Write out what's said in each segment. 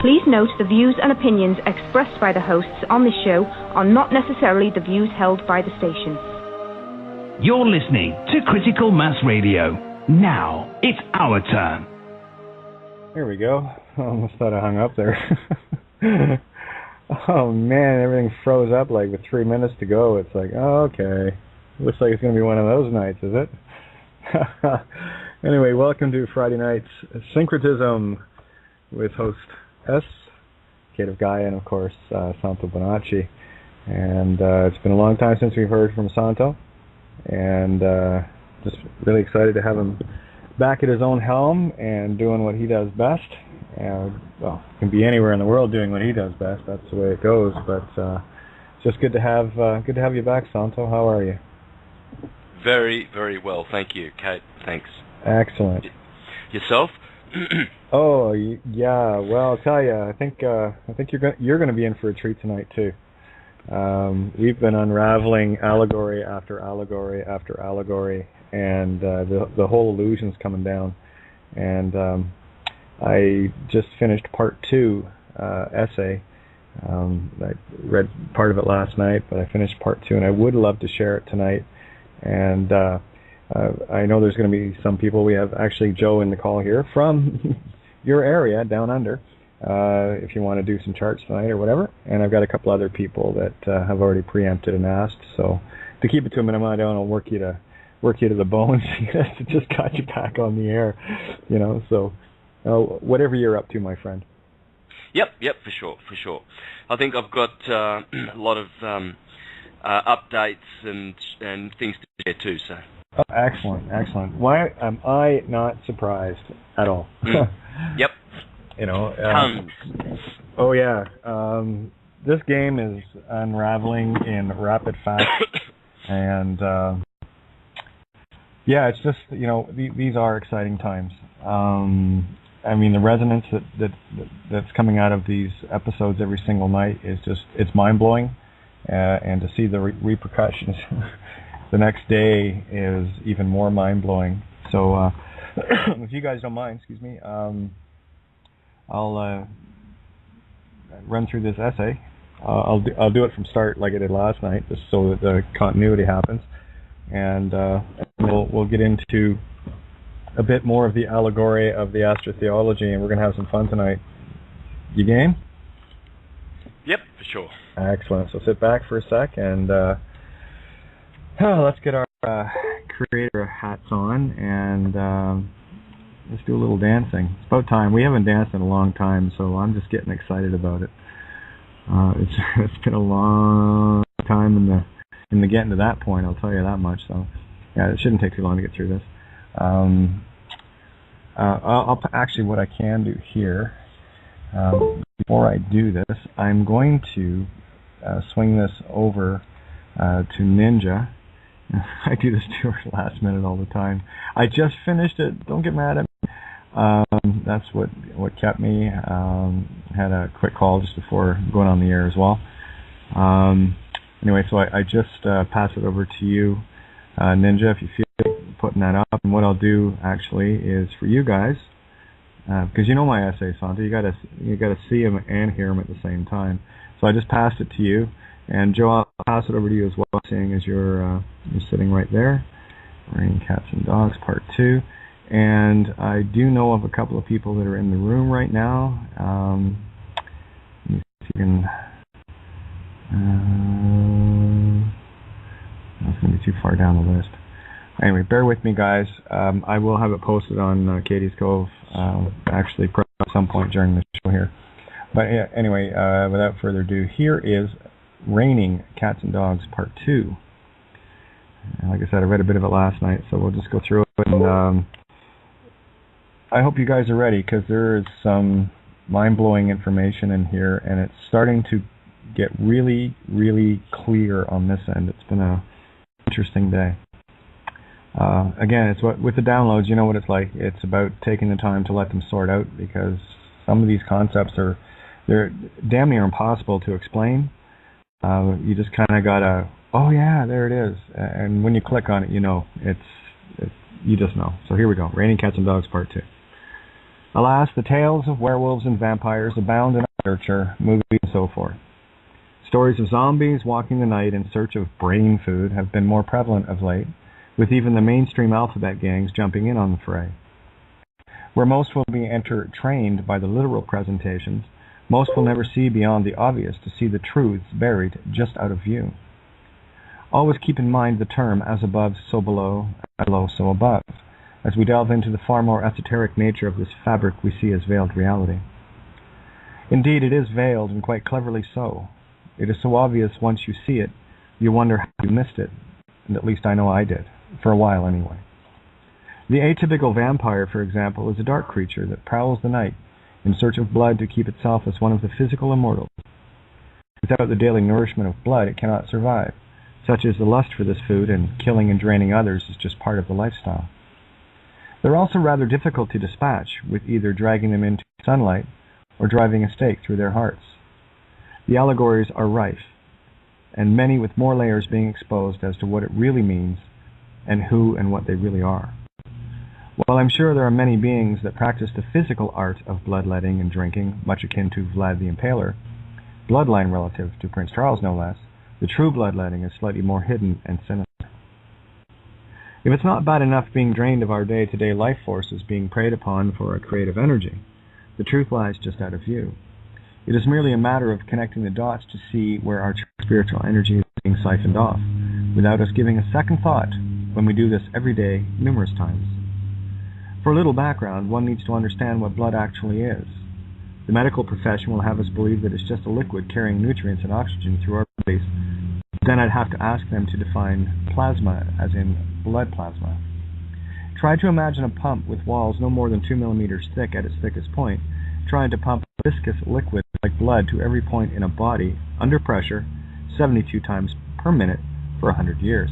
Please note the views and opinions expressed by the hosts on this show are not necessarily the views held by the station. You're listening to Critical Mass Radio. Now, it's our turn. There we go. Almost thought I hung up there. Oh man, everything froze up like with 3 minutes to go. It's like, oh, okay. Looks like it's going to be one of those nights, is it? Anyway, welcome to Friday night's Syncretism with host S, Kate Of Gaia, and of course, Santo Bonacci. And it's been a long time since we've heard from Santo. And just really excited to have him back at his own helm and doing what he does best. Well, can be anywhere in the world doing what he does best. That's the way it goes. But it's just good to have you back, Santo. How are you? Very, very well, thank you, Kate. Thanks. Excellent. Yourself? Oh yeah. Well, I'll tell you. I think you're going to be in for a treat tonight too. We've been unraveling allegory after allegory after allegory, and the whole illusion's coming down. And I just finished part 2 essay. I read part of it last night, but I finished part 2, and I would love to share it tonight. And I know there's going to be some people. We have actually Joe in the call here from your area, down under, if you want to do some charts tonight or whatever. And I've got a couple other people that have already preempted and asked. So to keep it to a minimum, I don't want to work you to the bone. To just got you back on the air, you know. So whatever you're up to, my friend. Yep, for sure. I think I've got a lot of updates and things to share too. So. Oh, excellent. Why am I not surprised at all? Yep. You know. Oh yeah. This game is unraveling in rapid fashion, and yeah, it's just, you know, these are exciting times. I mean, the resonance that's coming out of these episodes every single night is it's mind-blowing, and to see the repercussions the next day is even more mind-blowing. So, if you guys don't mind, excuse me, I'll run through this essay. I'll do it from start like I did last night, just so that the continuity happens, and we'll get into a bit more of the allegory of the astrotheology, and we're going to have some fun tonight. You game? Yep, for sure. Excellent. So sit back for a sec, and let's get our creator hats on, and let's do a little dancing. It's about time. We haven't danced in a long time, so I'm just getting excited about it. It's been a long time in the getting to that point, I'll tell you that much. So yeah, it shouldn't take too long to get through this. I'll actually, what I can do here, before I do this, I'm going to swing this over to Ninja. I do this to her last minute all the time. I just finished it. Don't get mad at me. That's what kept me. Had a quick call just before going on the air as well. Anyway, so I just pass it over to you, Ninja, if you feel putting that up. And what I'll do actually is for you guys, because you know my essay, Santo, you gotta see him and hear him at the same time. So I just passed it to you, and Joe, I'll pass it over to you as well, seeing as you're sitting right there. Raining Cats and Dogs, Part 2, and I do know of a couple of people that are in the room right now. Let me see if you can. That's going to be too far down the list. Anyway, bear with me, guys. I will have it posted on Katie's Cove, actually, at some point during the show here. But yeah, anyway, without further ado, here is Raining Cats and Dogs Part 2. And like I said, I read a bit of it last night, so we'll just go through it. And I hope you guys are ready, because there is some mind-blowing information in here, and it's starting to get really, really clear on this end. It's been an interesting day. Again, it's with the downloads, you know what it's like. It's about taking the time to let them sort out, because some of these concepts they're damn near impossible to explain. You just kind of gotta, oh yeah, there it is. And when you click on it, you know, you just know. So here we go. Raining Cats and Dogs Part 2. Alas, the tales of werewolves and vampires abound in our literature, movies, and so forth. Stories of zombies walking the night in search of brain food have been more prevalent of late, with even the mainstream alphabet gangs jumping in on the fray. Where most will be entertained by the literal presentations, most will never see beyond the obvious to see the truths buried just out of view. Always keep in mind the term as above, so below, as below, so above, as we delve into the far more esoteric nature of this fabric we see as veiled reality. Indeed, it is veiled, and quite cleverly so. It is so obvious once you see it, you wonder how you missed it, and at least I know I did, for a while anyway. The atypical vampire, for example, is a dark creature that prowls the night in search of blood to keep itself as one of the physical immortals. Without the daily nourishment of blood, it cannot survive. Such is the lust for this food, and killing and draining others is just part of the lifestyle. They're also rather difficult to dispatch, with either dragging them into sunlight or driving a stake through their hearts. The allegories are rife, and many with more layers being exposed as to what it really means and who and what they really are. While I'm sure there are many beings that practice the physical art of bloodletting and drinking, much akin to Vlad the Impaler, bloodline relative to Prince Charles no less, the true bloodletting is slightly more hidden and sinister. If it's not bad enough being drained of our day-to-day life forces being preyed upon for our creative energy, the truth lies just out of view. It is merely a matter of connecting the dots to see where our spiritual energy is being siphoned off, without us giving a second thought when we do this every day, numerous times. For a little background, one needs to understand what blood actually is. The medical profession will have us believe that it's just a liquid carrying nutrients and oxygen through our bodies. Then I'd have to ask them to define plasma, as in blood plasma. Try to imagine a pump with walls no more than 2 millimeters thick at its thickest point, trying to pump a viscous liquid like blood to every point in a body, under pressure, 72 times per minute for 100 years.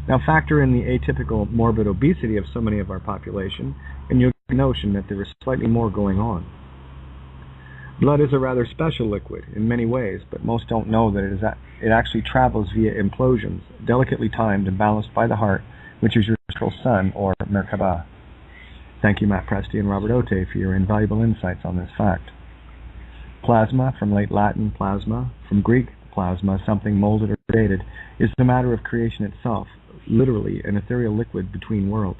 Now factor in the atypical morbid obesity of so many of our population, and you'll get the notion that there is slightly more going on. Blood is a rather special liquid in many ways, but most don't know that it actually travels via implosions, delicately timed and balanced by the heart, which is your astral sun, or Merkaba. Thank you, Matt Presti and Robert Otte, for your invaluable insights on this fact. Plasma, from late Latin plasma, from Greek plasma, something molded or created, is the matter of creation itself, literally an ethereal liquid between worlds.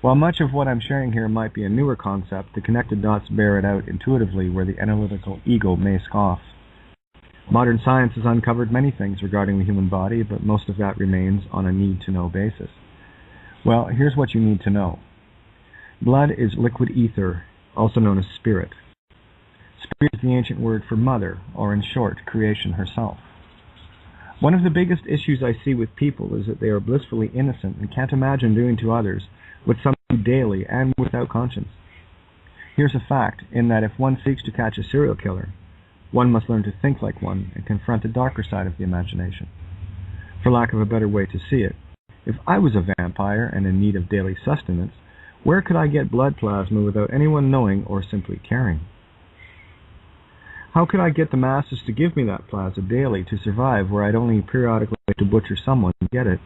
While much of what I'm sharing here might be a newer concept, the connected dots bear it out intuitively where the analytical ego may scoff. Modern science has uncovered many things regarding the human body, but most of that remains on a need-to-know basis. Well, here's what you need to know. Blood is liquid ether, also known as spirit. Spirit is the ancient word for mother, or in short, creation herself. One of the biggest issues I see with people is that they are blissfully innocent and can't imagine doing to others what some do daily and without conscience. Here's a fact, in that if one seeks to catch a serial killer, one must learn to think like one and confront the darker side of the imagination. For lack of a better way to see it, if I was a vampire and in need of daily sustenance, where could I get blood plasma without anyone knowing or simply caring? How could I get the masses to give me that plasma daily to survive where I'd only periodically have to butcher someone to get it?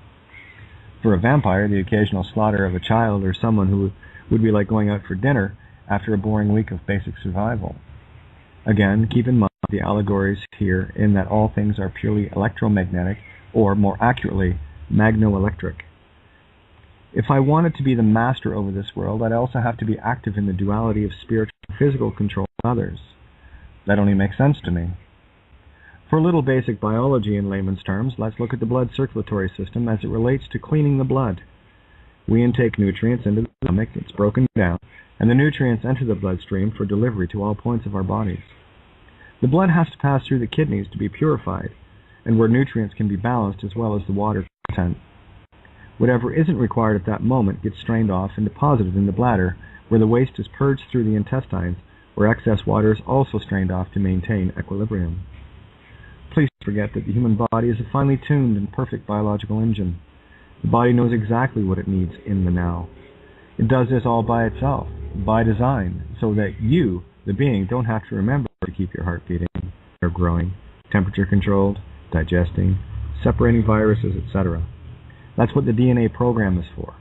For a vampire, the occasional slaughter of a child or someone who would be like going out for dinner after a boring week of basic survival. Again, keep in mind the allegories here in that all things are purely electromagnetic, or more accurately, magnoelectric. If I wanted to be the master over this world, I'd also have to be active in the duality of spiritual and physical control of others. That only makes sense to me. For a little basic biology in layman's terms, let's look at the blood circulatory system as it relates to cleaning the blood. We intake nutrients into the stomach, it's broken down, and the nutrients enter the bloodstream for delivery to all points of our bodies. The blood has to pass through the kidneys to be purified, and where nutrients can be balanced as well as the water content. Whatever isn't required at that moment gets strained off and deposited in the bladder, where the waste is purged through the intestines, where excess water is also strained off to maintain equilibrium. Please forget that the human body is a finely tuned and perfect biological engine. The body knows exactly what it needs in the now. It does this all by itself, by design, so that you, the being, don't have to remember to keep your heart beating, or growing, temperature controlled, digesting, separating viruses, etc. That's what the DNA program is for.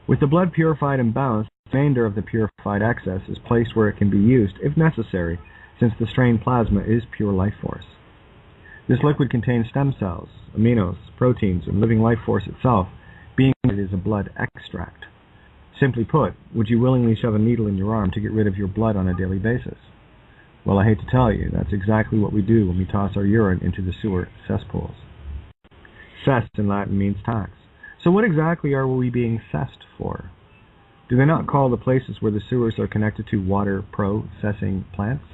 With the blood purified and balanced, the remainder of the purified excess is placed where it can be used, if necessary, since the strained plasma is pure life force. This liquid contains stem cells, aminos, proteins, and living life force itself, being that it is a blood extract. Simply put, would you willingly shove a needle in your arm to get rid of your blood on a daily basis? Well, I hate to tell you, that's exactly what we do when we toss our urine into the sewer cesspools. Cess in Latin means tax. So what exactly are we being cessed for? Do they not call the places where the sewers are connected to water processing plants?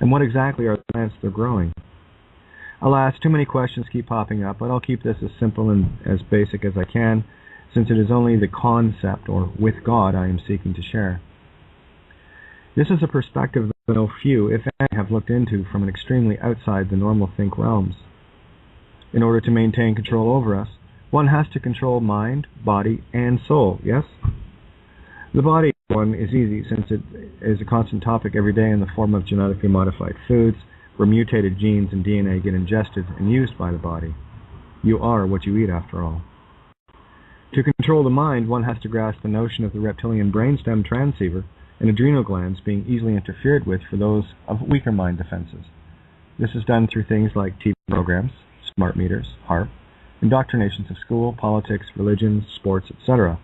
And what exactly are the plants they're growing? Alas, too many questions keep popping up, but I'll keep this as simple and as basic as I can, since it is only the concept, or with God, I am seeking to share. This is a perspective that no few, if any, have looked into from an extremely outside the normal think realms. In order to maintain control over us, one has to control mind, body, and soul, yes? The body one is easy, since it is a constant topic every day in the form of genetically modified foods, where mutated genes and DNA get ingested and used by the body. You are what you eat, after all. To control the mind, one has to grasp the notion of the reptilian brainstem transceiver and adrenal glands being easily interfered with for those of weaker mind defenses. This is done through things like TV programs, smart meters, HARP, indoctrinations of school, politics, religion, sports, etc.,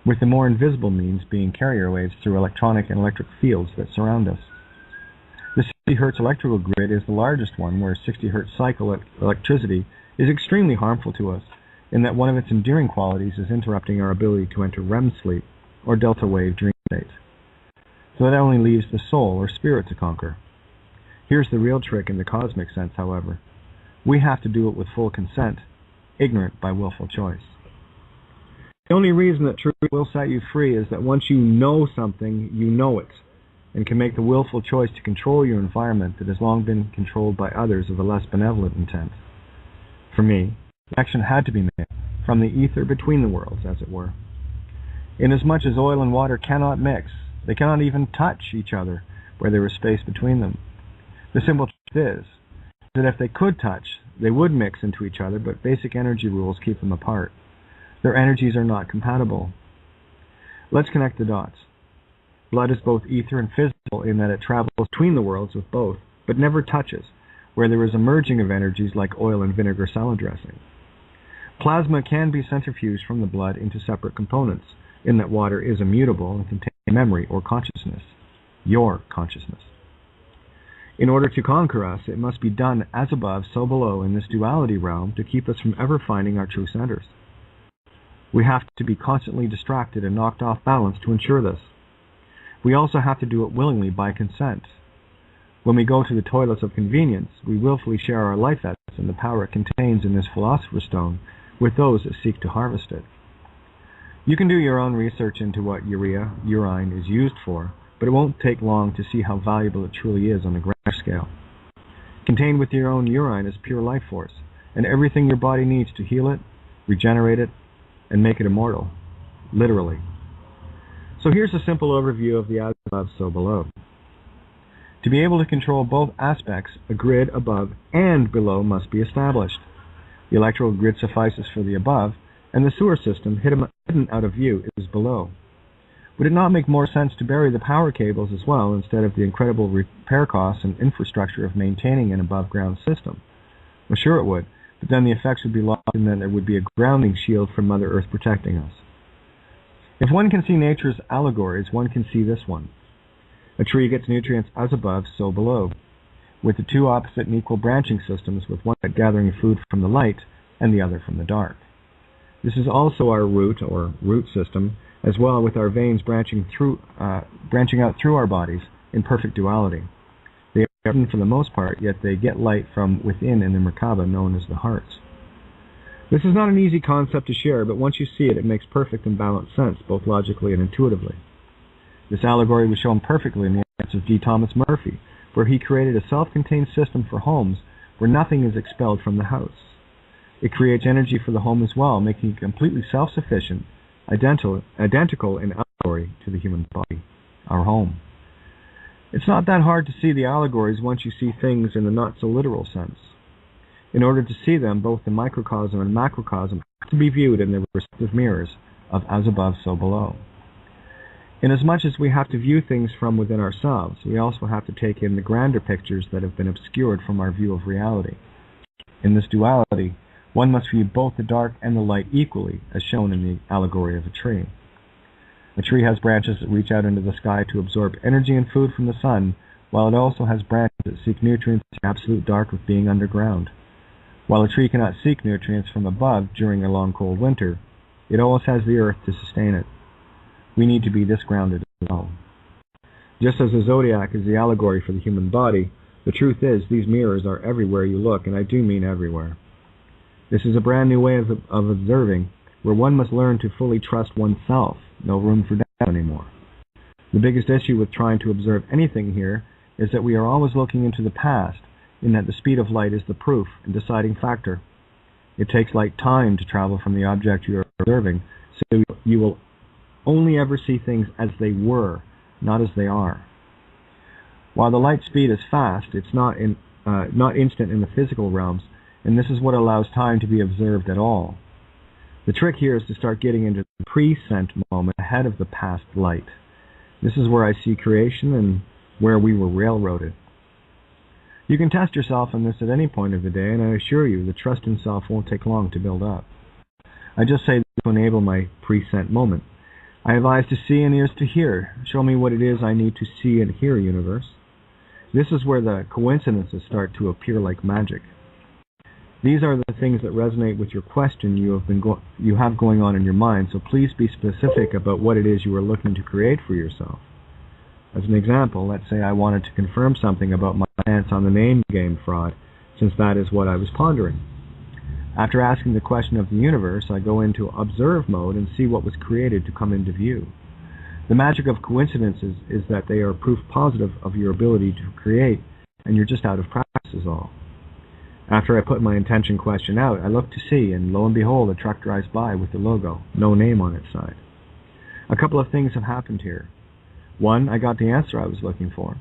with the more invisible means being carrier waves through electronic and electric fields that surround us. The 60 Hz electrical grid is the largest one, where 60 Hz cycle electricity is extremely harmful to us, in that one of its endearing qualities is interrupting our ability to enter REM sleep, or delta wave dream state. So that only leaves the soul, or spirit, to conquer. Here's the real trick in the cosmic sense, however. We have to do it with full consent, ignorant by willful choice. The only reason that truth will set you free is that once you know something, you know it, and can make the willful choice to control your environment that has long been controlled by others of a less benevolent intent. For me, the action had to be made from the ether between the worlds, as it were. Inasmuch as oil and water cannot mix, they cannot even touch each other where there is space between them. The simple truth is that if they could touch, they would mix into each other, but basic energy rules keep them apart. Their energies are not compatible. Let's connect the dots. Blood is both ether and physical in that it travels between the worlds with both, but never touches, where there is a merging of energies like oil and vinegar salad dressing. Plasma can be centrifuged from the blood into separate components, in that water is immutable and contains memory or consciousness, your consciousness. In order to conquer us, it must be done as above, so below in this duality realm to keep us from ever finding our true centers. We have to be constantly distracted and knocked off balance to ensure this. We also have to do it willingly by consent. When we go to the toilets of convenience, we willfully share our life essence and the power it contains in this philosopher's stone with those that seek to harvest it. You can do your own research into what urine is used for, but it won't take long to see how valuable it truly is on a grand scale. Contained with your own urine is pure life force, and everything your body needs to heal it, regenerate it, and make it immortal, literally. So here's a simple overview of the as above, so below. To be able to control both aspects, a grid above and below must be established. The electrical grid suffices for the above, and the sewer system, hidden out of view, is below. Would it not make more sense to bury the power cables as well, instead of the incredible repair costs and infrastructure of maintaining an above-ground system? Well, sure it would, but then the effects would be lost, and then there would be a grounding shield from Mother Earth protecting us. If one can see nature's allegories, one can see this one. A tree gets nutrients as above, so below, with the two opposite and equal branching systems, with one gathering food from the light and the other from the dark. This is also our root, or root system, as well, with our veins branching out through our bodies in perfect duality. They are hidden for the most part, yet they get light from within in the Merkaba known as the hearts. This is not an easy concept to share, but once you see it, it makes perfect and balanced sense, both logically and intuitively. This allegory was shown perfectly in the acts of D. Thomas Murphy, where he created a self-contained system for homes where nothing is expelled from the house. It creates energy for the home as well, making it completely self-sufficient, identical in allegory to the human body, our home. It's not that hard to see the allegories once you see things in the not-so-literal sense. In order to see them, both the microcosm and macrocosm have to be viewed in their respective mirrors of as above, so below. Inasmuch as we have to view things from within ourselves, we also have to take in the grander pictures that have been obscured from our view of reality. In this duality, one must view both the dark and the light equally, as shown in the allegory of a tree. A tree has branches that reach out into the sky to absorb energy and food from the sun, while it also has branches that seek nutrients in the absolute dark of being underground. While a tree cannot seek nutrients from above during a long cold winter, it always has the earth to sustain it. We need to be this grounded as well. Just as the zodiac is the allegory for the human body, the truth is these mirrors are everywhere you look, and I do mean everywhere. This is a brand new way of observing, where one must learn to fully trust oneself. No room for doubt anymore. The biggest issue with trying to observe anything here is that we are always looking into the past, in that the speed of light is the proof and deciding factor. It takes light time to travel from the object you are observing, so you will only ever see things as they were, not as they are. While the light speed is fast, it's not instant in the physical realms, and this is what allows time to be observed at all. The trick here is to start getting into the present moment ahead of the past light. This is where I see creation and where we were railroaded. You can test yourself on this at any point of the day, and I assure you the trust in self won't take long to build up. I just say this to enable my present moment. I have eyes to see and ears to hear. Show me what it is I need to see and hear, universe. This is where the coincidences start to appear like magic. These are the things that resonate with your question you have going on in your mind, so please be specific about what it is you are looking to create for yourself. As an example, let's say I wanted to confirm something about my stance on the name game fraud, since that is what I was pondering. After asking the question of the universe, I go into observe mode and see what was created to come into view. The magic of coincidences is that they are proof positive of your ability to create, and you're just out of practice is all. After I put my intention question out, I look to see, and lo and behold, a truck drives by with the logo, no name on its side. A couple of things have happened here. One, I got the answer I was looking for.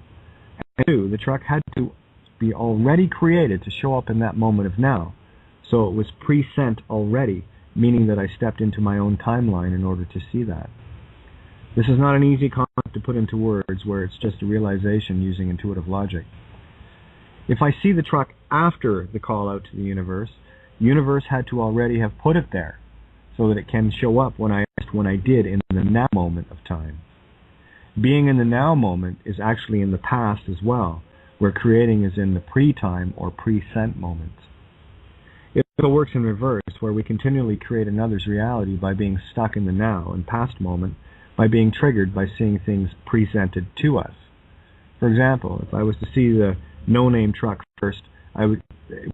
And two, the truck had to be already created to show up in that moment of now, so it was pre-sent already, meaning that I stepped into my own timeline in order to see that. This is not an easy concept to put into words where it's just a realization using intuitive logic. If I see the truck after the call out to the universe had to already have put it there so that it can show up when I did in the now moment of time. Being in the now moment is actually in the past as well, where creating is in the pre-time or pre-sent moment. It also works in reverse, where we continually create another's reality by being stuck in the now and past moment, by being triggered by seeing things presented to us. For example, if I was to see the no-name truck first, I would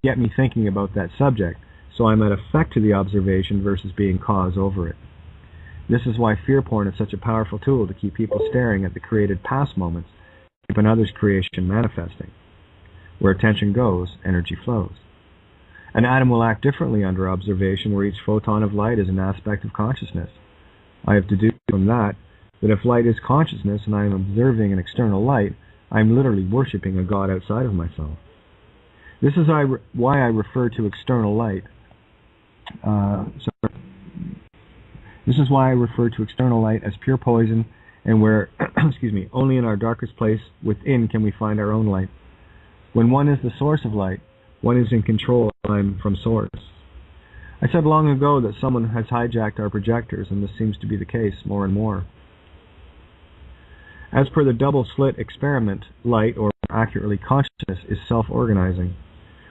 get me thinking about that subject, so I'm at effect to the observation versus being cause over it. This is why fear porn is such a powerful tool to keep people staring at the created past moments, keep another's creation manifesting. Where attention goes, energy flows. An atom will act differently under observation, where each photon of light is an aspect of consciousness. I have deduced from that if light is consciousness and I am observing an external light, I am literally worshipping a God outside of myself. This is why I refer to external light. This is why I refer to external light as pure poison, and where, only in our darkest place within can we find our own light. When one is the source of light, one is in control of time from source. I said long ago that someone has hijacked our projectors, and this seems to be the case more and more. As per the double-slit experiment, light, or more accurately consciousness, is self-organizing,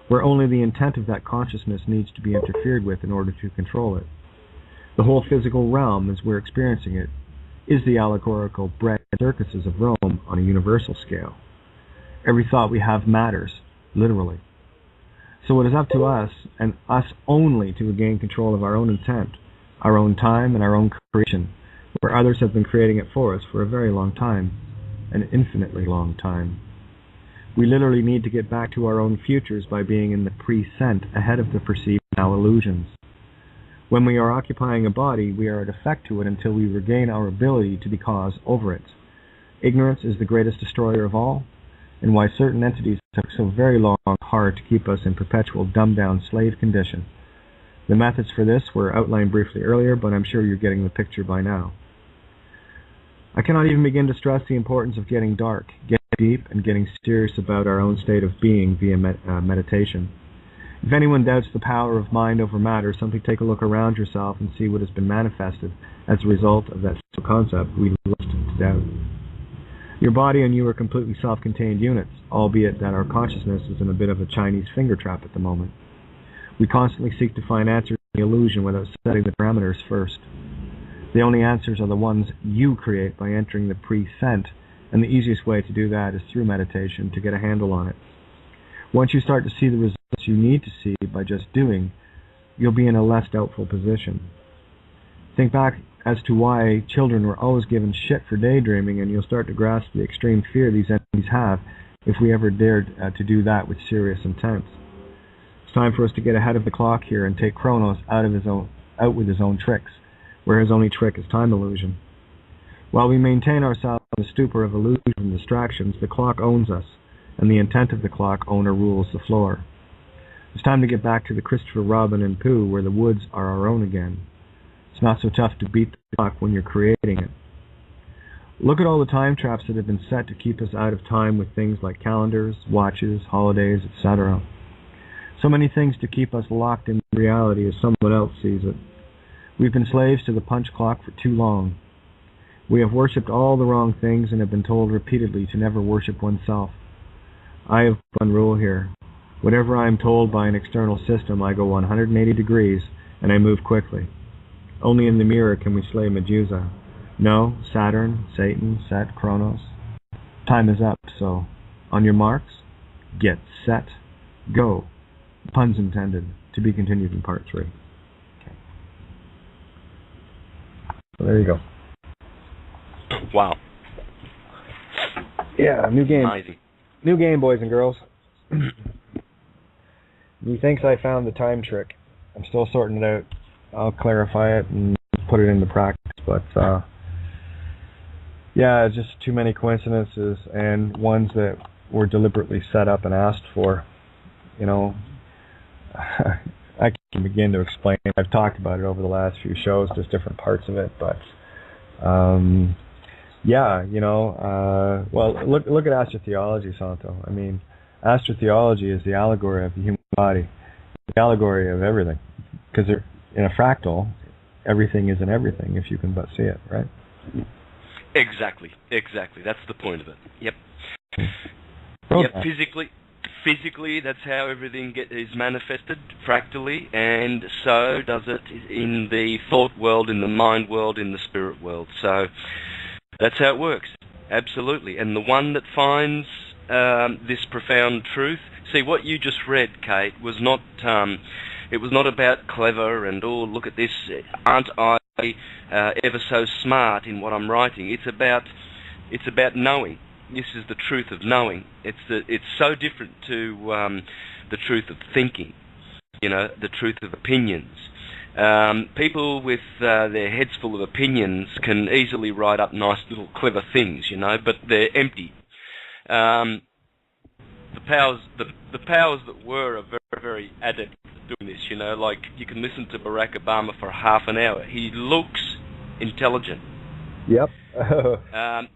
where only the intent of that consciousness needs to be interfered with in order to control it. The whole physical realm, as we're experiencing it, is the allegorical bread circuses of Rome on a universal scale. Every thought we have matters, literally. So it is up to us, and us only, to regain control of our own intent, our own time, and our own creation, where others have been creating it for us for a very long time, an infinitely long time. We literally need to get back to our own futures by being in the pre-sent ahead of the perceived now illusions. When we are occupying a body, we are at effect to it until we regain our ability to be cause over it. Ignorance is the greatest destroyer of all, and why certain entities took so very long hard to keep us in perpetual dumbed-down slave condition. The methods for this were outlined briefly earlier, but I'm sure you're getting the picture by now. I cannot even begin to stress the importance of getting dark, getting deep, and getting serious about our own state of being via meditation. If anyone doubts the power of mind over matter, simply take a look around yourself and see what has been manifested as a result of that concept we left to doubt. Your body and you are completely self-contained units, albeit that our consciousness is in a bit of a Chinese finger trap at the moment. We constantly seek to find answers in the illusion without setting the parameters first. The only answers are the ones you create by entering the present, and the easiest way to do that is through meditation to get a handle on it. Once you start to see the results you need to see by just doing, you'll be in a less doubtful position. Think back as to why children were always given shit for daydreaming, and you'll start to grasp the extreme fear these entities have if we ever dared to do that with serious intent. It's time for us to get ahead of the clock here and take Kronos out with his own tricks, where his only trick is time illusion. While we maintain ourselves in the stupor of illusion and distractions, the clock owns us, and the intent of the clock owner rules the floor. It's time to get back to the Christopher Robin and Pooh, where the woods are our own again. It's not so tough to beat the clock when you're creating it. Look at all the time traps that have been set to keep us out of time with things like calendars, watches, holidays, etc. So many things to keep us locked in reality as someone else sees it. We've been slaves to the punch clock for too long. We have worshipped all the wrong things and have been told repeatedly to never worship oneself. I have one rule here. Whatever I am told by an external system, I go 180 degrees and I move quickly. Only in the mirror can we slay Medusa. No, Saturn, Satan, Set, Kronos. Time is up, so on your marks, get set, go. Puns intended. To be continued in part 3. Okay. So there you go. Wow. Yeah, new game. Amazing. New game, boys and girls. He thinks I found the time trick. I'm still sorting it out. I'll clarify it and put it into practice, but yeah, just too many coincidences and ones that were deliberately set up and asked for. You know, I can't begin to explain. I've talked about it over the last few shows, just different parts of it, but yeah, you know, well, look at astrotheology, Santo. I mean, astrotheology is the allegory of the human body, the allegory of everything, because in a fractal, everything is in everything, if you can but see it, right? Exactly. That's the point of it. Yep. Okay. Yep. Physically, that's how everything is manifested fractally, and so does it in the thought world, in the mind world, in the spirit world. So that's how it works. Absolutely. And the one that finds this profound truth. See, what you just read, Kate, was not. It was not about clever and, oh, look at this, aren't I ever so smart in what I'm writing. It's about knowing. This is the truth of knowing. It's so different to the truth of thinking, you know, the truth of opinions. People with their heads full of opinions can easily write up nice little clever things, you know, but they're empty. The powers that were are very, very adept at doing this, you know, like you can listen to Barack Obama for half an hour. He looks intelligent. Yep.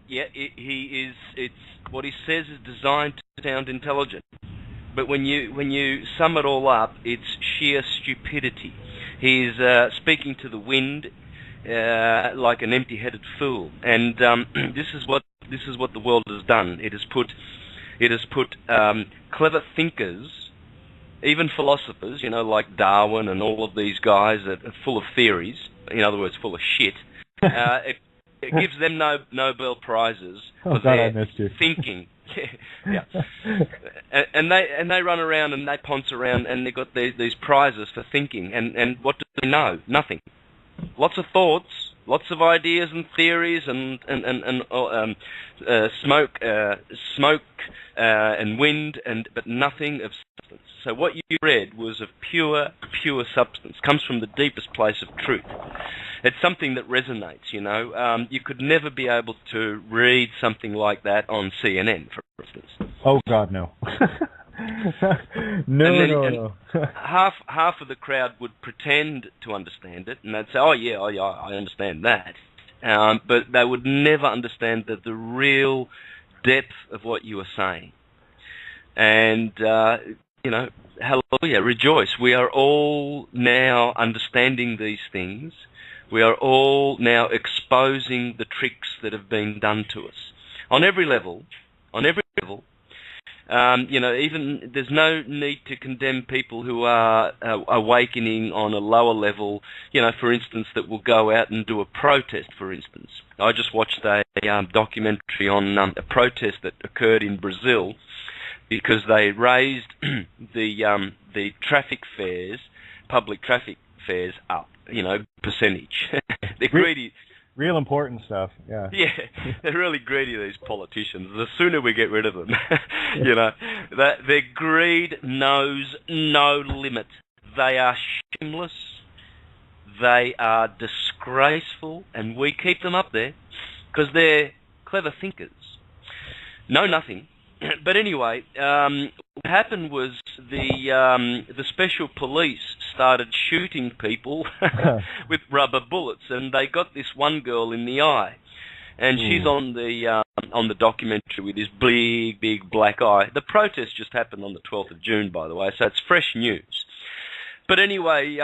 Yeah, he is. It's what he says is designed to sound intelligent, but when you sum it all up, it's sheer stupidity. He's speaking to the wind like an empty-headed fool, and this is what the world has done. It has put clever thinkers, even philosophers, you know, like Darwin and all of these guys that are full of theories. In other words, full of shit. It gives them Nobel prizes for their thinking. Yeah. And they run around and they ponce around and they've got these prizes for thinking. And what do they know? Nothing. Lots of thoughts, lots of ideas and theories and smoke and wind, but nothing of substance. So what you read was of pure substance. Comes from the deepest place of truth. It's something that resonates, you know. You could never be able to read something like that on CNN, for instance. Oh, God, no. No. half of the crowd would pretend to understand it, and they'd say, "Oh yeah, I understand that," but they would never understand the real depth of what you were saying. And hallelujah, rejoice. We are all now understanding these things. We are all now exposing the tricks that have been done to us on every level. Even there's no need to condemn people who are awakening on a lower level, for instance, that will go out and do a protest, for instance. I just watched a documentary on a protest that occurred in Brazil because they raised the traffic fares, public traffic fares up, percentage. They're greedy. Real important stuff, yeah. Yeah, they're really greedy, these politicians. The sooner we get rid of them, their greed knows no limit. They are shameless, they are disgraceful, and we keep them up there because they're clever thinkers. Know nothing. But anyway, what happened was the special police started shooting people with rubber bullets, and they got this one girl in the eye, and she's on the documentary with this big black eye. The protest just happened on the 12th of June, by the way, so it's fresh news. But anyway,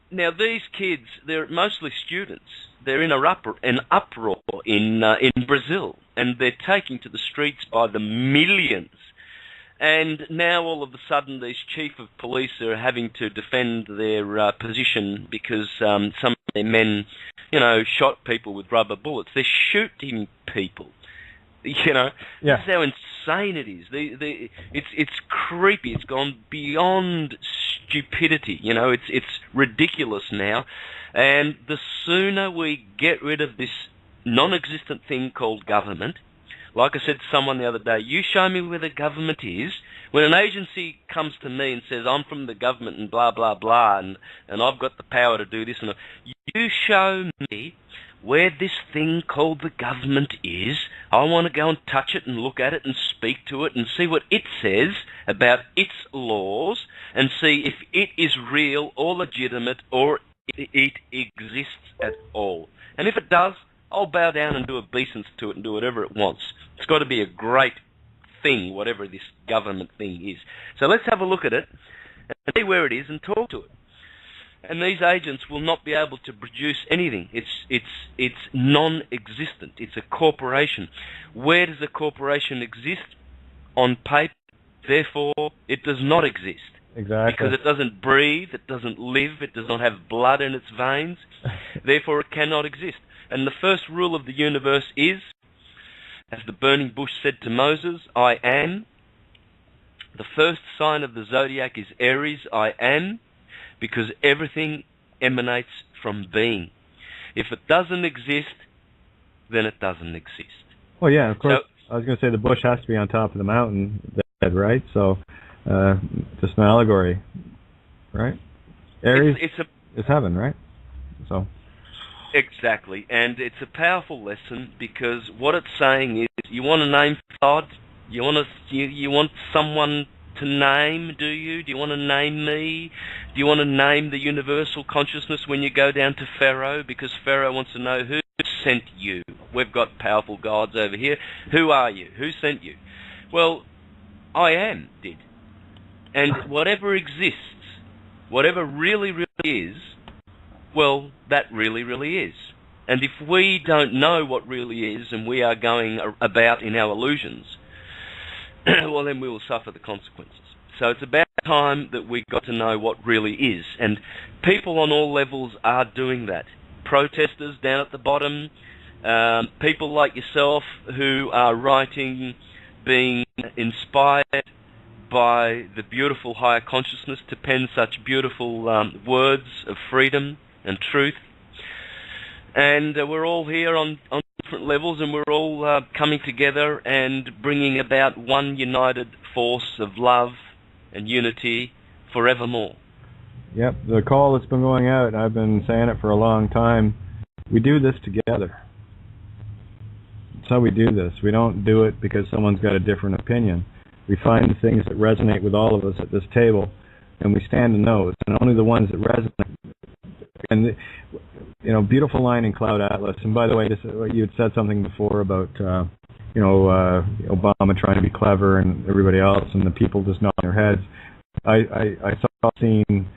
now these kids, they're mostly students. They're in an uproar in Brazil, and they're taking to the streets by the millions. And now all of a sudden these chief of police are having to defend their position because some of their men, shot people with rubber bullets. They're shooting people. This is how insane it is. It's creepy. It's gone beyond stupidity. It's ridiculous now. And the sooner we get rid of this non-existent thing called government, like I said to someone the other day, you show me where the government is. When an agency comes to me and says, I'm from the government and blah, blah, blah, and I've got the power to do this, and you show me where this thing called the government is. I want to go and touch it and look at it and speak to it and see what it says about its laws and see if it is real or legitimate or it exists at all. And if it does, I'll bow down and do obeisance to it and do whatever it wants. It's got to be a great thing, whatever this government thing is. So let's have a look at it and see where it is and talk to it. And these agents will not be able to produce anything. It's non-existent. It's a corporation. Where does a corporation exist? On paper. Therefore, it does not exist. Exactly. Because it doesn't breathe, it doesn't live, it does not have blood in its veins. Therefore, it cannot exist. And the first rule of the universe is, as the burning bush said to Moses, I am. The first sign of the zodiac is Aries, I am, because everything emanates from being. If it doesn't exist, then it doesn't exist. Well, yeah, of course. So, I was going to say the bush has to be on top of the mountain, right? So, just an allegory, right? Aries is heaven, right? So. Exactly, and it's a powerful lesson because what it's saying is, you want to name God, you want someone to name, do you? Do you want to name me? Do you want to name the universal consciousness when you go down to Pharaoh? Because Pharaoh wants to know who sent you. We've got powerful gods over here. Who are you? Who sent you? Well, I am did. And whatever exists, whatever really is, well, that really is. And if we don't know what really is and we are going about in our illusions, well, then we will suffer the consequences. So it's about time that we got to know what really is. And people on all levels are doing that. Protesters down at the bottom, people like yourself who are writing, being inspired by the beautiful higher consciousness to pen such beautiful words of freedom and truth. And we're all here on different levels, and we're all coming together and bringing about one united force of love and unity forevermore. Yep, the call that's been going out, I've been saying it for a long time, we do this together. That's how we do this. We don't do it because someone's got a different opinion. We find the things that resonate with all of us at this table, and we stand in those, and only the ones that resonate. And beautiful line in Cloud Atlas. And by the way, you had said something before about Obama trying to be clever and everybody else, and the people just nodding their heads. I saw a scene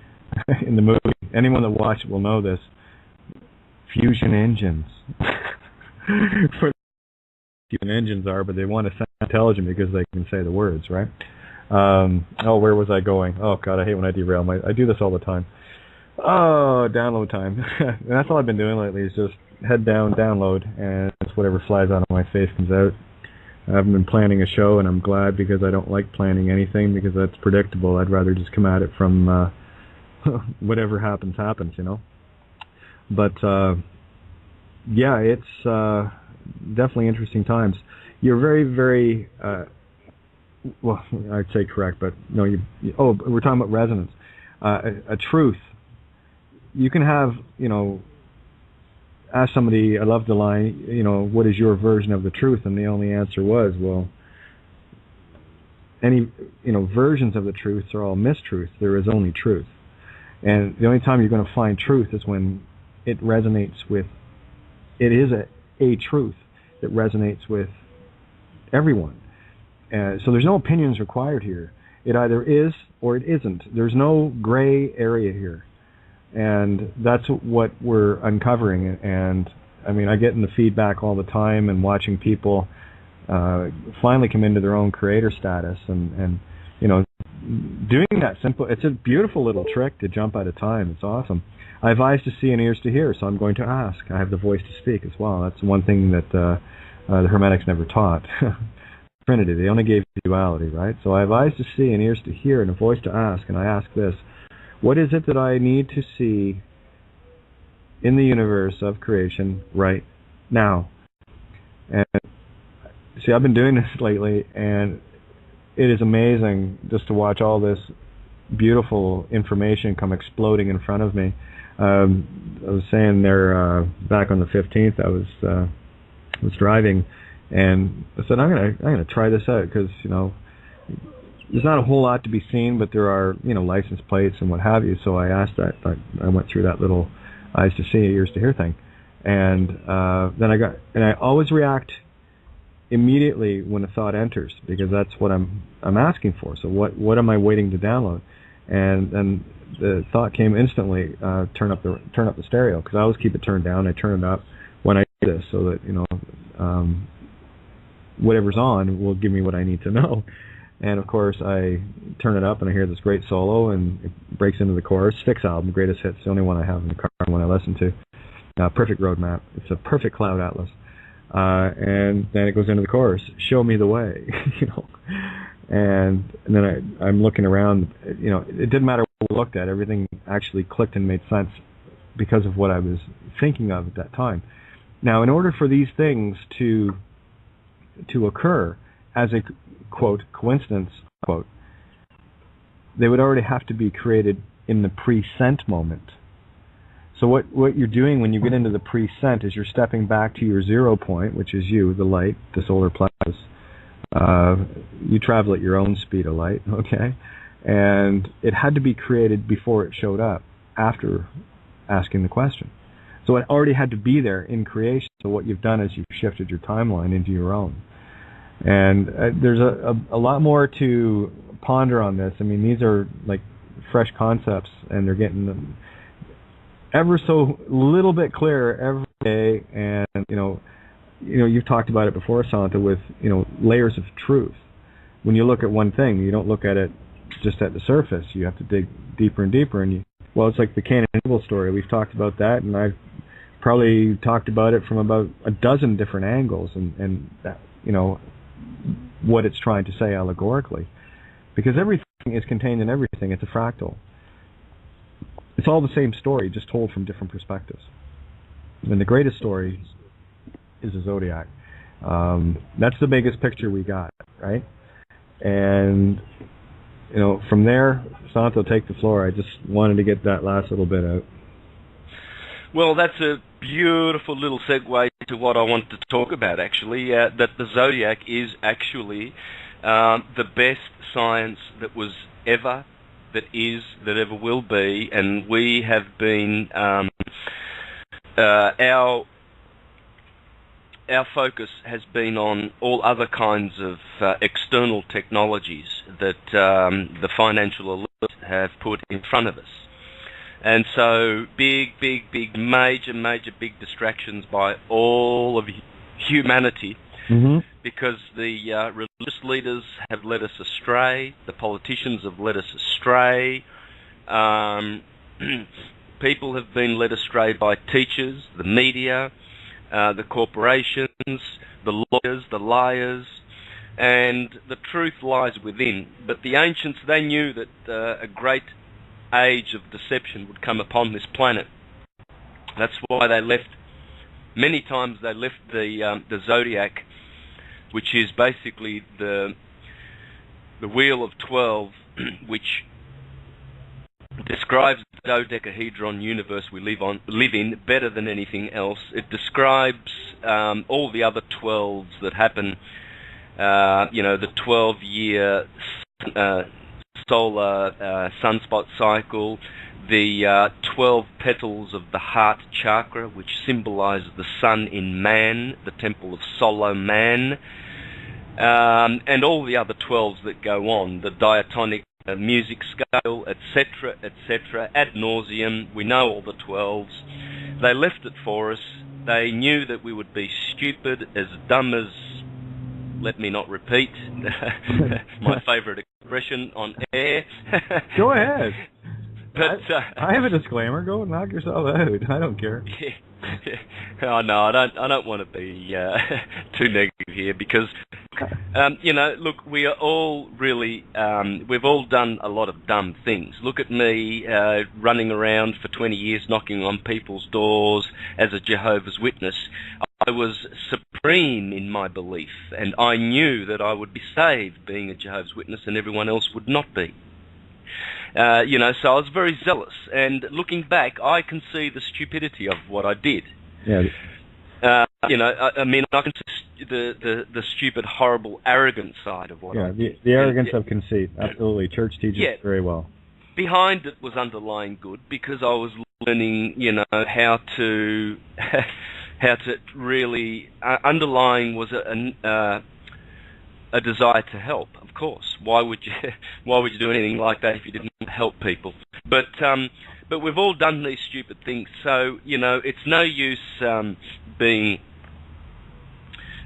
in the movie. Anyone that watched it will know this. Fusion engines. For fusion engines are, but they want to sound intelligent because they can say the words, right? Where was I going? Oh God, I hate when I derail. I do this all the time. Oh, download time. And that's all I've been doing lately is just head down, download, and it's whatever flies out of my face comes out. I haven't been planning a show, and I'm glad because I don't like planning anything because that's predictable. I'd rather just come at it from whatever happens, But, it's definitely interesting times. You're very, very, I'd say correct, but no, we're talking about resonance. A truth. You can have, ask somebody, I love the line, what is your version of the truth? And the only answer was, well, any, versions of the truth are all mistruths. There is only truth. And the only time you're going to find truth is when it resonates with, it is a truth that resonates with everyone. So there's no opinions required here. It either is or it isn't. There's no gray area here. And that's what we're uncovering. And I mean, I get in the feedback all the time and watching people finally come into their own creator status and doing that simple. It's a beautiful little trick to jump out of time. It's awesome. I have eyes to see and ears to hear, so I'm going to ask. I have the voice to speak as well. That's one thing that the Hermetics never taught. Trinity, they only gave duality, right? So I have eyes to see and ears to hear and a voice to ask, and I ask this. What is it that I need to see in the universe of creation right now? And see, I've been doing this lately, and it is amazing just to watch all this beautiful information come exploding in front of me. I was saying there back on the 15th, I was driving, and I said I'm gonna try this out because there's not a whole lot to be seen, but there are, license plates and what have you. So I asked that. I went through that little eyes to see, ears to hear thing, and then I always react immediately when a thought enters because that's what I'm asking for. So what am I waiting to download? And then the thought came instantly. Turn up the stereo because I always keep it turned down. I turn it up when I do this so that whatever's on will give me what I need to know. And of course, I turn it up and I hear this great solo, and it breaks into the chorus. Styx album, greatest hits, the only one I have in the car, one I listen to. Perfect roadmap. It's a perfect Cloud Atlas. And then it goes into the chorus. Show me the way, And then I'm looking around. It didn't matter what we looked at. Everything actually clicked and made sense because of what I was thinking of at that time. Now, in order for these things to occur as a quote coincidence quote, they would already have to be created in the pre-sent moment. So what you're doing when you get into the pre-sent is you're stepping back to your 0 point, which is you, the light, the solar plexus. You travel at your own speed of light, okay? And it had to be created before it showed up, after asking the question. So it already had to be there in creation. So what you've done is you've shifted your timeline into your own. And there's a lot more to ponder on this. I mean, these are like fresh concepts, and they're getting ever so little bit clearer every day. And you've talked about it before, Santa, with layers of truth. When you look at one thing, you don't look at it just at the surface. You have to dig deeper and deeper. And it's like the Cain and Abel story. We've talked about that, and I've probably talked about it from about a dozen different angles, and that, what it's trying to say allegorically, because everything is contained in everything. It's a fractal. It's all the same story, just told from different perspectives. And the greatest story is the zodiac. That's the biggest picture we got, right? And from there, Santo, take the floor. I just wanted to get that last little bit out. Well, that's a beautiful little segue to what I wanted to talk about, actually, that the zodiac is actually the best science that was ever, that is, that ever will be, and we have been, our focus has been on all other kinds of external technologies that the financial elite have put in front of us. And so big, major distractions by all of humanity, because the religious leaders have led us astray, the politicians have led us astray, people have been led astray by teachers, the media, the corporations, the lawyers, the liars, and the truth lies within. But the ancients, they knew that a great age of deception would come upon this planet. That's why they left, many times they left the zodiac, which is basically the wheel of 12, which describes the dodecahedron universe we live in better than anything else. It describes all the other 12s that happen, the 12-year solar sunspot cycle, the 12 petals of the heart chakra, which symbolize the sun in man, the temple of Solo man, and all the other 12s that go on, the diatonic music scale, etc., ad nauseum. We know all the 12s. They left it for us. They knew that we would be stupid, as dumb as, let me not repeat my favourite expression on air. Go ahead. But I have a disclaimer. Go and knock yourself out. I don't care. Oh no, I don't want to be too negative here, because look, we are all really we've all done a lot of dumb things. Look at me running around for 20 years knocking on people's doors as a Jehovah's Witness. I was supreme in my belief, and I knew that I would be saved being a Jehovah's Witness and everyone else would not be. So I was very zealous, and looking back, I can see the stupidity of what I did. Yeah. I can see the stupid, horrible, arrogant side of what I did. The arrogance of conceit. Absolutely. Church teaches it very well. Behind it was underlying good, because I was learning, how to really underlying was a desire to help. Of course, why would you do anything like that if you didn't help people? But we've all done these stupid things, so it's no use being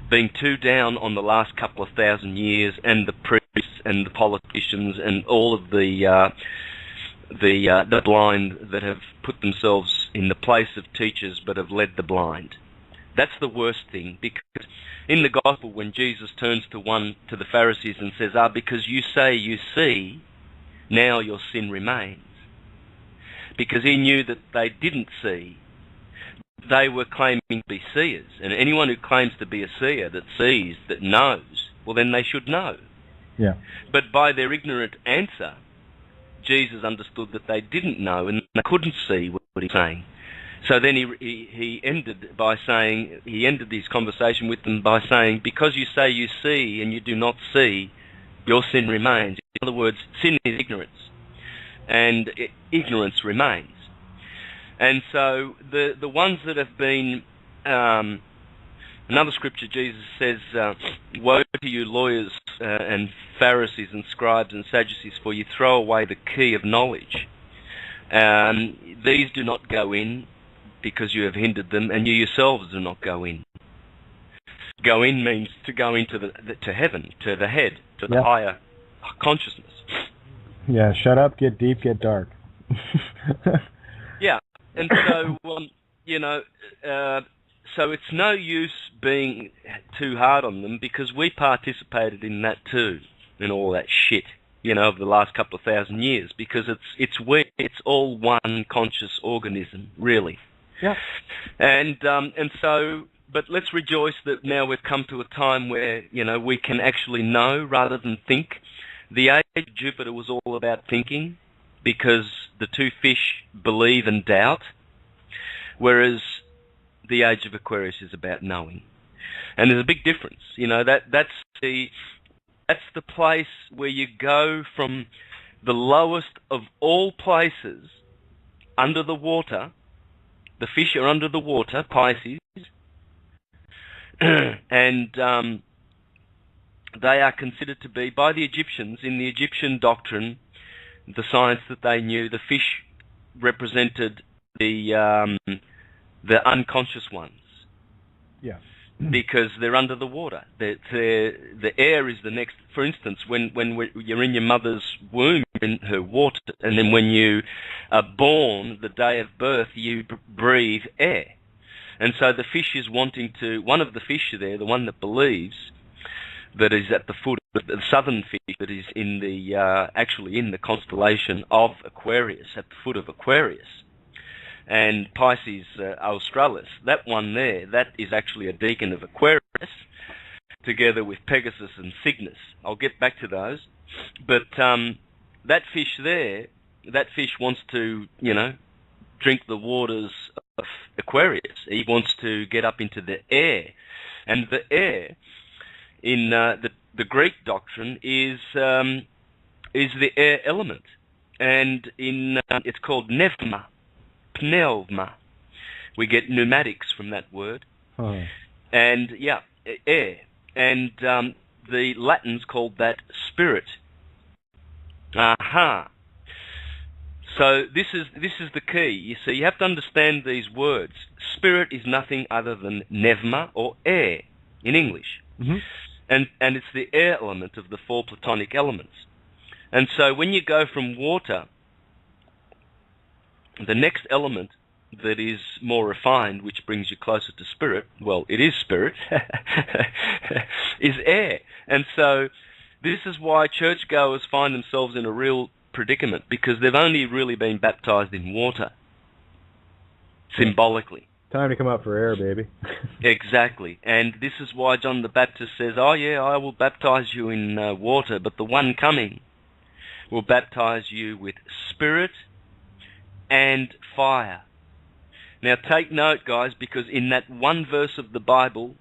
too down on the last couple of thousand years and the priests and the politicians and all of the blind that have put themselves in the place of teachers but have led the blind. That's the worst thing, because in the gospel, when Jesus turns to the Pharisees and says, because you say you see, now your sin remains. Because he knew that they didn't see. They were claiming to be seers. And anyone who claims to be a seer, that sees, that knows, well, then they should know. Yeah. But by their ignorant answer, Jesus understood that they didn't know and they couldn't see what he's saying. So then he ended his conversation with them by saying, because you say you see and you do not see, your sin remains. In other words, sin is ignorance, and ignorance remains. And so the ones that have been, another scripture, Jesus says, woe to you lawyers and Pharisees and scribes and Sadducees, for you throw away the key of knowledge. These do not go in, because you have hindered them, and you yourselves do not go in. Go in means to go into to heaven, to the head, to the higher consciousness. Yeah, shut up, get deep, get dark. Yeah, and so, so it's no use being too hard on them, because we participated in that too, in all that shit, of the last couple of thousand years, because it's all one conscious organism, really. Yeah. And so, but let's rejoice that now we've come to a time where, we can actually know rather than think. The age of Jupiter was all about thinking, because the two fish believe and doubt, whereas the age of Aquarius is about knowing. And there's a big difference. That's that's the place where you go from the lowest of all places, under the water. The fish are under the water, Pisces, and they are considered to be, by the Egyptians, in the Egyptian doctrine, the science that they knew, the fish represented the unconscious ones. Yeah. Because they're under the water. The air is the next. For instance, when you're in your mother's womb, in her water, and then when you are born, the day of birth, you breathe air. And so the fish is wanting to. One of the fish there, the one that believes, that is at the foot of the southern fish, that is in the actually in the constellation of Aquarius, at the foot of Aquarius. And Pisces Australis, that one there, that is actually a deacon of Aquarius, together with Pegasus and Cygnus. I'll get back to those. But that fish there, that fish wants to, drink the waters of Aquarius. He wants to get up into the air. And the air, in the Greek doctrine, is the air element. And in it's called pneuma. Pneuma. We get pneumatics from that word. Oh. And, air. And the Latins called that spirit. Aha. So this is the key. You see, you have to understand these words. Spirit is nothing other than pneuma, or air, in English. Mm-hmm. And it's the air element of the four Platonic elements. And so when you go from water, the next element that is more refined, which brings you closer to spirit, well, it is spirit, is air. And so this is why churchgoers find themselves in a real predicament, because they've only really been baptized in water, symbolically. Time to come up for air, baby. Exactly. And this is why John the Baptist says, oh yeah, I will baptize you in water, but the one coming will baptize you with spirit and fire. Now take note, guys, because in that one verse of the Bible,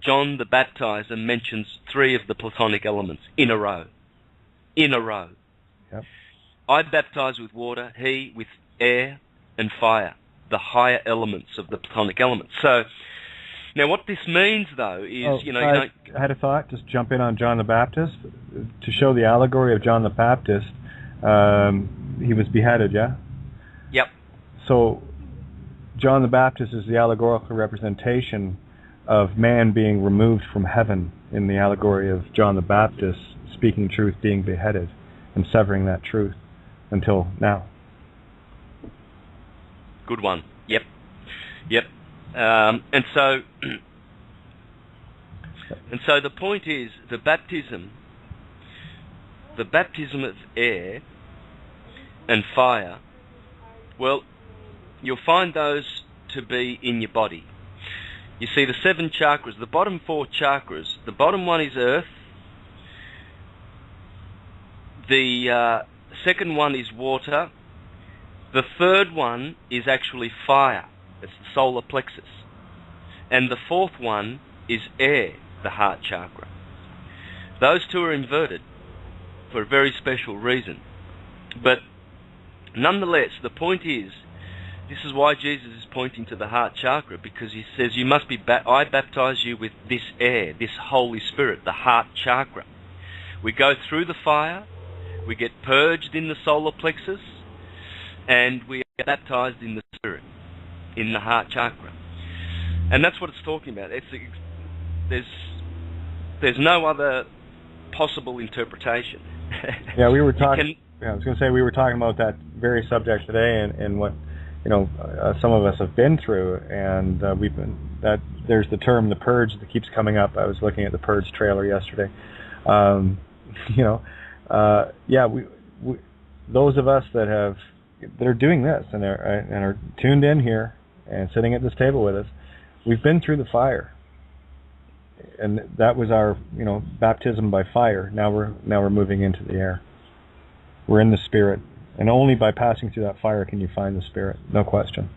John the Baptizer mentions three of the Platonic elements in a row. In a row. Yep. I baptize with water, he with air and fire, the higher elements of the Platonic elements. So, now what this means, though, is, I had a thought, just jump in on John the Baptist. To show the allegory of John the Baptist, he was beheaded, yeah? Yep. So John the Baptist is the allegorical representation of man being removed from heaven in the allegory of John the Baptist speaking truth, being beheaded, and severing that truth until now. Good one. Yep. And so the point is, the baptism of air and fire, well, you'll find those to be in your body. You see, the 7 chakras, the bottom 4 chakras, the bottom one is earth, the second one is water, the third one is actually fire, it's the solar plexus, and the fourth one is air, the heart chakra. Those two are inverted for a very special reason. But nonetheless, the point is, this is why Jesus is pointing to the heart chakra, because he says, you must be I baptize you with this air, this Holy Spirit, the heart chakra. We go through the fire, we get purged in the solar plexus, and we are baptized in the Spirit, in the heart chakra. And that's what it's talking about. There's no other possible interpretation. Yeah, we were talking. I was going to say we were talking about that very subject today, and what some of us have been through, and there's the term the purge that keeps coming up. I was looking at the purge trailer yesterday. We those of us that are doing this and are tuned in here and sitting at this table with us, we've been through the fire, and that was our baptism by fire. Now we're moving into the air. We're in the Spirit, and only by passing through that fire can you find the Spirit. No question.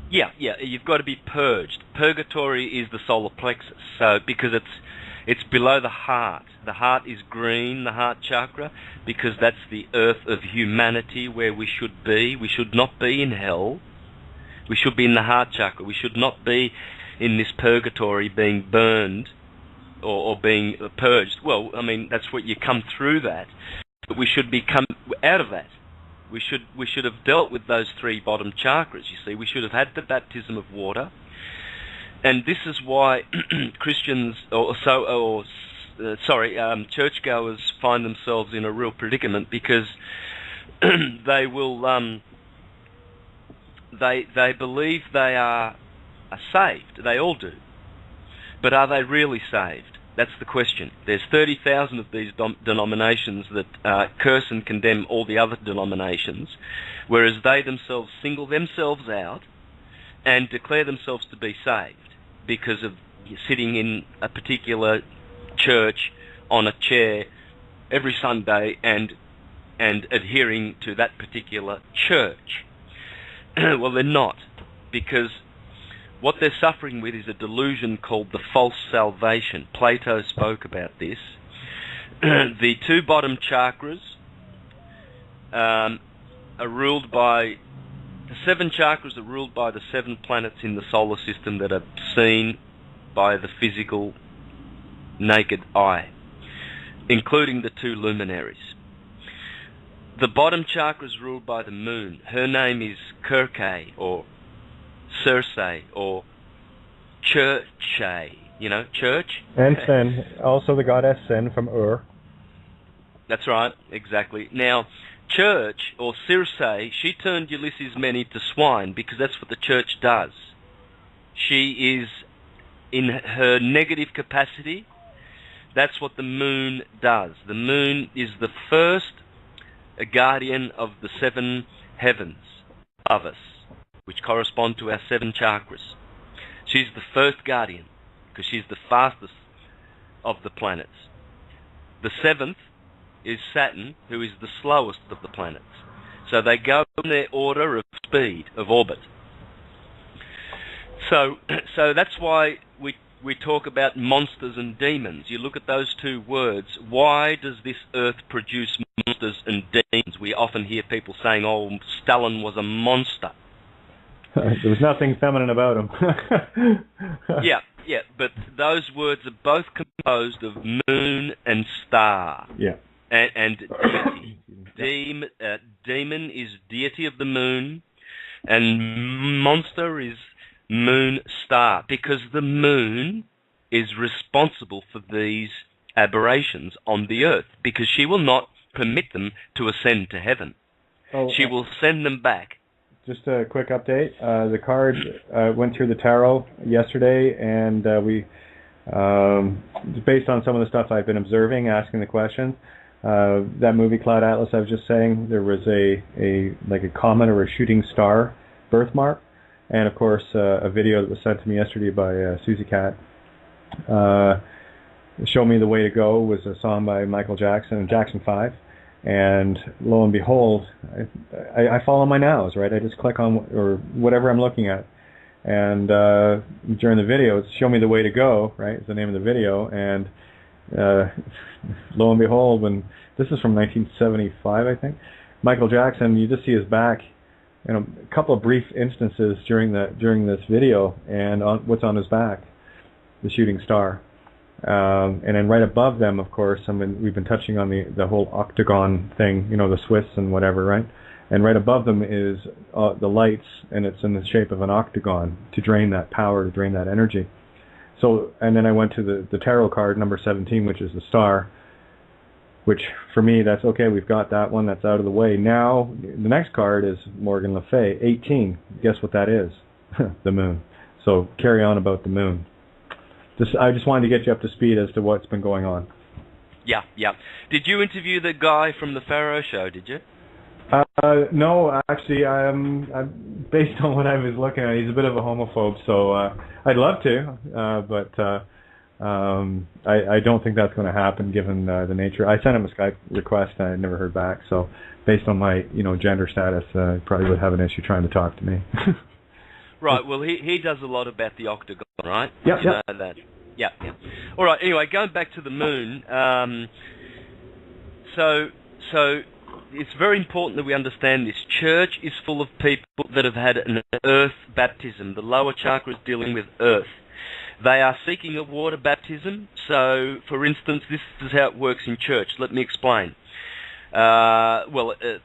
Yeah, you've got to be purged. Purgatory is the solar plexus, so because It's below the heart. The heart is green, the heart chakra, because that's the earth of humanity where we should be. We should not be in hell. We should be in the heart chakra. We should not be in this purgatory being burned or being purged. Well, I mean, that's what you come through that. But we should be come out of that. We should have dealt with those three bottom chakras, you see. We should have had the baptism of water. And this is why Christians, churchgoers find themselves in a real predicament, because they will, they believe they are saved. They all do. But are they really saved? That's the question. There's 30,000 of these denominations that curse and condemn all the other denominations, whereas they themselves single themselves out and declare themselves to be saved because of sitting in a particular church on a chair every Sunday and adhering to that particular church. Well, they're not, because what they're suffering with is a delusion called the false salvation. Plato spoke about this. The two bottom chakras are ruled by... The seven chakras are ruled by the seven planets in the solar system that are seen by the physical naked eye, including the two luminaries. The bottom chakra is ruled by the moon. Her name is Kirke, or Circe, or Churche, church. And Sen, also the goddess Sen from Ur. That's right, exactly. Now, Church, or Circe, she turned Ulysses' men into swine, because that's what the church does. She is, in her negative capacity, that's what the moon does. The moon is the first guardian of the seven heavens of us, which correspond to our seven chakras. She's the first guardian, because she's the fastest of the planets. The seventh is Saturn, who is the slowest of the planets. So they go in their order of speed, of orbit. So that's why we talk about monsters and demons. You look at those two words. Why does this earth produce monsters and demons? We often hear people saying, oh, Stalin was a monster. There was nothing feminine about him. Yeah, but those words are both composed of moon and star. Yeah. And deity. Demon is deity of the moon, and monster is moon star, because the moon is responsible for these aberrations on the earth, because she will not permit them to ascend to heaven. She will send them back. Just a quick update. The card went through the tarot yesterday, and we, based on some of the stuff I've been observing, asking the questions, that movie Cloud Atlas I was just saying, there was a comet or a shooting star birthmark, and of course a video that was sent to me yesterday by Susie Cat. Show Me the Way to Go was a song by Michael Jackson and Jackson 5. And lo and behold, I follow my nows, right? I just click on or whatever I'm looking at. And during the video, it's Show Me the Way to Go, right? Is the name of the video. And lo and behold, when this is from 1975, I think, Michael Jackson, you just see his back, a couple of brief instances during this video, and what's on his back, the shooting star. And then right above them, of course, we've been touching on the whole octagon thing, the Swiss and whatever, right? And right above them is the lights, and it's in the shape of an octagon to drain that power, to drain that energy. So, and then I went to the tarot card, number 17, which is the star, which for me, that's okay, we've got that one, that's out of the way. Now, the next card is Morgan Le Fay, 18. Guess what that is? The moon. So carry on about the moon. I just wanted to get you up to speed as to what's been going on. Yeah. Did you interview the guy from the Pharaoh show, did you? No, actually, based on what I was looking at, he's a bit of a homophobe, so I'd love to, but I don't think that's going to happen given the nature. I sent him a Skype request and I never heard back, so based on my gender status, I probably would have an issue trying to talk to me. Right, well, he does a lot about the octagon, right? Yep. You know that. Yeah. All right. Anyway, going back to the moon. So it's very important that we understand this. Church is full of people that have had an earth baptism. The lower chakra is dealing with earth. They are seeking a water baptism. So, for instance, this is how it works in church. Let me explain. The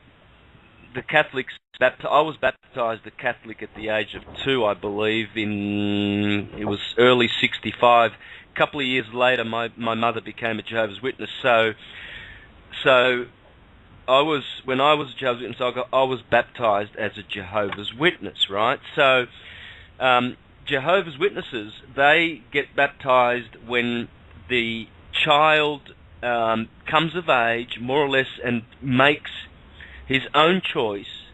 Catholics, I was baptized a Catholic at the age of 2, I believe, it was early 65. A couple of years later, my mother became a Jehovah's Witness. So when I was a Jehovah's Witness, I was baptized as a Jehovah's Witness, right? So Jehovah's Witnesses, they get baptized when the child comes of age, more or less, and makes his own choice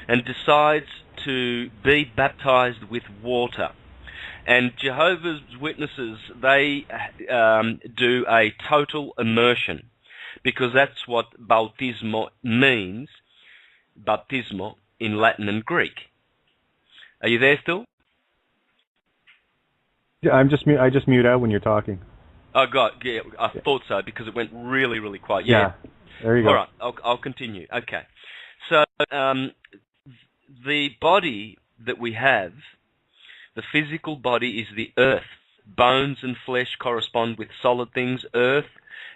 and decides to be baptized with water. And Jehovah's Witnesses, they do a total immersion, because that's what bautismo means, baptismo in Latin and Greek. Are you there still? Yeah, I just mute out when you're talking. Oh, God, yeah, I thought so, because it went really, really quiet. Yeah, there you go. All right, I'll continue. Okay. So the body that we have, the physical body, is the earth. Bones and flesh correspond with solid things, earth.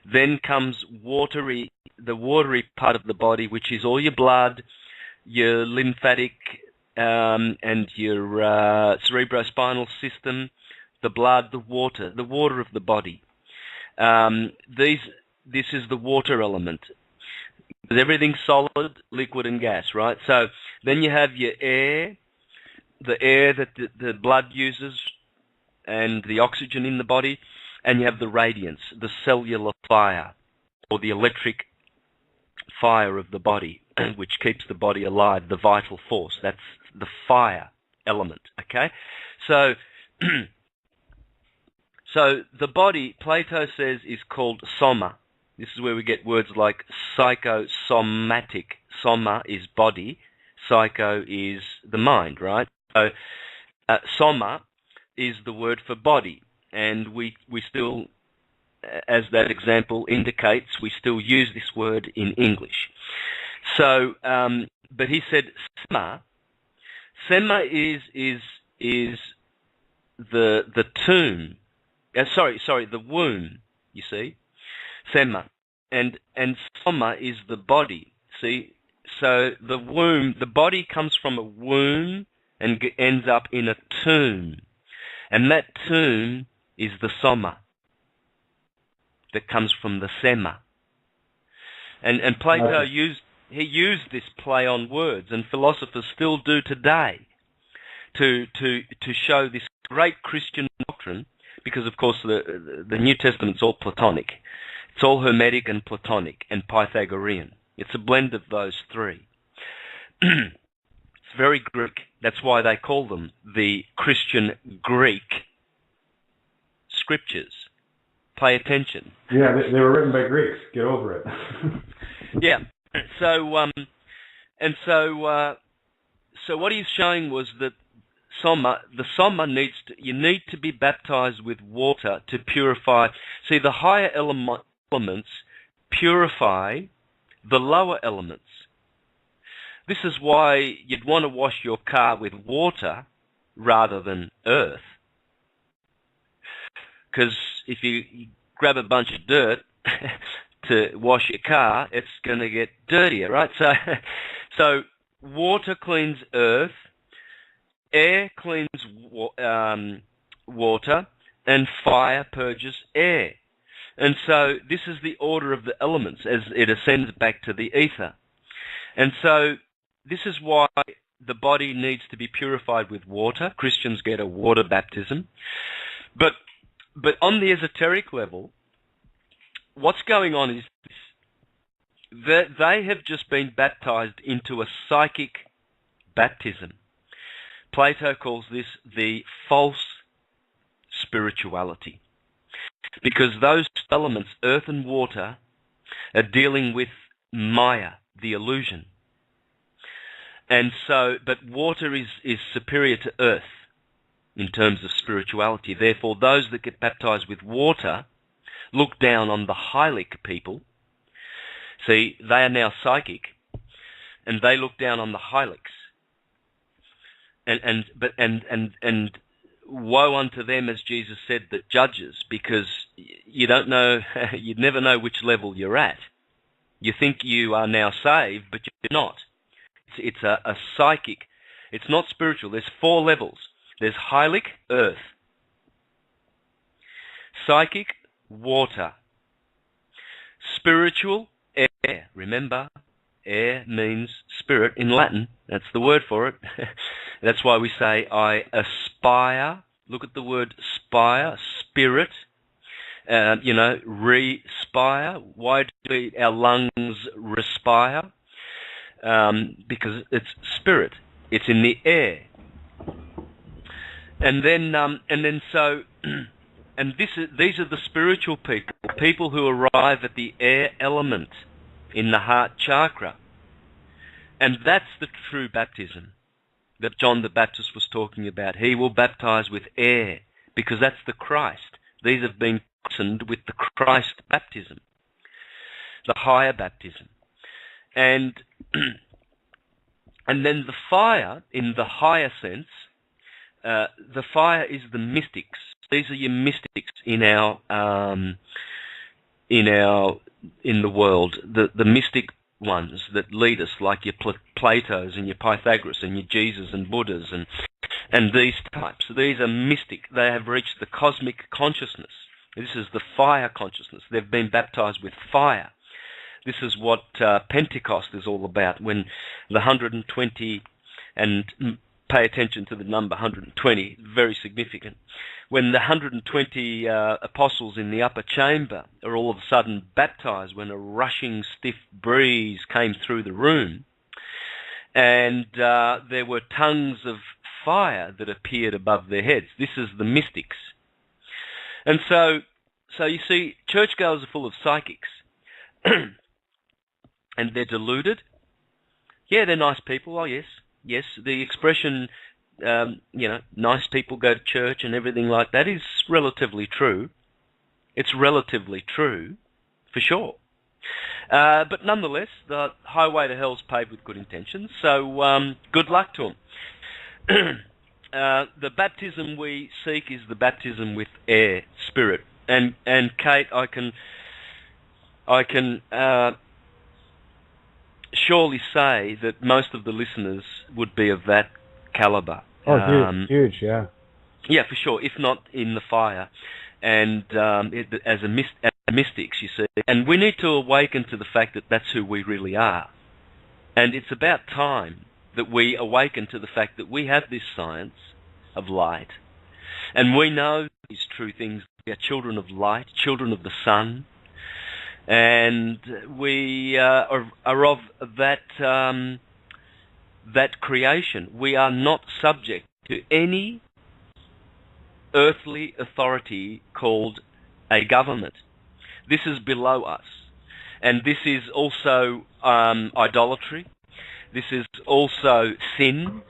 Then comes the watery part of the body, which is all your blood, your lymphatic and your cerebrospinal system, the blood, the water of the body. This is the water element. Everything's solid, liquid, and gas, right? So then you have your air, the air that the blood uses, and the oxygen in the body, and you have the radiance, the cellular fire, or the electric fire of the body, which keeps the body alive, the vital force. That's the fire element, okay? So, so the body, Plato says, is called soma. This is where we get words like psychosomatic. Soma is body, psycho is the mind, right? So soma is the word for body, and we still, as that example indicates, we still use this word in English. So, but he said sema. Sema is the tomb. The womb. You see. Sema, and soma is the body. See, so the womb, the body comes from a womb and ends up in a tomb, and that tomb is the soma that comes from the sema. And Plato used this play on words, and philosophers still do today to show this great Christian doctrine, because of course the New Testament's all Platonic. It's all Hermetic and Platonic and Pythagorean. It's a blend of those three. It's very Greek. That's why they call them the Christian Greek scriptures. Pay attention. Yeah, they were written by Greeks. Get over it. Yeah. So what he's showing was that you need to be baptized with water to purify. See, the higher elements purify the lower elements. This is why you'd want to wash your car with water rather than earth. Because if you grab a bunch of dirt to wash your car, it's going to get dirtier, right? So water cleans earth, air cleans water, and fire purges air. And so this is the order of the elements as it ascends back to the ether. And so this is why the body needs to be purified with water. Christians get a water baptism. But on the esoteric level, what's going on is that they have just been baptized into a psychic baptism. Plato calls this the false spirituality, because those elements, earth and water, are dealing with Maya, the illusion. And so, but water is superior to earth. in terms of spirituality. Therefore, those that get baptized with water look down on the hylic people. See, they are now psychic, and they look down on the hylics. And woe unto them, as Jesus said, that judges, because you don't know, you never know which level you're at. You think you are now saved, but you're not. It's a psychic. It's not spiritual. There's 4 levels. There's hylic, earth. Psychic, water. Spiritual, air. Remember, air means spirit in Latin. That's the word for it. That's why we say, I aspire. Look at the word spire, spirit. Respire. Why do our lungs respire? Because it's spirit. It's in the air. And these are the spiritual people who arrive at the air element in the heart chakra. And that's the true baptism that John the Baptist was talking about. He will baptize with air, because that's the Christ. These have been christened with the Christ baptism, the higher baptism. And then the fire, in the higher sense, the fire is the mystics. These are your mystics in the world, the mystic ones that lead us, like your Platos and your Pythagoras and your Jesus and Buddhas and these types. These are mystic. They have reached the cosmic consciousness. This is the fire consciousness. They've been baptized with fire. This is what Pentecost is all about, when the 120, and pay attention to the number 120, very significant. When the 120 apostles in the upper chamber are all of a sudden baptized, when a rushing stiff breeze came through the room, and there were tongues of fire that appeared above their heads. This is the mystics. And so you see, churchgoers are full of psychics. And they're deluded. Yeah, they're nice people. Oh, yes. Yes, the expression, nice people go to church and everything like that is relatively true. It's relatively true, for sure. But nonetheless, the highway to hell's paved with good intentions, so good luck to them. The baptism we seek is the baptism with air, spirit. And Kate, I can surely say that most of the listeners would be of that caliber. Oh, huge, yeah. Yeah, for sure, if not in the fire. And as mystics, you see. And we need to awaken to the fact that that's who we really are. And it's about time that we awaken to the fact that we have this science of light. And we know these true things. We are children of light, children of the sun. And we are of that creation. We are not subject to any earthly authority called a government. This is below us. And this is also idolatry. This is also sin.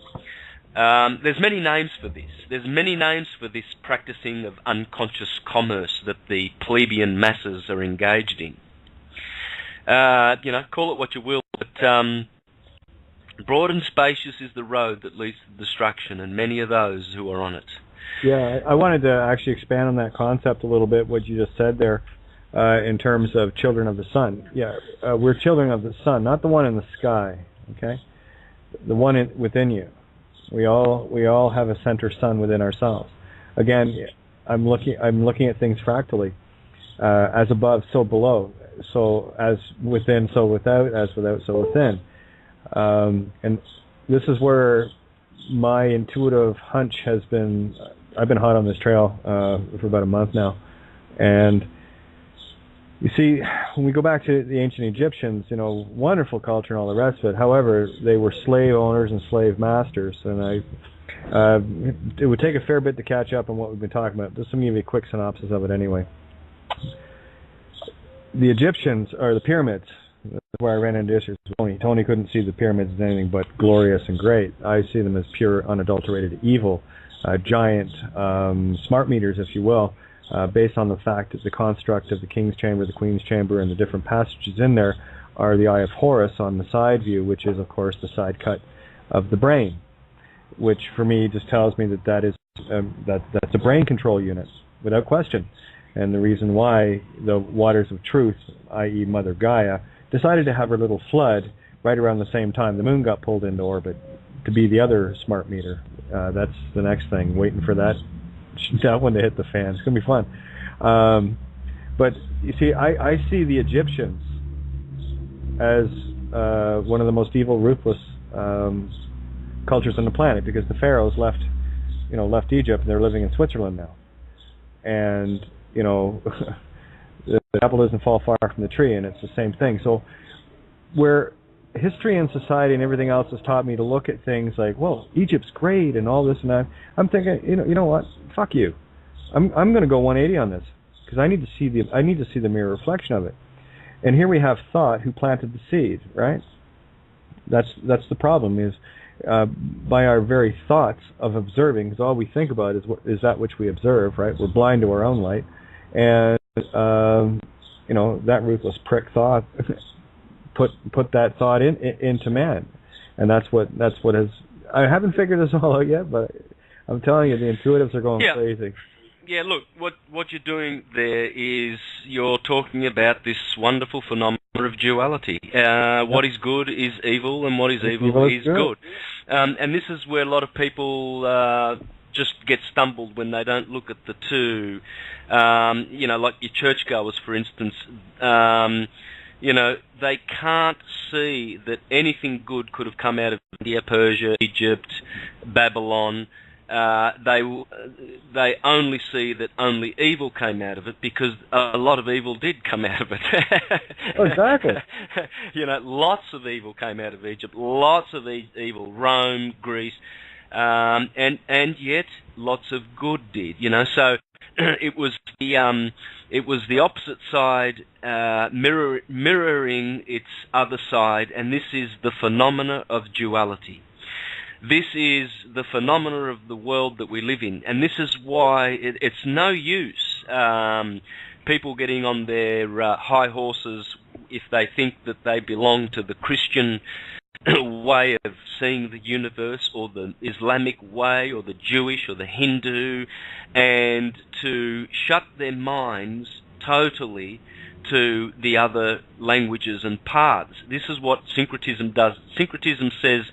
There's many names for this. There's many names for this practicing of unconscious commerce that the plebeian masses are engaged in. Call it what you will, but broad and spacious is the road that leads to destruction, and many are those who are on it. Yeah, I wanted to actually expand on that concept a little bit, what you just said there, in terms of children of the sun. Yeah, we're children of the sun, not the one in the sky, okay? The one within you. We all have a center sun within ourselves. Again, I'm looking at things fractally. As above, so below. So as within, so without. As without, so within. And this is where my intuitive hunch has been. I've been hot on this trail for about a month now, and you see, when we go back to the ancient Egyptians, wonderful culture and all the rest of it. However, they were slave owners and slave masters, and it would take a fair bit to catch up on what we've been talking about. Just to give you a quick synopsis of it anyway. The Egyptians, or the pyramids, that's where I ran into issues with Tony. Tony couldn't see the pyramids as anything but glorious and great. I see them as pure, unadulterated evil, giant smart meters, if you will, based on the fact that the construct of the King's Chamber, the Queen's Chamber, and the different passages in there are the Eye of Horus on the side view, which is, of course, the side cut of the brain, which for me just tells me that that's a brain control unit, without question. And the reason why the waters of truth, i.e. Mother Gaia, decided to have her little flood right around the same time the moon got pulled into orbit to be the other smart meter. That's the next thing, waiting for that one to hit the fan. It's going to be fun. But you see, I see the Egyptians as one of the most evil, ruthless cultures on the planet, because the pharaohs left Egypt, and they're living in Switzerland now. And the apple doesn't fall far from the tree, and it's the same thing. So where history and society and everything else has taught me to look at things like, well, Egypt's great and all this and that, I'm thinking, you know what? Fuck you. I'm going to go 180 on this, because I need to see the mirror reflection of it. And here we have thought who planted the seed, right? That's the problem, is by our very thoughts of observing, because all we think about is that which we observe, right? We're blind to our own light, and that ruthless prick thought put that thought into man, and that's what has. I haven't figured this all out yet, but I'm telling you, the intuitives are going crazy. Yeah, look, what you're doing there is you're talking about this wonderful phenomenon of duality. What is good is evil, and what is evil is good. And this is where a lot of people just get stumbled when they don't look at the two. Like your churchgoers, for instance. They can't see that anything good could have come out of India, Persia, Egypt, Babylon. They only see that only evil came out of it, because a lot of evil did come out of it. Oh, exactly. Lots of evil came out of Egypt, lots of evil, Rome, Greece, and yet lots of good did. So it was the opposite side mirroring its other side, and this is the phenomena of duality. This is the phenomena of the world that we live in, and this is why it's no use people getting on their high horses if they think that they belong to the Christian way of seeing the universe, or the Islamic way, or the Jewish, or the Hindu, and to shut their minds totally to the other languages and paths. This is what syncretism does. Syncretism says,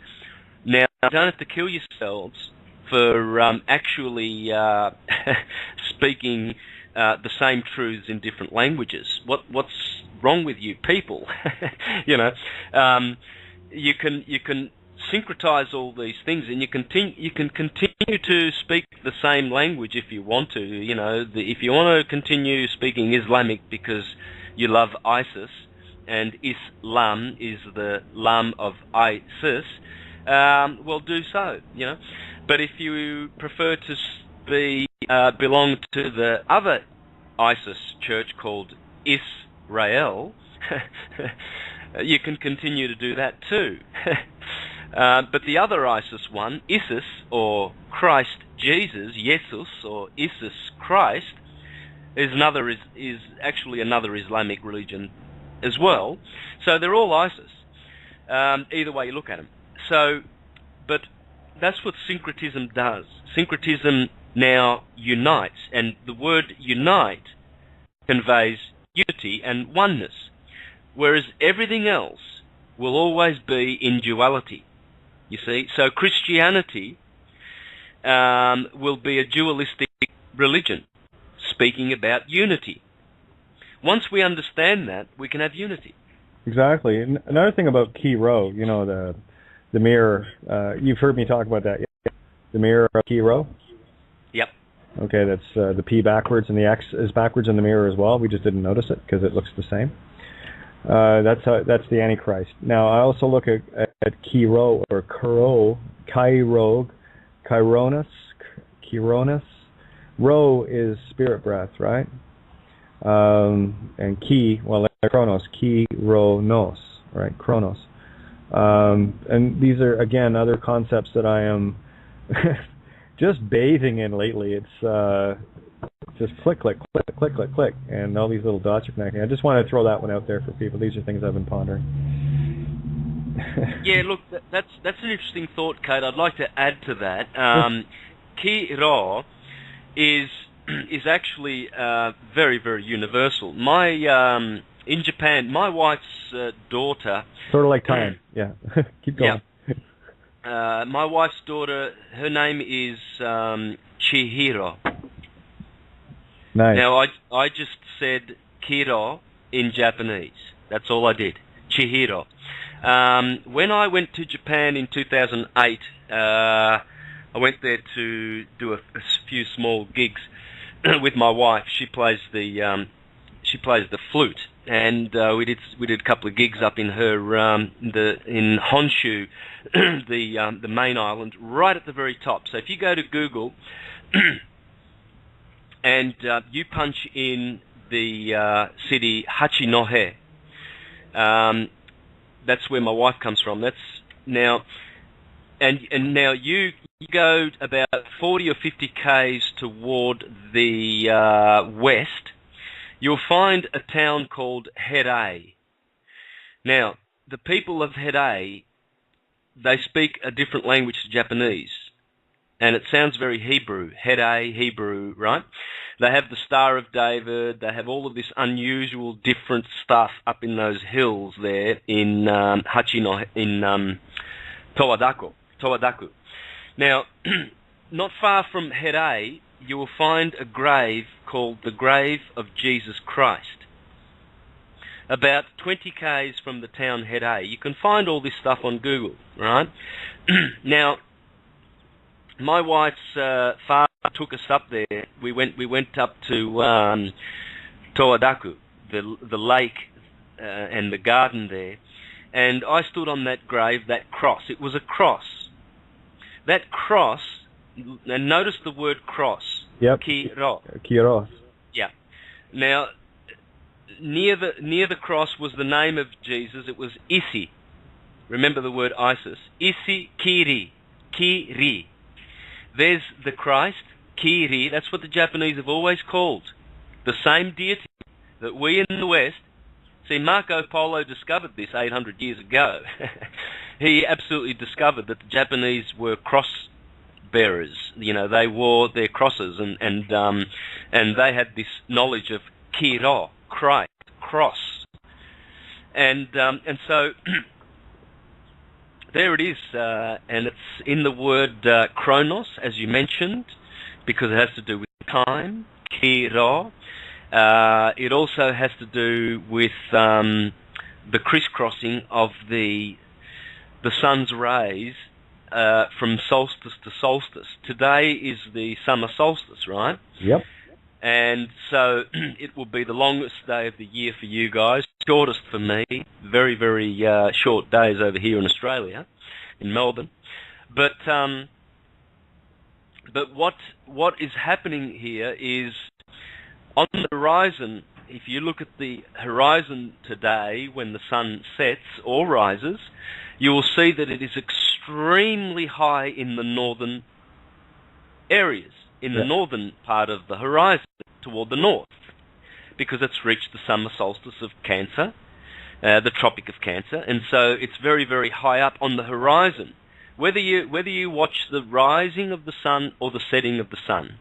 now, you don't have to kill yourselves for actually speaking the same truths in different languages. What's wrong with you people? You can syncretize all these things, and you can continue to speak the same language if you want to. If you want to continue speaking Islamic because you love ISIS, and Islam is the Lam of ISIS, well, do so. But if you prefer to belong to the other ISIS church called Israel, you can continue to do that too. But the other ISIS one, Isis, or Christ Jesus, Jesus, or Isis Christ, is actually another Islamic religion as well. So they're all ISIS, either way you look at them. But that's what syncretism does. Syncretism now unites, and the word unite conveys unity and oneness, whereas everything else will always be in duality, you see. So Christianity will be a dualistic religion, speaking about unity. Once we understand that, we can have unity. Exactly. And another thing about Key Row, the mirror, you've heard me talk about that, yeah? The mirror of Key Row? Yep. Okay, that's the P backwards, and the X is backwards in the mirror as well. We just didn't notice it because it looks the same. That's the Antichrist. Now, I also look at Key Row, or Chironis. Ro is spirit breath, right? And Key, well, Chronos, Chironos, right? Chronos. And these are, again, other concepts that I am just bathing in lately. It's just click, click, click, click, click, click, and all these little dots are connecting. I just want to throw that one out there for people. These are things I've been pondering. Yeah, look, that's an interesting thought, Kate. I'd like to add to that. Ki-ro is actually very, very universal. In Japan, my wife's daughter... Sort of like time, yeah. Keep going. Yeah. My wife's daughter, her name is Chihiro. Nice. Now, I just said Kiro in Japanese. That's all I did. Chihiro. When I went to Japan in 2008, I went there to do a few small gigs with my wife. She plays the flute, and we did a couple of gigs up in her in Honshu, the main island, right at the very top. So if you go to Google and you punch in the city Hachinohe, that's where my wife comes from. That's now, and now you go about 40 or 50 k's toward the west. You'll find a town called Here. Now, the people of Here, they speak a different language to Japanese, and it sounds very Hebrew. Here, Hebrew, right? They have the Star of David. They have all of this unusual, different stuff up in those hills there in Hachino, in Towadaku. Now, not far from Here, you will find a grave called the Grave of Jesus Christ. About 20 k's from the town Here. You can find all this stuff on Google, right? Now, my wife's father took us up there. We went up to Towadaku, the lake and the garden there, and I stood on that grave, that cross. It was a cross. That cross, and notice the word cross. Yep. Kiro. Kiro. Yeah. Now, near the cross was the name of Jesus. It was Isi. Remember the word Isis. Isi Kiri. Kiri. There's the Christ, Kiri. That's what the Japanese have always called. The same deity that we in the West... See, Marco Polo discovered this 800 years ago. He absolutely discovered that the Japanese were cross bearers. You know, they wore their crosses, and they had this knowledge of Kiro, Christ, cross, and so there it is, and it's in the word chronos, as you mentioned, because it has to do with time. Kiro. It also has to do with the crisscrossing of the sun's rays from solstice to solstice. Today is the summer solstice, right? Yep. And so it will be the longest day of the year for you guys, shortest for me. Very, very short days over here in Australia, in Melbourne. But what is happening here is, on the horizon, if you look at the horizon today when the sun sets or rises, you will see that it is extremely high in the northern areas, in the northern part of the horizon, toward the north, because it's reached the summer solstice of Cancer, the Tropic of Cancer, and so it's very, very high up on the horizon. Whether you watch the rising of the sun or the setting of the sun,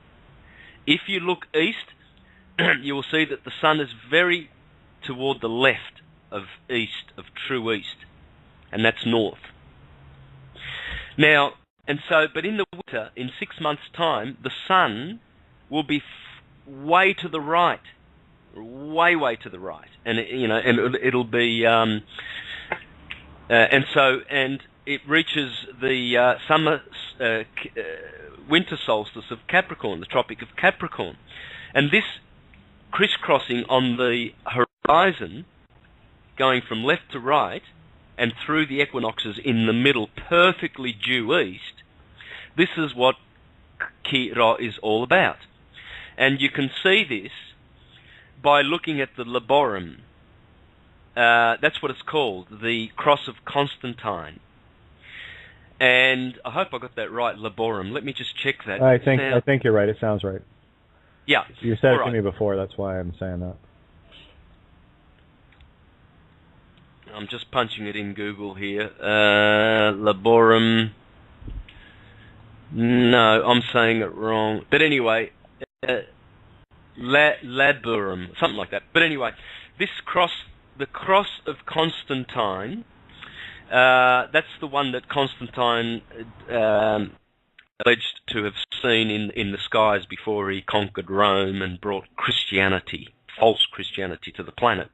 if you look east, you will see that the sun is very toward the left of east, of true east, and that's north. Now, and so, but in the winter, in 6 months' time, the sun will be way to the right, way to the right, and it'll be, and it reaches the winter solstice of Capricorn, the Tropic of Capricorn, and this crisscrossing on the horizon, going from left to right, and through the equinoxes in the middle, perfectly due east, this is what Kiro is all about. And you can see this by looking at the laborum. That's what it's called, the Cross of Constantine. And I hope I got that right, laborum. Let me just check that. I think you're right. It sounds right. Yeah. You said it to me before. That's why I'm saying that. I'm just punching it in Google here. Laborum. No, I'm saying it wrong. But anyway, laborum, something like that. But anyway, this cross, the cross of Constantine, that's the one that Constantine alleged to have seen in the skies before he conquered Rome and brought Christianity, false Christianity, to the planet.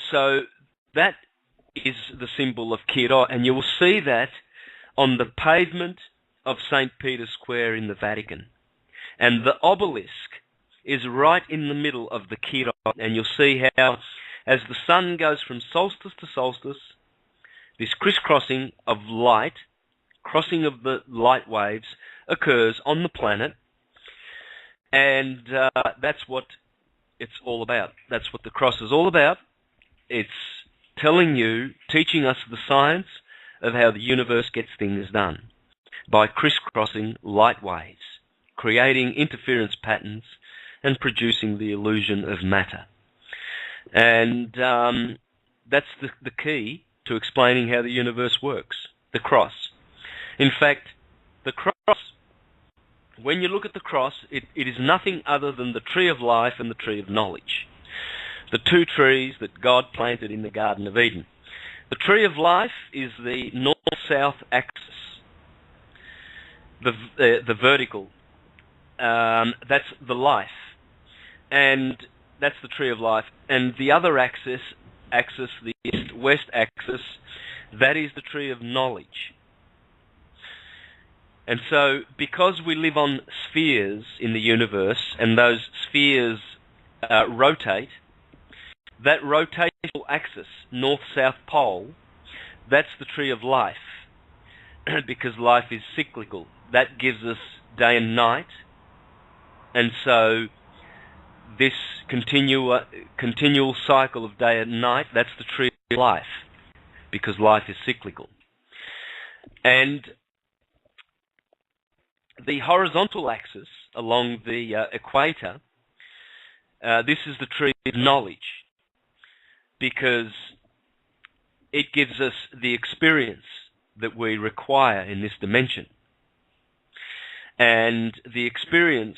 So that is the symbol of Kira, and you will see that on the pavement of St. Peter's Square in the Vatican. And the obelisk is right in the middle of the Kira, and you'll see how, as the sun goes from solstice to solstice, this crisscrossing of light, crossing of the light waves, occurs on the planet, and that's what it's all about. That's what the cross is all about. It's telling you, teaching us the science of how the universe gets things done by crisscrossing light waves, creating interference patterns, and producing the illusion of matter. And that's the key to explaining how the universe works, the cross. In fact, the cross, when you look at the cross, it is nothing other than the tree of life and the tree of knowledge, the two trees that God planted in the Garden of Eden. The tree of life is the north-south axis, the vertical. That's the life, and that's the tree of life. And the other axis, the east-west axis, that is the tree of knowledge. And so, because we live on spheres in the universe, and those spheres rotate, that rotational axis, north-south pole, that's the tree of life, because life is cyclical. That gives us day and night, and so this continual cycle of day and night, that's the tree of life, because life is cyclical. And the horizontal axis along the equator, this is the tree of knowledge, because it gives us the experience that we require in this dimension. And the experience,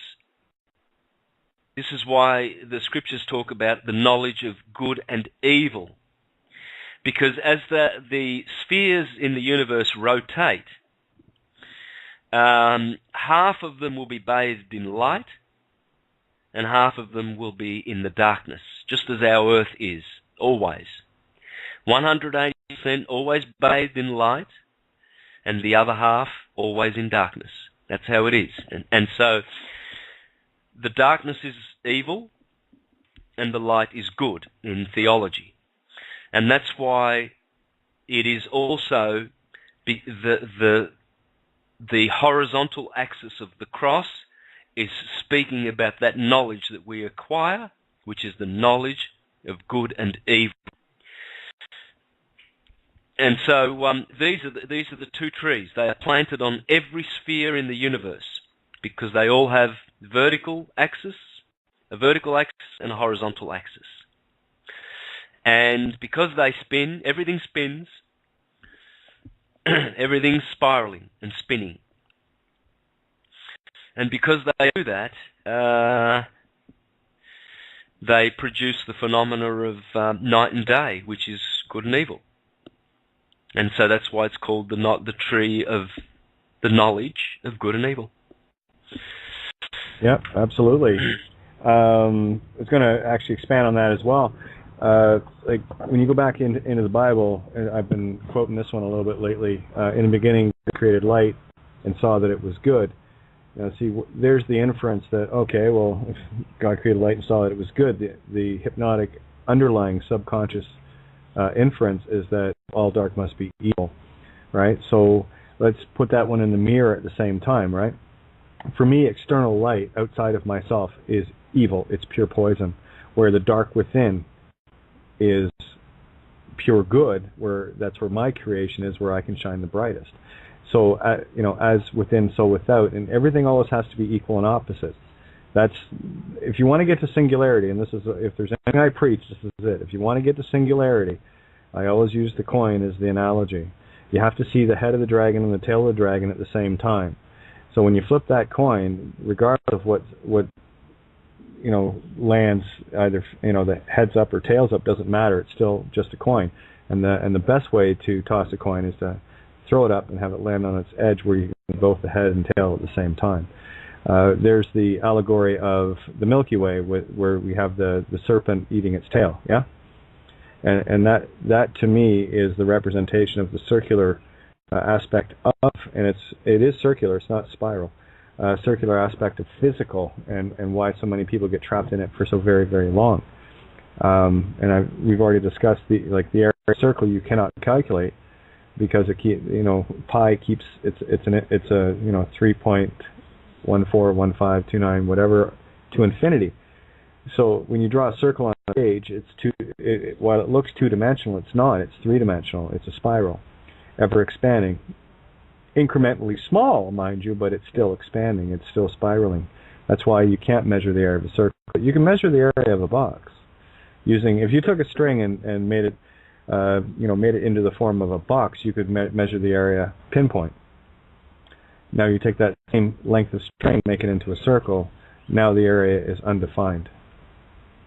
this is why the scriptures talk about the knowledge of good and evil. Because as the spheres in the universe rotate, half of them will be bathed in light, and half of them will be in the darkness, just as our Earth is, always. 180% always bathed in light, and the other half always in darkness. That's how it is. And so the darkness is evil, and the light is good in theology. And that's why it is also the horizontal axis of the cross is speaking about that knowledge that we acquire, which is the knowledge of good and evil. And so these are the two trees. They are planted on every sphere in the universe because they all have a vertical axis and a horizontal axis. And because they spin, everything spins, everything's spiraling and spinning. And because they do that, they produce the phenomena of night and day, which is good and evil. And so that's why it's called the tree of the knowledge of good and evil. Yep, absolutely. I was going to actually expand on that as well. Like when you go back into the Bible, and I've been quoting this one a little bit lately. In the beginning, God created light and saw that it was good. See, there's the inference that, okay, well, if God created light and saw that it was good, the hypnotic underlying subconscious inference is that all dark must be evil, right? So let's put that one in the mirror at the same time, right? For me, external light outside of myself is evil. It's pure poison, where the dark within is pure good, that's where my creation is, where I can shine the brightest. So, as within, so without, and everything always has to be equal and opposite. That's, if you want to get to singularity, and this is, if there's anything I preach, this is it. If you want to get to singularity, I always use the coin as the analogy. You have to see the head of the dragon and the tail of the dragon at the same time. So when you flip that coin, regardless of what lands, either the heads up or tails up, doesn't matter. It's still just a coin. And the best way to toss a coin is to throw it up and have it land on its edge, where you can both the head and tail at the same time. There's the allegory of the Milky Way, where we have the serpent eating its tail. Yeah, and that to me is the representation of the circular aspect of, and it is circular. It's not spiral. Circular aspect of physical, and why so many people get trapped in it for so very, very long. We've already discussed the area of the circle you cannot calculate, because pi keeps it's a 3.141529 whatever to infinity. So when you draw a circle on a page, while it looks two-dimensional, it's not. It's three-dimensional. It's a spiral, ever expanding. Incrementally small, mind you, but it's still expanding. It's still spiraling. That's why you can't measure the area of a circle. But you can measure the area of a box using. If you took a string and made it, made it into the form of a box, you could measure the area pinpoint. Now you take that same length of string, make it into a circle. Now the area is undefined,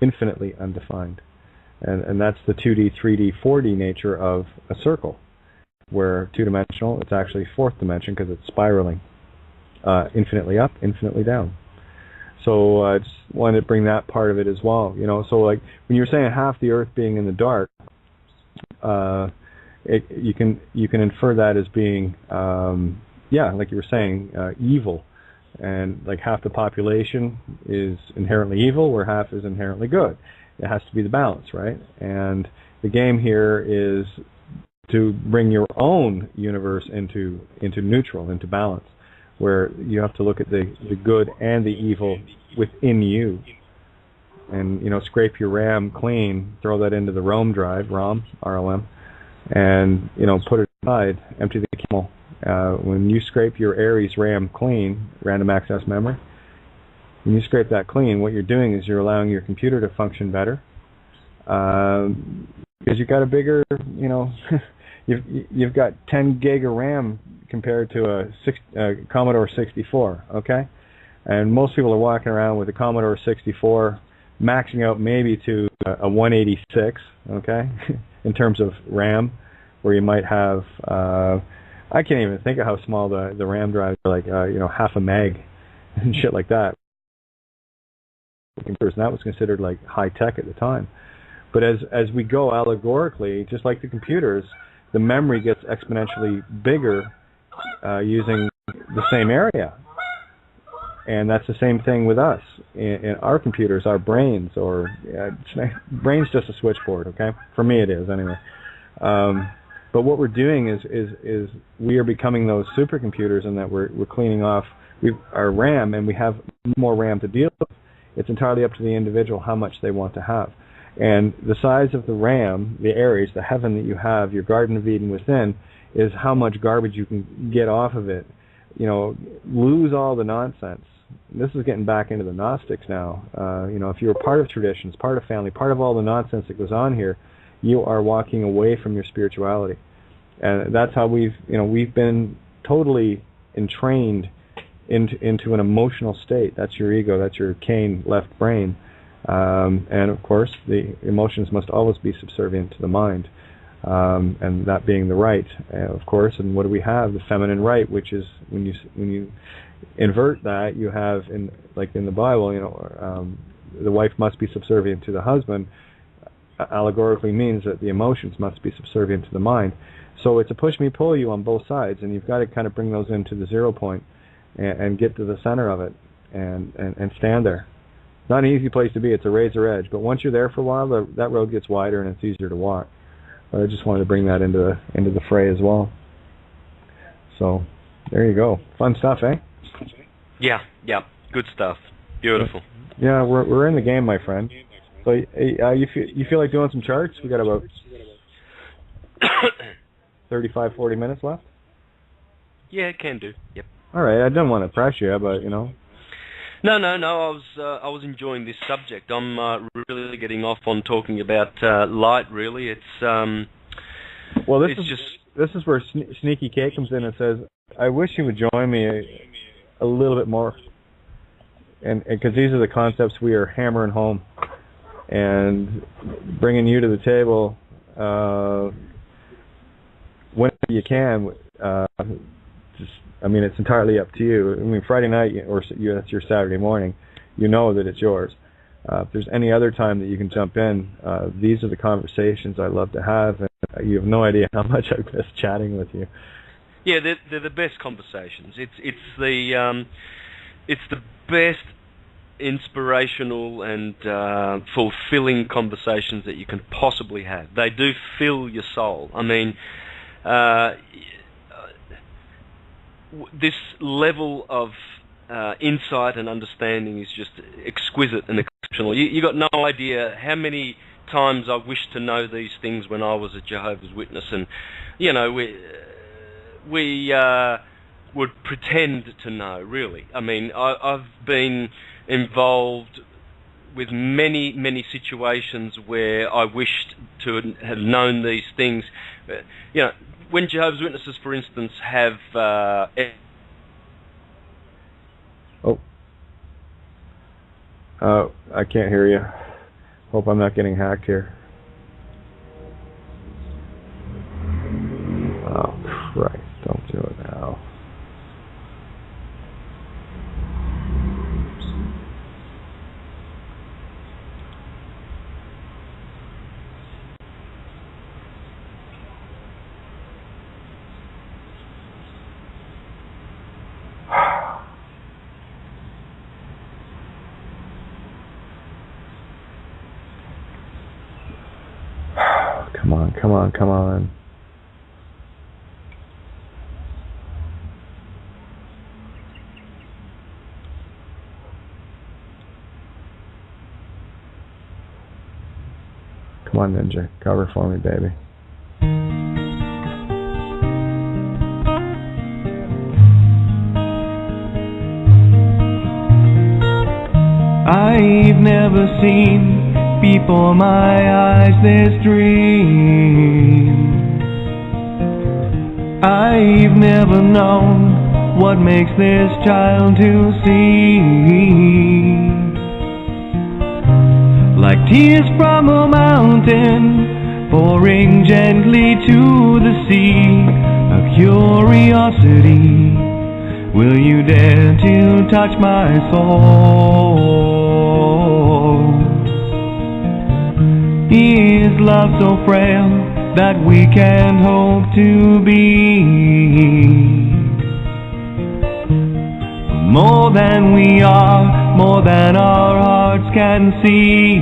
infinitely undefined, and that's the 2D, 3D, 4D nature of a circle. Where two-dimensional, it's actually fourth dimension because it's spiraling, infinitely up, infinitely down. So I just wanted to bring that part of it as well. So like when you're saying half the Earth being in the dark, you can infer that as being, like you were saying, evil, and like half the population is inherently evil, where half is inherently good. It has to be the balance, right? And the game here is to bring your own universe into neutral, into balance, where you have to look at the good and the evil within you, and scrape your RAM clean, throw that into the ROM drive, RLM, and put it aside, empty the camel. When you scrape your Aries RAM clean, random access memory, when you scrape that clean, what you're doing is you're allowing your computer to function better, because you've got a bigger, you've got 10 gig of RAM compared to a Commodore 64, okay? And most people are walking around with a Commodore 64, maxing out maybe to a 186, okay, in terms of RAM, where you might have, I can't even think of how small the RAM drives are, like, half a meg and shit like that. And that was considered like high tech at the time. But as we go allegorically, just like the computers, the memory gets exponentially bigger using the same area. And that's the same thing with us. In our computers, our brains, brain's just a switchboard, okay? For me it is, anyway. But what we're doing is we are becoming those supercomputers, in that we're cleaning off our RAM, and we have more RAM to deal with. It's entirely up to the individual how much they want to have. And the size of the RAM, the Aries, the heaven that you have, your Garden of Eden within, is how much garbage you can get off of it. Lose all the nonsense. This is getting back into the Gnostics now. If you're part of traditions, part of family, part of all the nonsense that goes on here, you are walking away from your spirituality. And that's how we've been totally entrained into an emotional state. That's your ego. That's your Cain left brain. And of course, the emotions must always be subservient to the mind, and that being the right, of course. And what do we have? The feminine right, which is when you invert that, you have in the Bible, the wife must be subservient to the husband. Allegorically means that the emotions must be subservient to the mind. So it's a push me pull you on both sides, and you've got to kind of bring those into the 0 point and get to the center of it and stand there. Not an easy place to be. It's a razor edge. But once you're there for a while, that road gets wider and it's easier to walk. But I just wanted to bring that into the fray as well. So there you go. Fun stuff, eh? Yeah. Good stuff. Beautiful. Yeah, we're in the game, my friend. So you feel like doing some charts? We got about. 35, 40 minutes left? Yeah, can do. Yep. All right. I didn't want to press you, but you know. No. I was enjoying this subject. I'm really getting off on talking about light. Really, it's well, this is where Sneaky Kate comes in and says, "I wish you would join me a little bit more," and because these are the concepts we are hammering home and bringing you to the table whenever you can. I mean, it's entirely up to you. I mean, Friday night or that's your Saturday morning, you know that it's yours. If there's any other time that you can jump in, these are the conversations I love to have, and you have no idea how much I miss chatting with you. Yeah, they're the best conversations. It's the best inspirational and fulfilling conversations that you can possibly have. They do fill your soul. I mean, this level of insight and understanding is just exquisite and exceptional. You got no idea how many times I wished to know these things when I was a Jehovah's Witness, and you know we would pretend to know. Really, I mean, I've been involved with many situations where I wished to have known these things. You know, when Jehovah's Witnesses, for instance, have I can't hear you. Hope I'm not getting hacked here. Oh, Christ, don't do it now. Come on. Come on, Ninja. Cover for me, baby. I've never seen before my eyes this dream. I've never known what makes this child to see. Like tears from a mountain pouring gently to the sea, a curiosity, will you dare to touch my soul? Is love so frail that we can't hope to be more than we are, more than our hearts can see?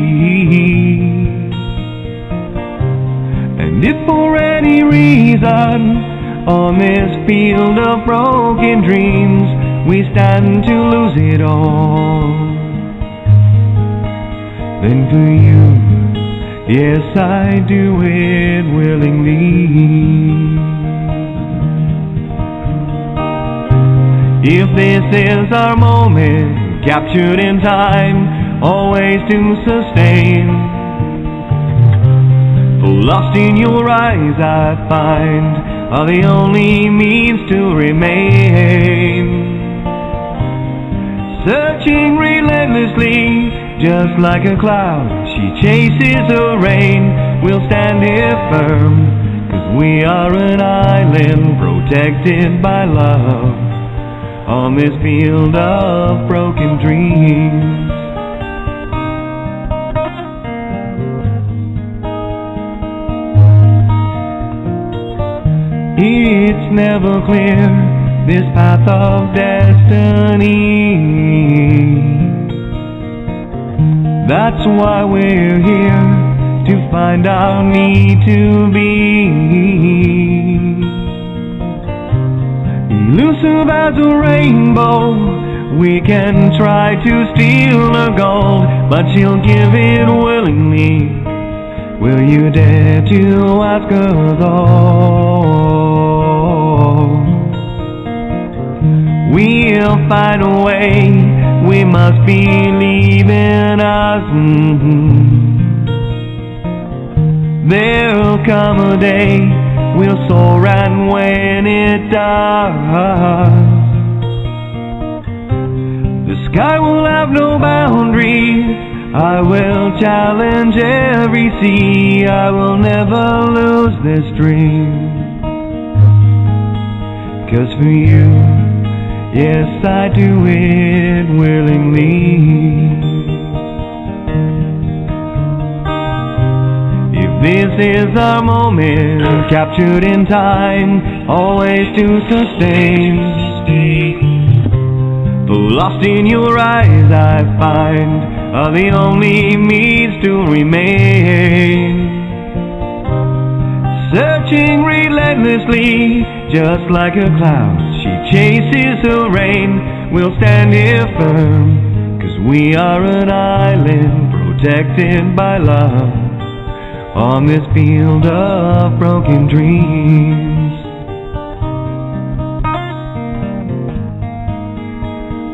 And if for any reason on this field of broken dreams we stand to lose it all, then for you, yes, I do it willingly. If this is our moment, captured in time, always to sustain, for lost in your eyes I find are the only means to remain. Searching relentlessly, just like a cloud, she chases the rain. We'll stand here firm, 'cause we are an island protected by love on this field of broken dreams. It's never clear, this path of destiny. That's why we're here, to find our need to be. Elusive as a rainbow, we can try to steal her gold, but she'll give it willingly Will you dare to ask us all? We'll find a way, we must believe in us. There'll come a day, we'll soar, and when it does, the sky will have no boundaries. I will challenge every sea, I will never lose this dream. 'Cause for you, yes, I do it willingly. If this is our moment, captured in time, always to sustain, the lost in your eyes I find are the only means to remain. Searching relentlessly, just like a cloud, she chases the rain. We'll stand here firm, 'cause we are an island protected by love, on this field of broken dreams.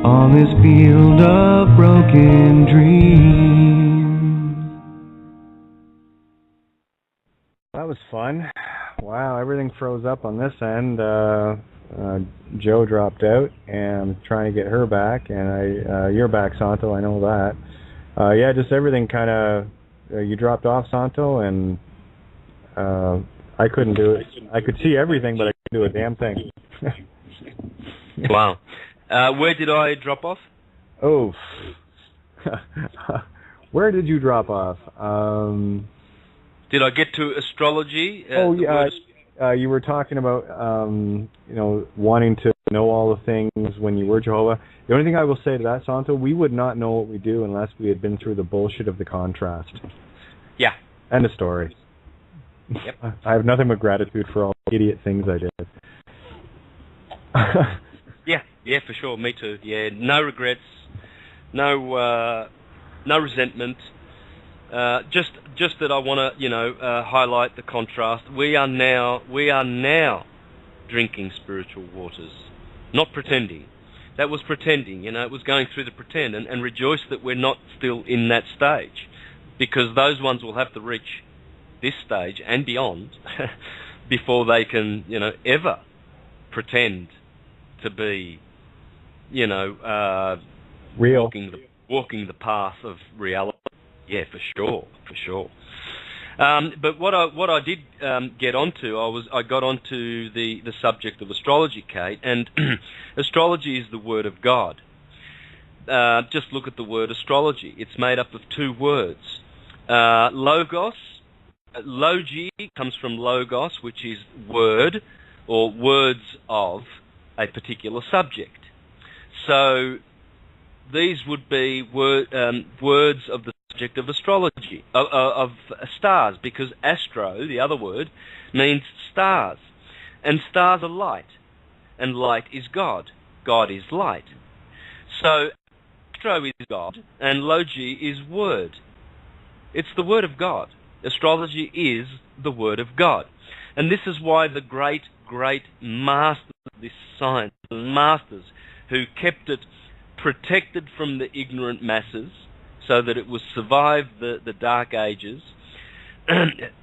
On this field of broken dreams. That was fun. Wow, everything froze up on this end. Joe dropped out, and I'm trying to get her back. And you're back, Santo. I know that. Yeah, just everything kind of. You dropped off, Santo, and I couldn't do it. I could see everything, but I couldn't do a damn thing. Wow. Where did I drop off? Oh. Where did you drop off? Did I get to astrology? You were talking about, wanting to know all the things when you were Jehovah. The only thing I will say to that, Santo, we would not know what we do unless we had been through the bullshit of the contrast. Yeah. And the story. Yep. I have nothing but gratitude for all the idiot things I did. Yeah, for sure. Me too. Yeah, no regrets, no resentment. Just that I want to, highlight the contrast. We are now drinking spiritual waters, not pretending. That was pretending, it was going through the pretend, and rejoice that we're not still in that stage, because those ones will have to reach this stage and beyond before they can, ever pretend to be, real, walking the path of reality. Yeah, for sure. But what I did get onto, I got onto the subject of astrology, Kate, and astrology is the word of God. Just look at the word astrology. It's made up of two words. Logos, logi comes from logos, which is word or words of a particular subject. So these would be words of the subject of astrology, of stars, because astro, the other word, means stars. And stars are light, and light is God. God is light. So astro is God, and logi is word. It's the word of God. Astrology is the word of God. And this is why the great masters of this science, the masters who kept it protected from the ignorant masses so that it would survive the dark ages,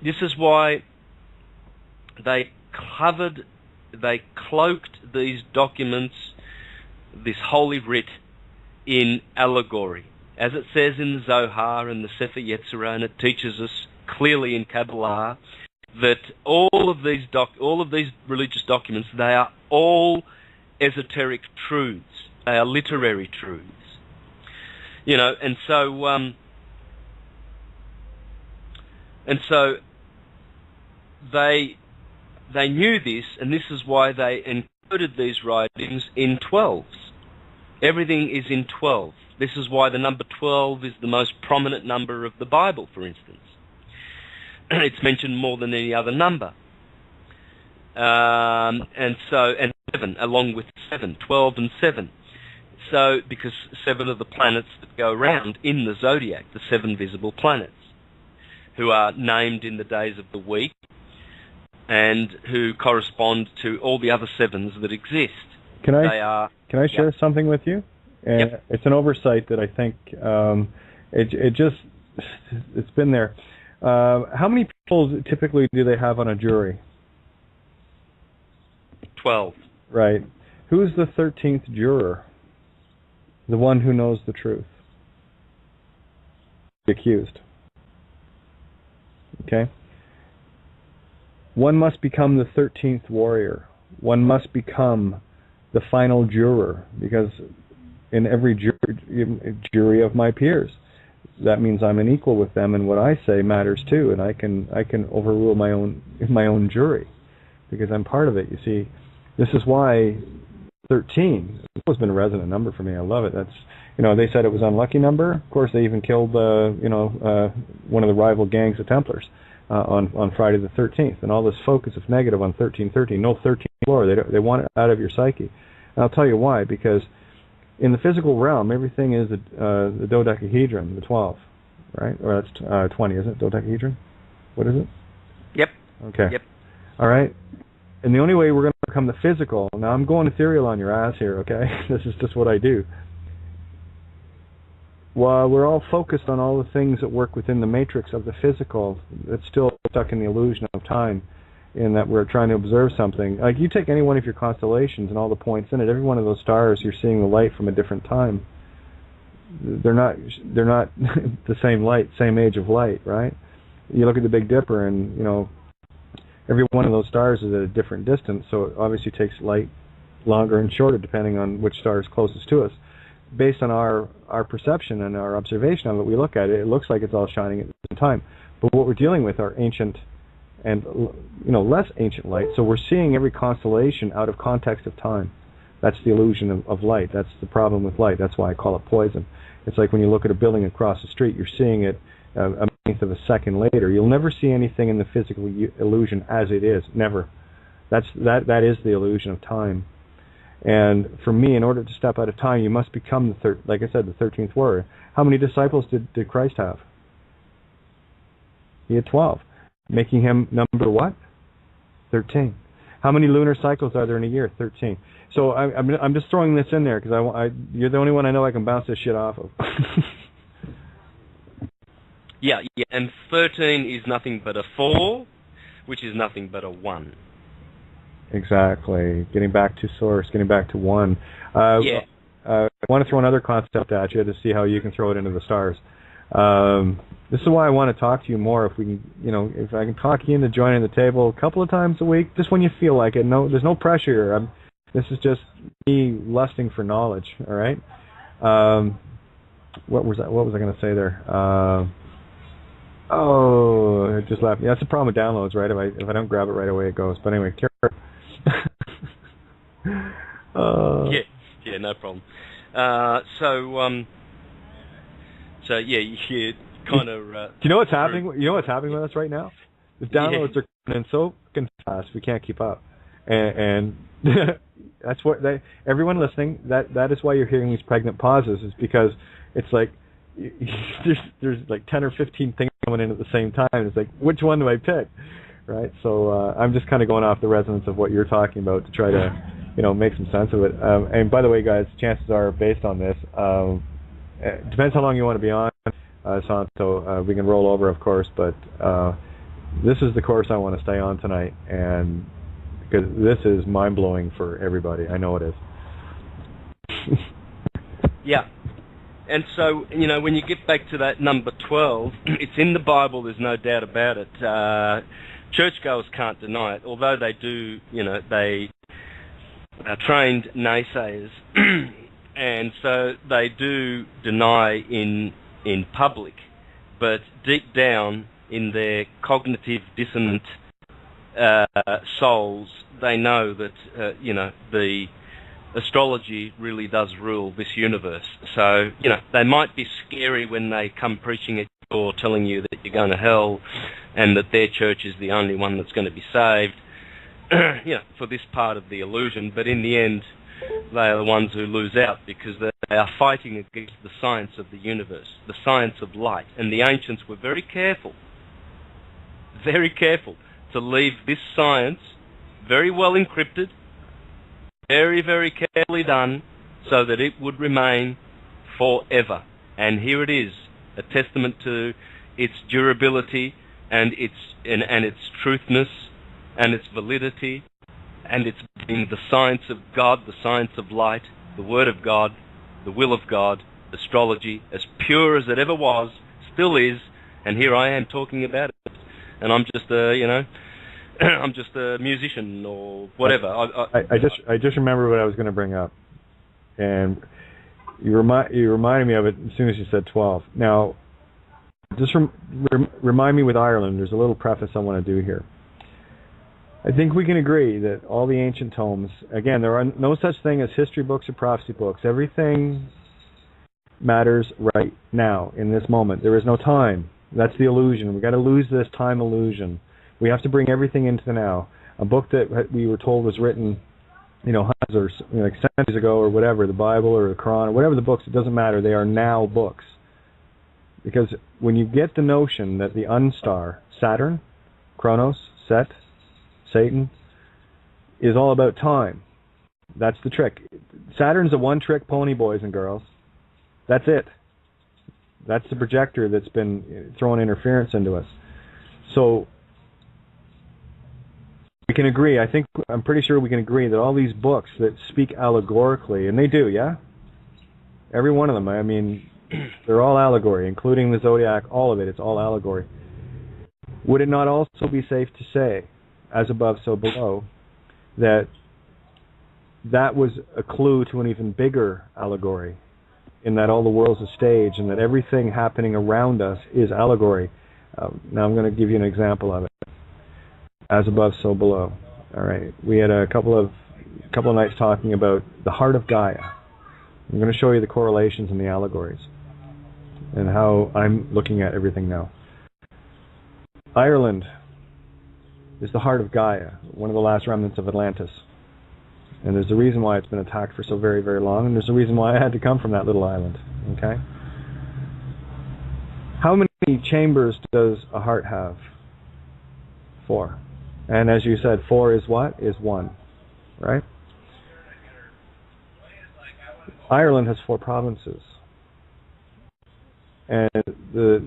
this is why they cloaked these documents, this holy writ, in allegory. As it says in the Zohar and the Sefer Yetzirah, and it teaches us clearly in Kabbalah that all of these religious documents, they are all esoteric truths. They are literary truths. And so they knew this, and this is why they encoded these writings in 12s. Everything is in 12. This is why the number 12 is the most prominent number of the Bible, for instance. It's mentioned more than any other number. And 7, along with 7, 12 and 7. So, because 7 are the planets that go around in the zodiac, the 7 visible planets. who are named in the days of the week and who correspond to all the other sevens that exist. Can I share something with you? And it's an oversight that I think it's been there. How many people typically do they have on a jury? 12. Right. Who's the 13th juror? The one who knows the truth. The accused. Okay? One must become the 13th warrior. One must become the final juror, because in every jury of my peers, that means I'm an equal with them, and what I say matters too, and I can overrule my own jury because I'm part of it. You see, this is why 13 has always been a resonant number for me. I love it. That's, they said it was an unlucky number. Of course, they even killed one of the rival gangs of Templars on Friday the 13th, and all this focus of negative on 1313. No 13th floor. They want it out of your psyche. And I'll tell you why. Because in the physical realm, everything is the dodecahedron, the 12, right? Or that's 20, isn't it? Dodecahedron? What is it? Yep. Okay. Yep. All right. And the only way we're going to become the physical, now I'm going ethereal on your ass here, okay? This is just what I do. While we're all focused on all the things that work within the matrix of the physical, it's still stuck in the illusion of time, in that we're trying to observe something. Like, you take any one of your constellations and all the points in it, every one of those stars, you're seeing the light from a different time. They're not the same light, same age of light, right? You look at the Big Dipper, and every one of those stars is at a different distance, so it obviously takes light longer and shorter depending on which star is closest to us. Based on our perception and our observation of it, we look at it, it looks like it's all shining at the same time. But what we're dealing with are ancient and less ancient light, so we're seeing every constellation out of context of time. That's the illusion of light. That's the problem with light. That's why I call it poison. It's like when you look at a building across the street, you're seeing it a millionth of a second later. You'll never see anything in the physical illusion as it is. Never. That is the illusion of time. And for me, in order to step out of time, you must become like I said, the 13th warrior. How many disciples did Christ have? He had 12, making him number what? 13. How many lunar cycles are there in a year? 13. So I'm just throwing this in there because you're the only one I know I can bounce this shit off of. Yeah, and 13 is nothing but a 4, which is nothing but a 1. Exactly. Getting back to source, getting back to one. I want to throw another concept at you to see how you can throw it into the stars. This is why I want to talk to you more. If we can, if I can talk you into joining the table a couple of times a week, just when you feel like it. No, there's no pressure. This is just me lusting for knowledge. All right. What was I going to say there? It just left me. That's the problem with downloads, right? If I don't grab it right away, it goes. But anyway, yeah, no problem. So you kind of. Do you know what's happening? You know what's happening with us right now? The downloads are coming in so fast we can't keep up, and that's what everyone listening. That is why you're hearing these pregnant pauses. Is because it's like there's like 10 or 15 things coming in at the same time. It's like, which one do I pick? Right, so I'm just kind of going off the resonance of what you're talking about to try to, make some sense of it. And by the way, guys, chances are based on this. It depends how long you want to be on, Santo. We can roll over, of course, but this is the course I want to stay on tonight, and because this is mind blowing for everybody. I know it is. Yeah. And so, when you get back to that number 12, it's in the Bible, there's no doubt about it. Churchgoers can't deny it, although they do, they are trained naysayers, and so they do deny in public, but deep down in their cognitive dissonant souls, they know that, the astrology really does rule this universe. So, they might be scary when they come preaching at your door telling you that you're going to hell and that their church is the only one that's going to be saved, for this part of the illusion. But in the end, they are the ones who lose out because they are fighting against the science of the universe, the science of light. And the ancients were very careful very careful to leave this science very well encrypted, very, very carefully done, so that it would remain forever. And here it is, a testament to its durability and its truthness and its validity, and its being the science of God, the science of light, the Word of God, the will of God, astrology, as pure as it ever was, still is, and here I am talking about it. And I'm just I'm just a musician or whatever. I just remember what I was going to bring up, and you reminded me of it as soon as you said 12. Now, just remind me with Ireland. There's a little preface I want to do here. I think we can agree that all the ancient tomes, again, there are no such thing as history books or prophecy books. Everything matters right now, in this moment. There is no time. That's the illusion. We've got to lose this time illusion. We have to bring everything into the now. A book that we were told was written, hundreds or like centuries ago or whatever, the Bible or the Quran or whatever the books, it doesn't matter. They are now books. Because when you get the notion that the unstar, Saturn, Kronos, Set, Satan, is all about time, that's the trick. Saturn's a one-trick pony, boys and girls. That's it. That's the projector that's been throwing interference into us. So we can agree, I'm pretty sure we can agree that all these books that speak allegorically, and they do, yeah? Every one of them, I mean, they're all allegory, including the Zodiac, all of it, it's all allegory. Would it not also be safe to say, as above, so below, that was a clue to an even bigger allegory, in that all the world's a stage and that everything happening around us is allegory? Now I'm going to give you an example of it. As above, so below. All right. We had a couple of nights talking about the heart of Gaia. I'm going to show you the correlations and the allegories and how I'm looking at everything now. Ireland is the heart of Gaia, one of the last remnants of Atlantis. And there's a reason why it's been attacked for so very, very long, and there's a reason why I had to come from that little island. Okay? How many chambers does a heart have? 4. And as you said, 4 is what? Is 1. Right? Ireland has 4 provinces. And the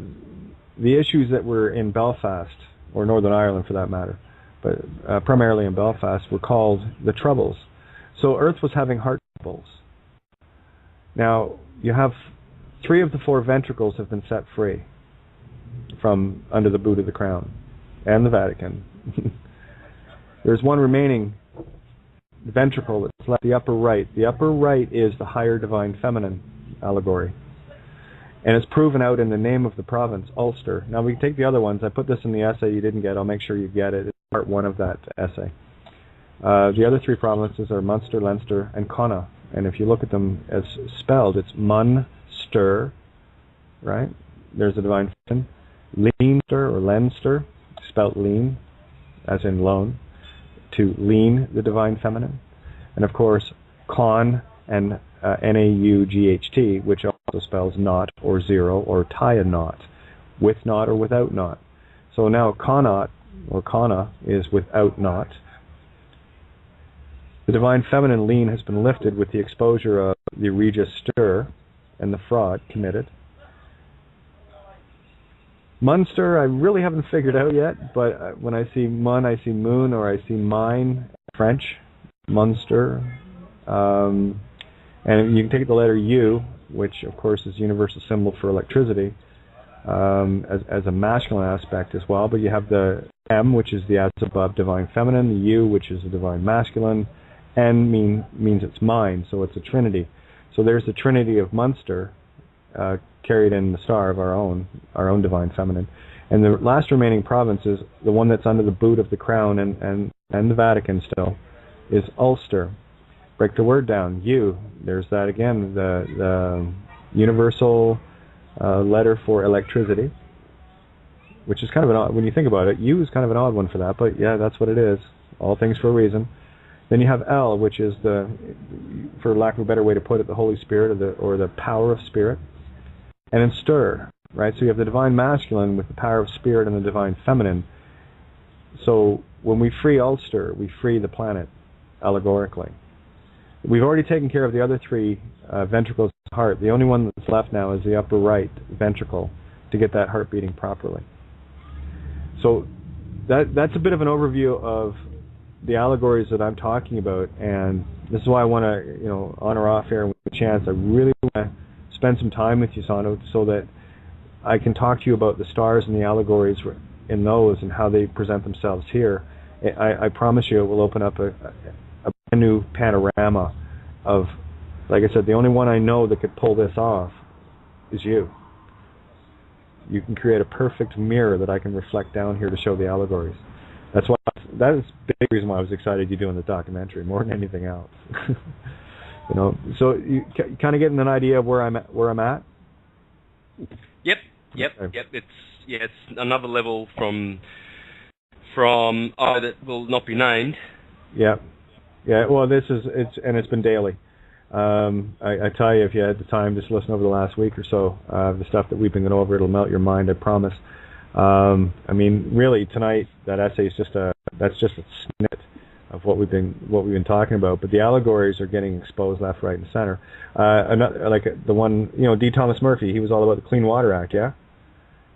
issues that were in Belfast, or Northern Ireland for that matter, but primarily in Belfast, were called the Troubles. So Earth was having heart troubles. Now, you have 3 of the 4 ventricles have been set free from under the boot of the crown and the Vatican. There's one remaining ventricle that's left, the upper right. The upper right is the higher divine feminine allegory. And it's proven out in the name of the province, Ulster. Now we can take the other ones. I put this in the essay you didn't get. I'll make sure you get it. It's part 1 of that essay. The other 3 provinces are Munster, Leinster, and Connacht. And if you look at them as spelled, it's Munster, right? There's the divine feminine. Leinster or Leinster, spelt lean, as in loan, to lean, the divine feminine. And of course, Con and N-A-U-G-H-T, which also spells naught or 0 or tie a knot, with knot or without knot. So now Connacht, or Kana, is without knot. The divine feminine lean has been lifted with the exposure of the egregious stir and the fraud committed. Munster, I really haven't figured out yet, but when I see Mun, I see moon, or I see mine, French, Munster. And you can take the letter U, which of course is universal symbol for electricity, as a masculine aspect as well. But you have the M, which is the as above divine feminine, the U, which is the divine masculine, N means it's mine, so it's a trinity. So there's the trinity of Munster, carried in the star of our own divine feminine. And the last remaining province is the one that's under the boot of the crown and the Vatican still, is Ulster. Break the word down, U. There's that again, the universal letter for electricity, which is kind of an odd, when you think about it, U is kind of an odd one for that, but yeah, that's what it is. All things for a reason. Then you have L, which is the, for lack of a better way to put it, the Holy Spirit or the power of spirit. And then stir, right? So you have the divine masculine with the power of spirit and the divine feminine. So when we free Ulster, we free the planet allegorically. We've already taken care of the other three ventricles of the heart. The only one that's left now is the upper right ventricle to get that heart beating properly. So that's a bit of an overview of the allegories that I'm talking about, and this is why I want to, on or off air with a chance, I really want to spend some time with you, Santo, so that I can talk to you about the stars and the allegories in those and how they present themselves here. I promise you it will open up a brand new panorama of, like I said, the only one I know that could pull this off is you. You can create a perfect mirror that I can reflect down here to show the allegories. That is the big reason why I was excited you're doing the documentary, more than anything else. So you kind of getting an idea of where I'm at? Yep. It's another level from that will not be named. Yeah. Well, it's been daily. I tell you, if you had the time, just listen over the last week or so. The stuff that we've been going over, it'll melt your mind, I promise. Really, tonight that essay is just a snippet of what we've been talking about. But the allegories are getting exposed left, right, and center. Like the one, D. Thomas Murphy, he was all about the Clean Water Act, yeah.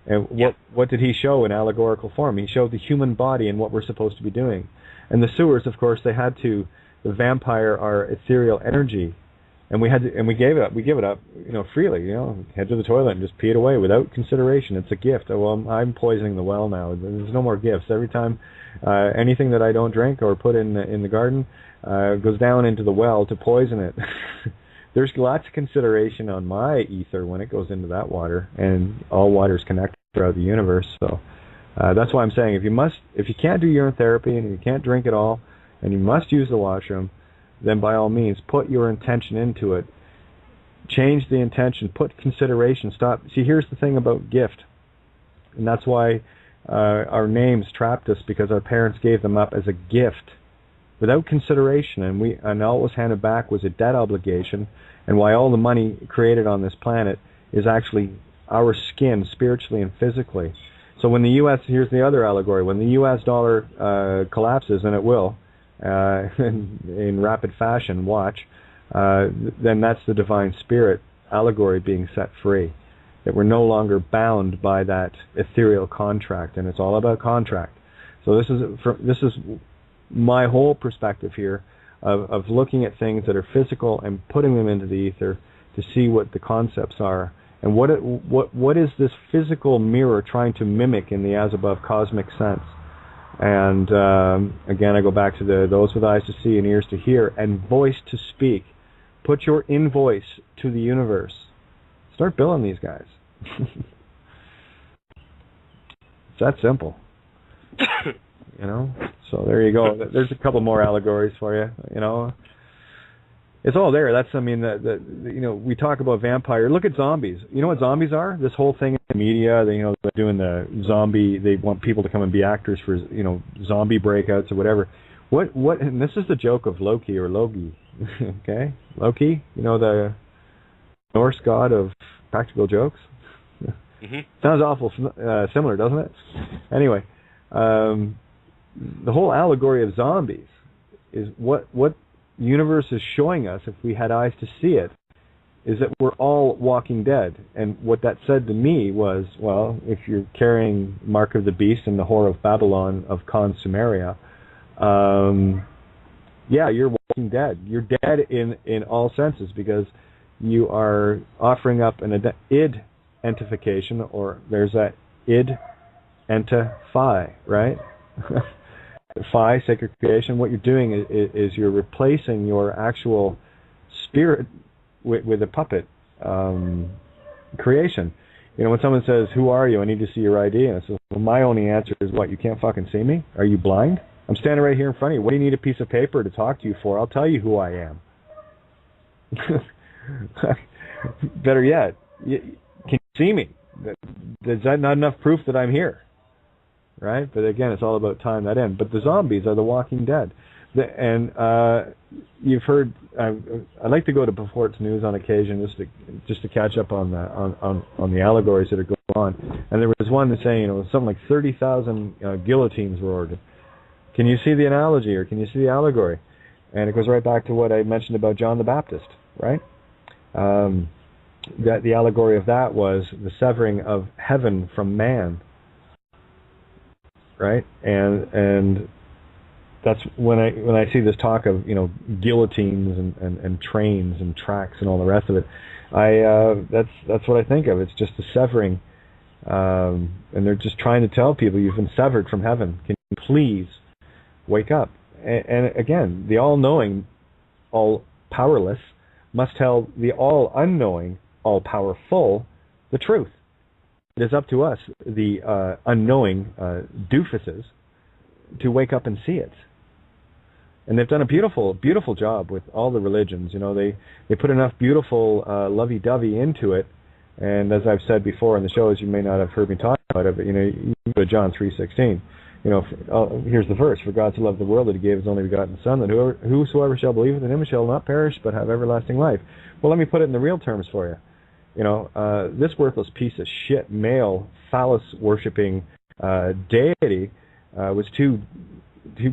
And what did he show in allegorical form? He showed the human body and what we're supposed to be doing. And the sewers, of course, they had to vampire our ethereal energy. And we gave it up. We give it up, freely. Head to the toilet and just pee it away without consideration. It's a gift. Oh, well, I'm poisoning the well now. There's no more gifts. Every time anything that I don't drink or put in the garden goes down into the well to poison it. There's lots of consideration on my ether when it goes into that water, and all water's connected throughout the universe. So that's why I'm saying if you can't do urine therapy and you can't drink at all, and you must use the washroom, then by all means, put your intention into it. Change the intention. Put consideration. Stop. See, here's the thing about gift. And that's why our names trapped us, because our parents gave them up as a gift without consideration. And all it was handed back was a debt obligation. And why all the money created on this planet is actually our skin, spiritually and physically. So when the U.S., here's the other allegory, when the U.S. dollar collapses, and it will, in rapid fashion, watch, then that's the divine spirit allegory being set free, that we're no longer bound by that ethereal contract, and it's all about contract. So this is my whole perspective here of looking at things that are physical and putting them into the ether to see what the concepts are, and what is this physical mirror trying to mimic in the as above cosmic sense. And again, I go back to those with eyes to see and ears to hear and voice to speak. Put your invoice to the universe. Start billing these guys. It's that simple. So there you go. There's a couple more allegories for you. It's all there. That's, we talk about vampire. Look at zombies. You know what zombies are? This whole thing in the media, they're doing the zombie, they want people to come and be actors for, zombie breakouts or whatever. And this is the joke of Loki or Logi, okay? Loki, the Norse god of practical jokes? Mm-hmm. Sounds awful similar, doesn't it? Anyway, the whole allegory of zombies is what the universe is showing us, if we had eyes to see it, is that we're all walking dead. And what that said to me was, well, if you're carrying Mark of the Beast and the Whore of Babylon of Consumeria, you're walking dead. You're dead in all senses, because you are offering up an id entification, or there's that id enta phi, right? Phi, sacred creation. What you're doing is you're replacing your actual spirit with a puppet creation. When someone says, "Who are you? I need to see your ID," and I say, well, my only answer is, what? You can't fucking see me? Are you blind? I'm standing right here in front of you. What do you need a piece of paper to talk to you for? I'll tell you who I am. Better yet, can you see me? Is that not enough proof that I'm here? Right? But again, it's all about tying that in. But the zombies are the walking dead. And you've heard, I like to go to Before It's News on occasion just to catch up on the allegories that are going con. And there was one saying, something like 30,000 guillotines were ordered. Can you see the analogy, or can you see the allegory? And it goes right back to what I mentioned about John the Baptist, right? That the allegory of that was the severing of heaven from man, right? And that's when I see this talk of guillotines and trains and tracks and all the rest of it. That's what I think of. It's just the severing, and they're just trying to tell people you've been severed from heaven. Can you please wake up? And again, the all-knowing, all-powerless must tell the all-unknowing, all-powerful the truth. It is up to us, the unknowing doofuses, to wake up and see it. And they've done a beautiful, beautiful job with all the religions. They put enough beautiful lovey-dovey into it. And as I've said before in the shows, you may not have heard me talk about it, but you go to John 3:16. Here's the verse: "For God so loved the world that He gave His only begotten Son, that whosoever shall believe in Him shall not perish but have everlasting life." Well, let me put it in the real terms for you. This worthless piece of shit, male, phallus-worshipping deity was too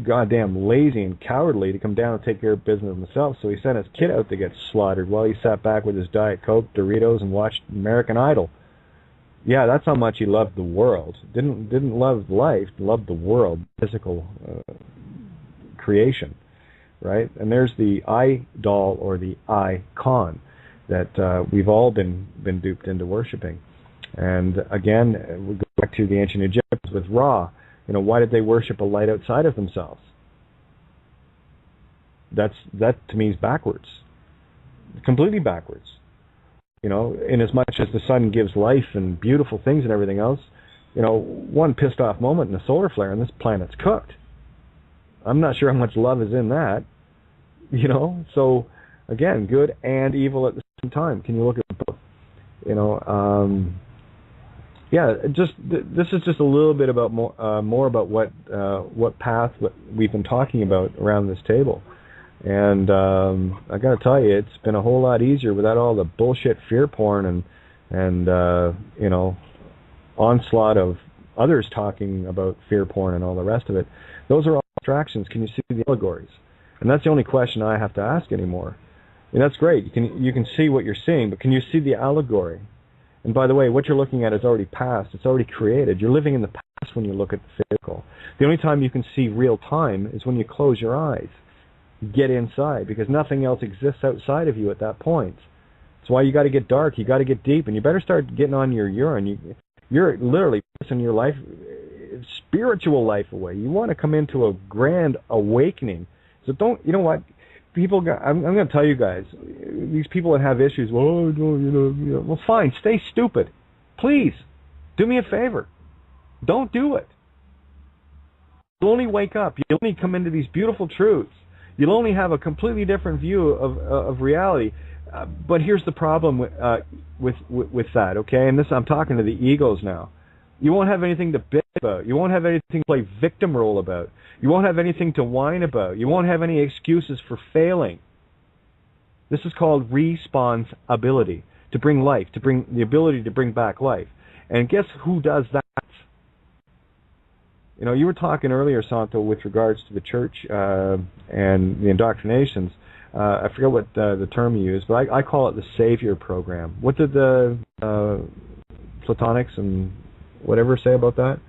goddamn lazy and cowardly to come down and take care of business himself, so he sent his kid out to get slaughtered while he sat back with his Diet Coke, Doritos, and watched American Idol. Yeah, that's how much he loved the world. Didn't love life, loved the world, physical creation, right? And there's the idol or the icon that we've all been duped into worshiping. And again, we go back to the ancient Egyptians with Ra. Why did they worship a light outside of themselves? That to me is backwards, completely backwards. In as much as the sun gives life and beautiful things and everything else, one pissed off moment in a solar flare and this planet's cooked. I'm not sure how much love is in that. So again, good and evil at the same time. Can you look at both? Yeah, this is just a little bit about more about what path we've been talking about around this table, and I got to tell you, it's been a whole lot easier without all the bullshit fear porn and onslaught of others talking about fear porn and all the rest of it. Those are all distractions. Can you see the allegories? And that's the only question I have to ask anymore. And that's great. You can see what you're seeing, but can you see the allegory? And by the way, what you're looking at is already past. It's already created. You're living in the past when you look at the physical. The only time you can see real time is when you close your eyes. Get inside, because nothing else exists outside of you at that point. That's why you got to get dark. You got to get deep, and you better start getting on your urine. You're literally pissing your life, spiritual life away. You want to come into a grand awakening. So don't. You know what? People, I'm going to tell you guys, these people that have issues, well, fine, stay stupid. Please, do me a favor. Don't do it. You'll only wake up. You'll only come into these beautiful truths. You'll only have a completely different view of reality. But here's the problem with that, okay? And I'm talking to the egos now. You won't have anything to bitch about. You won't have anything to play victim role about. You won't have anything to whine about. You won't have any excuses for failing. This is called responsibility, to bring life, to bring the ability to bring back life. And guess who does that? You were talking earlier, Santo, with regards to the church and the indoctrinations. I forget what the term you used, but I call it the Savior Program. What did the Platonics and whatever say about that?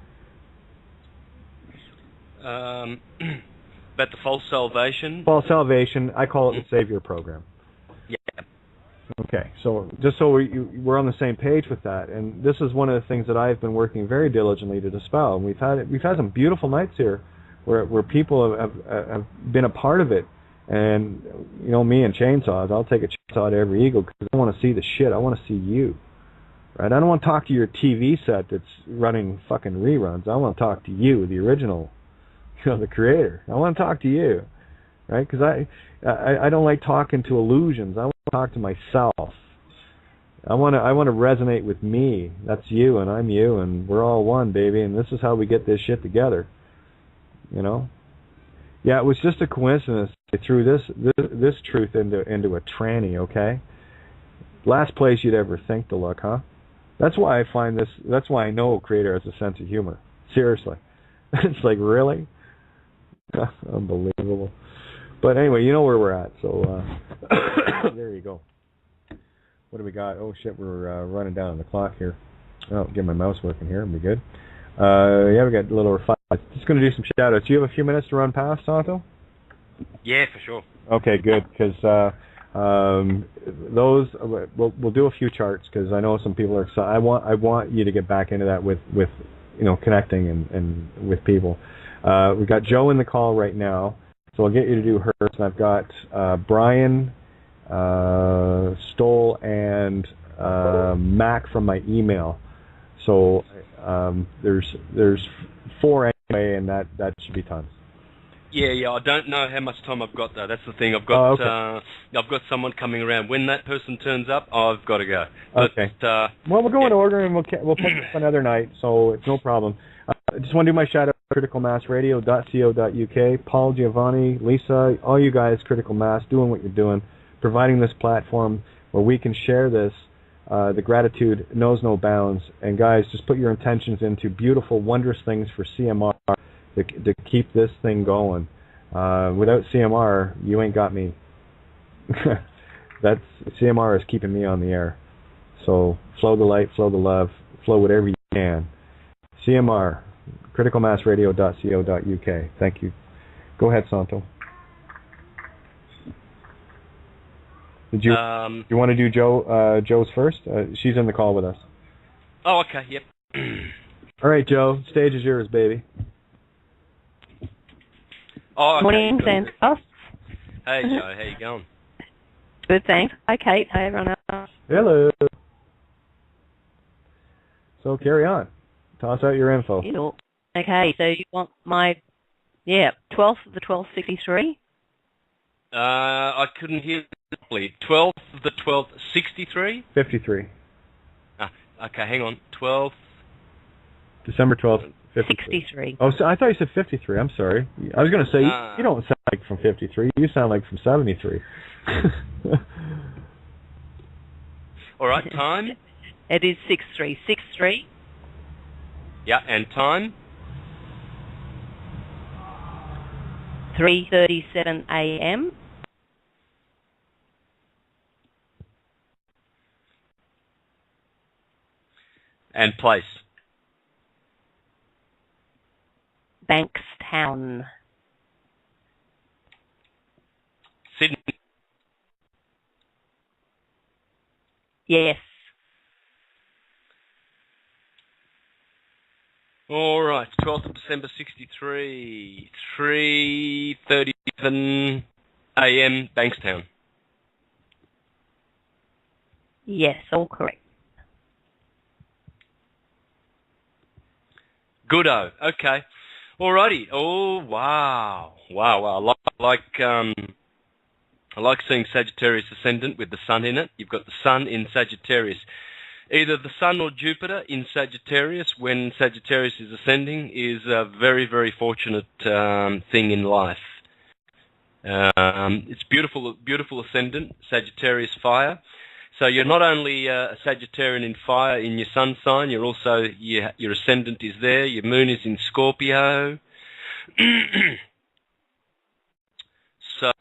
About the false salvation? False salvation. I call it the Savior Program. Yeah. Okay, so just so we're on the same page with that, and this is one of the things that I've been working very diligently to dispel. And we've had some beautiful nights here where people have been a part of it. And me and chainsaws, I'll take a chainsaw to every ego because I want to see the shit. I want to see you, right? I don't want to talk to your TV set that's running fucking reruns. I want to talk to you, the original, the creator. I want to talk to you, right? Because I don't like talking to illusions. I want to talk to myself. I want to resonate with me. That's you, and I'm you, and we're all one, baby. And this is how we get this shit together. Yeah, it was just a coincidence. They threw this truth into a tranny, okay? Last place you'd ever think to look, huh? That's why I find this. That's why I know Creator has a sense of humor. Seriously, it's like really unbelievable. But anyway, you know where we're at. So there you go. What do we got? Oh shit, we're running down on the clock here. Oh, get my mouse working here. It'll be good. Yeah, we got a little over 5. Just going to do some shout outs. Do you have a few minutes to run past, Santo? Yeah, for sure. Okay, good. Because those we'll do a few charts because I know some people are excited. I want you to get back into that with connecting and with people. We've got Joe in the call right now, so I'll get you to do hers. And I've got Brian, Stoll, and Mac from my email. So there's 4 anyway, and that should be tons. Yeah. I don't know how much time I've got though. That's the thing. I've got I've got someone coming around. When that person turns up, I've got to go. Okay. Well, we'll go in order, and we'll pick up another night, so it's no problem. I just want to do my shout out to criticalmassradio.co.uk, Paul, Giovanni, Lisa, all you guys, Critical Mass, doing what you're doing, providing this platform where we can share this. The gratitude knows no bounds. And guys, just put your intentions into beautiful, wondrous things for CMR to keep this thing going. Without CMR, you ain't got me. CMR is keeping me on the air. So flow the light, flow the love, flow whatever you can. CMR, criticalmassradio.co.uk. Thank you. Go ahead, Santo. Did you you want to do Joe's first? She's in the call with us. Oh, okay. Yep. All right, Joe. Stage is yours, baby. Oh, okay. Morning, Santos. Hey, Joe. How you going? Good, thanks. Hi, Kate. Hi, everyone else. Hello. So carry on. Toss out your info. Okay, so you want my 12th of the 1263? I couldn't hear properly. 12th of the 12th, 63? 53. Okay, hang on. 12th. December 12th, 53. 63. Oh, so I thought you said 53. I'm sorry. I was going to say, you don't sound like from 53. You sound like from 73. All right, time? It is 6363. Yeah, and time? 3:37 a.m. And place? Bankstown. Sydney? Yes. All right, 12th of December 63, 3:37 a.m. Bankstown. Yes, all correct. Goodo. Okay. Alrighty. Oh, wow. Wow. I like seeing Sagittarius ascendant with the sun in it. You've got the sun in Sagittarius. Either the sun or Jupiter in Sagittarius when Sagittarius is ascending is a very, very fortunate thing in life. It's beautiful ascendant, Sagittarius fire. So you're not only a Sagittarian in fire in your sun sign, you're also, your ascendant is there, your moon is in Scorpio. So,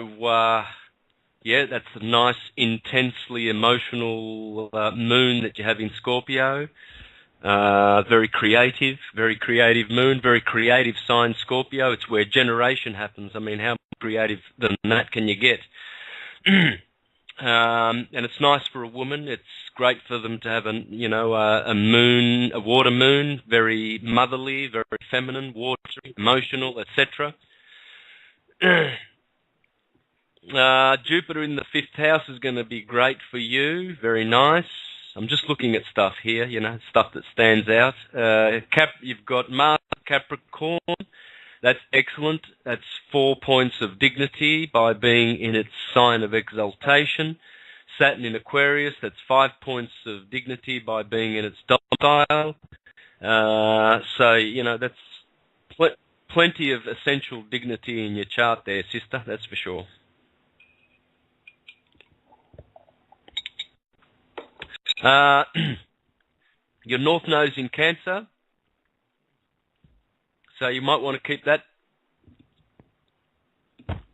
that's a nice, intensely emotional moon that you have in Scorpio. Very creative moon, very creative sign, Scorpio. It's where generation happens. I mean, how creative than that can you get? And it's nice for a woman. It's great for them to have a moon, a water moon, very motherly, very feminine, watery, emotional, etc. Jupiter in the 5th house is going to be great for you. Very nice. I'm just looking at stuff here, stuff that stands out. You've got Mars, Capricorn. That's excellent. That's 4 points of dignity by being in its sign of exaltation. Saturn in Aquarius, that's 5 points of dignity by being in its domicile. That's plenty of essential dignity in your chart there, sister, that's for sure. Your North Node's in Cancer, so you might want to keep that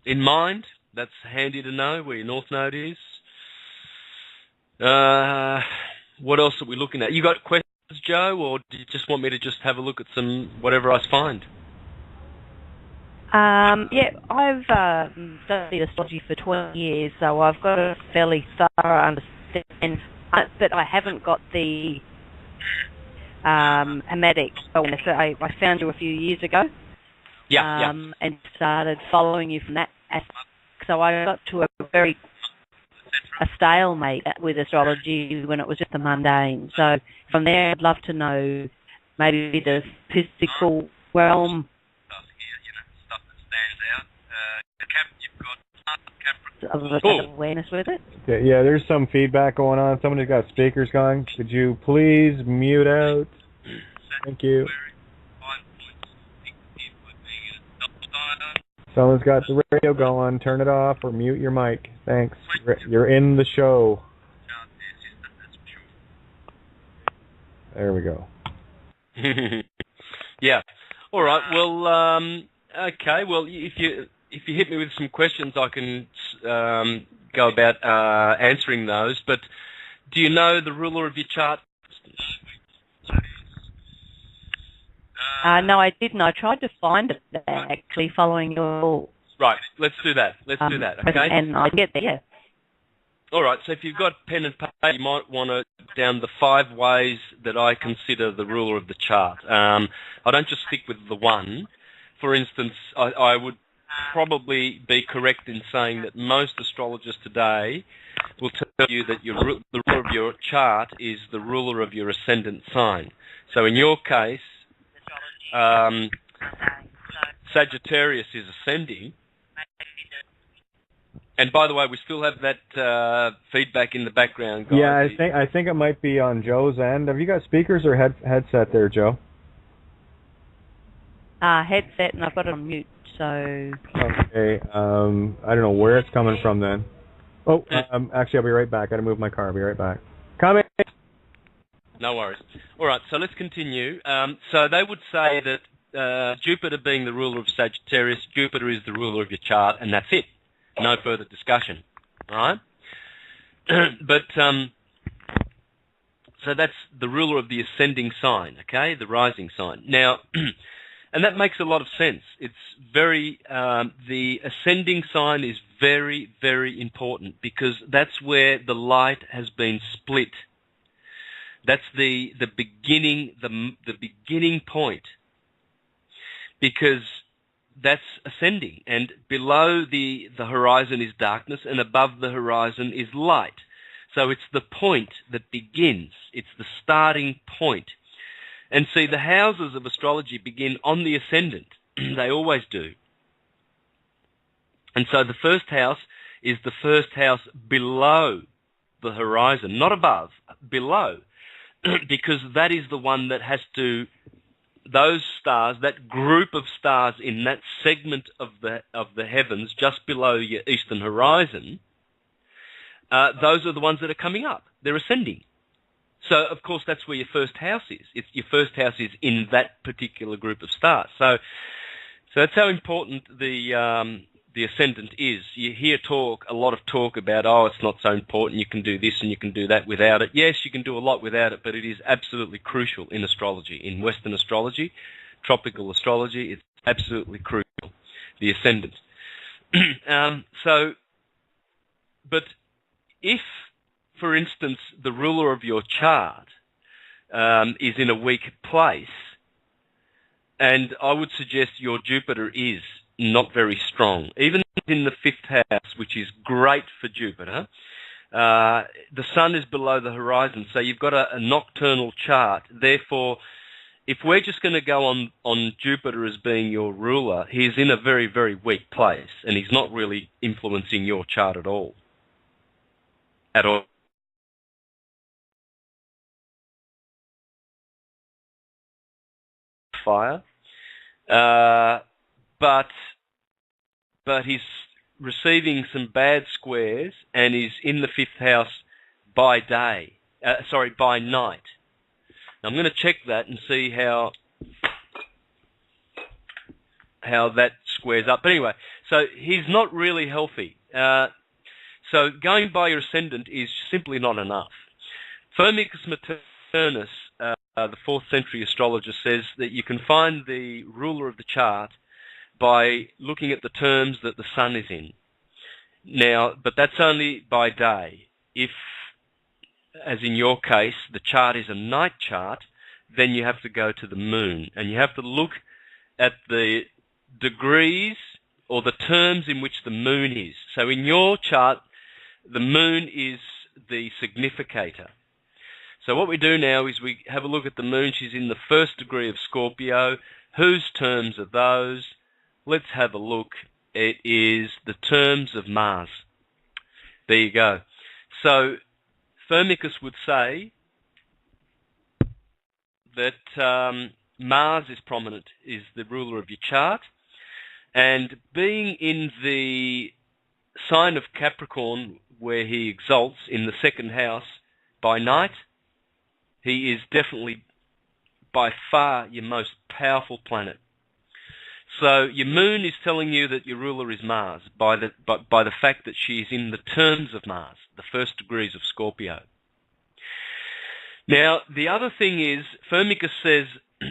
in mind. That's handy to know where your North Node is. What else are we looking at? You got questions, Joe, or do you just want me to just have a look at some whatever I find? Yeah, I've studied astrology for 20 years, so I've got a fairly thorough understanding, but I haven't got the hermetic awareness. I found you a few years ago, and started following you from that aspect. So I got to a stalemate with astrology when it was just the mundane. So from there, I'd love to know maybe the physical realm. Awareness with it. Yeah, there's some feedback going on. Somebody's got speakers going. Could you please mute out? Thank you. Someone's got the radio going. Turn it off or mute your mic. Thanks. You're in the show. There we go. Yeah. All right. Well, okay. Well, if you hit me with some questions, I can go about answering those. But do you know the ruler of your chart? No, I didn't. I tried to find it actually following your... Right. Let's do that. Okay. And I get there. Yeah. All right. So if you've got pen and paper, you might want to write down the 5 ways that I consider the ruler of the chart. I don't just stick with the one. For instance, I would probably be correct in saying that most astrologers today will tell you that the ruler of your chart is the ruler of your ascendant sign. So in your case, Sagittarius is ascending. And by the way, we still have that feedback in the background, guys. Yeah, I think it might be on Joe's end. Have you got speakers or headset there, Joe? Headset, and I've got it on mute, so... Okay, I don't know where it's coming from then. Oh, actually, I'll be right back. I gotta move my car. I'll be right back. Coming! No worries. All right, so let's continue. So they would say that Jupiter being the ruler of Sagittarius, Jupiter is the ruler of your chart, and that's it. No further discussion. All right? But, so that's the ruler of the ascending sign, okay? The rising sign. Now, and that makes a lot of sense. It's very, the ascending sign is very, very important because that's where the light has been split. That's the beginning, the beginning point. Because that's ascending, and below the horizon is darkness, and above the horizon is light. So it's the point that begins. It's the starting point. And see, the houses of astrology begin on the ascendant. They always do. And so the first house is the first house below the horizon, not above, below, because that is the one that has to... Those stars, that group of stars in that segment of the heavens just below your eastern horizon, those are the ones that are coming up. They're ascending. So, of course, that's where your first house is. Your first house is in that particular group of stars. So that's how important the ascendant is. You hear a lot of talk about, oh, it's not so important, you can do this and you can do that without it. Yes, you can do a lot without it, but it is absolutely crucial in astrology. In Western astrology, tropical astrology, it's absolutely crucial, the ascendant. But if, for instance, the ruler of your chart is in a weak place, and I would suggest your Jupiter is not very strong. Even in the 5th house, which is great for Jupiter, the sun is below the horizon, so you've got a nocturnal chart. Therefore, if we're just going to go on Jupiter as being your ruler, he's in a very, very weak place, and he's not really influencing your chart at all. At all. Fire. But he's receiving some bad squares and is in the 5th house by night. I'm going to check that and see how that squares up. But anyway, so he's not really healthy. So going by your ascendant is simply not enough. Firmicus Maternus, the 4th century astrologer, says that you can find the ruler of the chart by looking at the terms that the sun is in. Now, but that's only by day. If, as in your case, the chart is a night chart, then you have to go to the moon, and you have to look at the degrees or the terms in which the moon is. So in your chart, the moon is the significator. So what we do now is we have a look at the moon. She's in the 1st degree of Scorpio. Whose terms are those? Let's have a look. It is the terms of Mars. There you go. So Firmicus would say that Mars is prominent, is the ruler of your chart. And being in the sign of Capricorn, where he exalts in the 2nd house by night, he is definitely by far your most powerful planet. So your moon is telling you that your ruler is Mars by the fact that she is in the terms of Mars, the 1st degrees of Scorpio. Now, the other thing is, Firmicus says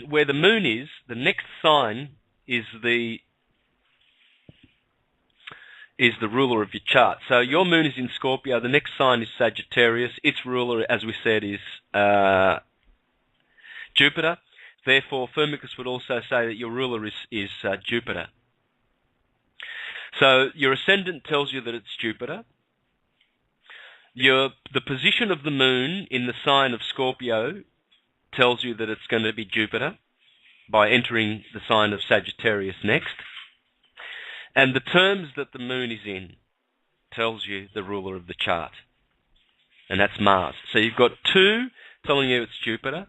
where the moon is, the next sign is the ruler of your chart. So your moon is in Scorpio, the next sign is Sagittarius. Its ruler, as we said, is Jupiter. Therefore, Firmicus would also say that your ruler is Jupiter. So your ascendant tells you that it's Jupiter. The position of the moon in the sign of Scorpio tells you that it's going to be Jupiter by entering the sign of Sagittarius next. And the terms that the moon is in tells you the ruler of the chart. And that's Mars. So you've got 2 telling you it's Jupiter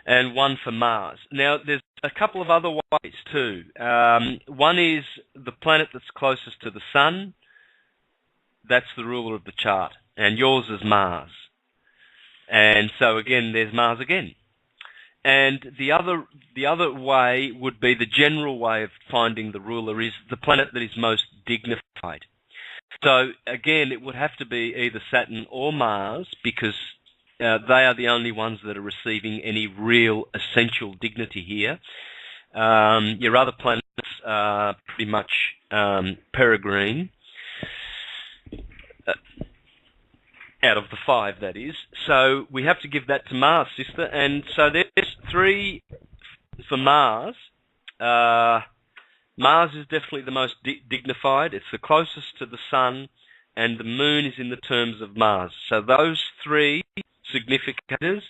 and 1 for Mars. Now, there's a couple of other ways too. One is the planet that's closest to the sun. That's the ruler of the chart. And yours is Mars. And so again, there's Mars again. And the other way would be the general way of finding the ruler is the planet that is most dignified. So again, it would have to be either Saturn or Mars, because they are the only ones that are receiving any real essential dignity here. Your other planets are pretty much peregrine. Out of the 5, that is. So we have to give that to Mars, sister. And so there's 3 for Mars. Mars is definitely the most dignified. It's the closest to the sun, and the moon is in the terms of Mars. So those 3 significators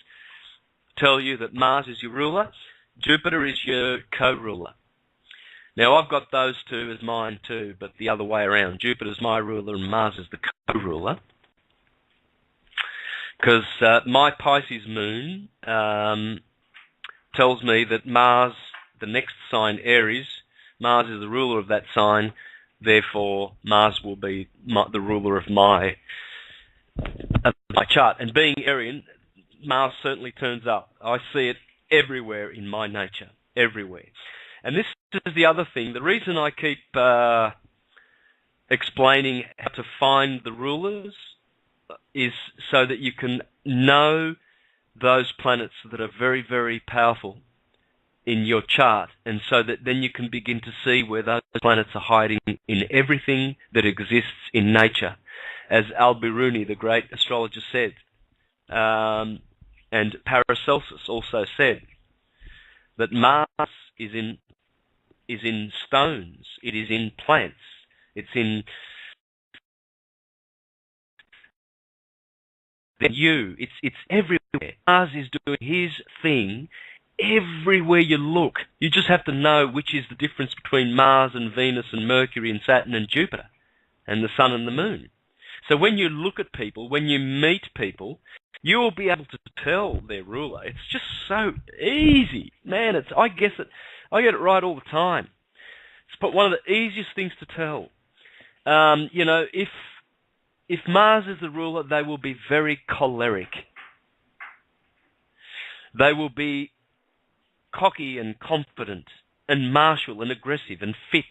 tell you that Mars is your ruler. Jupiter is your co-ruler. Now, I've got those 2 as mine too, but the other way around. Jupiter's my ruler and Mars is the co-ruler. Because my Pisces moon tells me that Mars, the next sign, Aries, Mars is the ruler of that sign. Therefore, Mars will be the ruler of my chart. And being Arian, Mars certainly turns up. I see it everywhere in my nature, everywhere. And this is the other thing. The reason I keep explaining how to find the rulers is so that you can know those planets that are very, very powerful in your chart, and so that then you can begin to see where those planets are hiding in everything that exists in nature. As Al-Biruni, the great astrologer, said, and Paracelsus also said, that Mars is in stones, it is in plants, it's in it's everywhere. Mars is doing his thing everywhere you look. You just have to know which is the difference between Mars and Venus and Mercury and Saturn and Jupiter and the sun and the moon. So when you look at people, when you meet people, you will be able to tell their ruler. It's just so easy. Man, I get it right all the time. It's one of the easiest things to tell. If Mars is the ruler, they will be very choleric. They will be cocky and confident and martial and aggressive and fit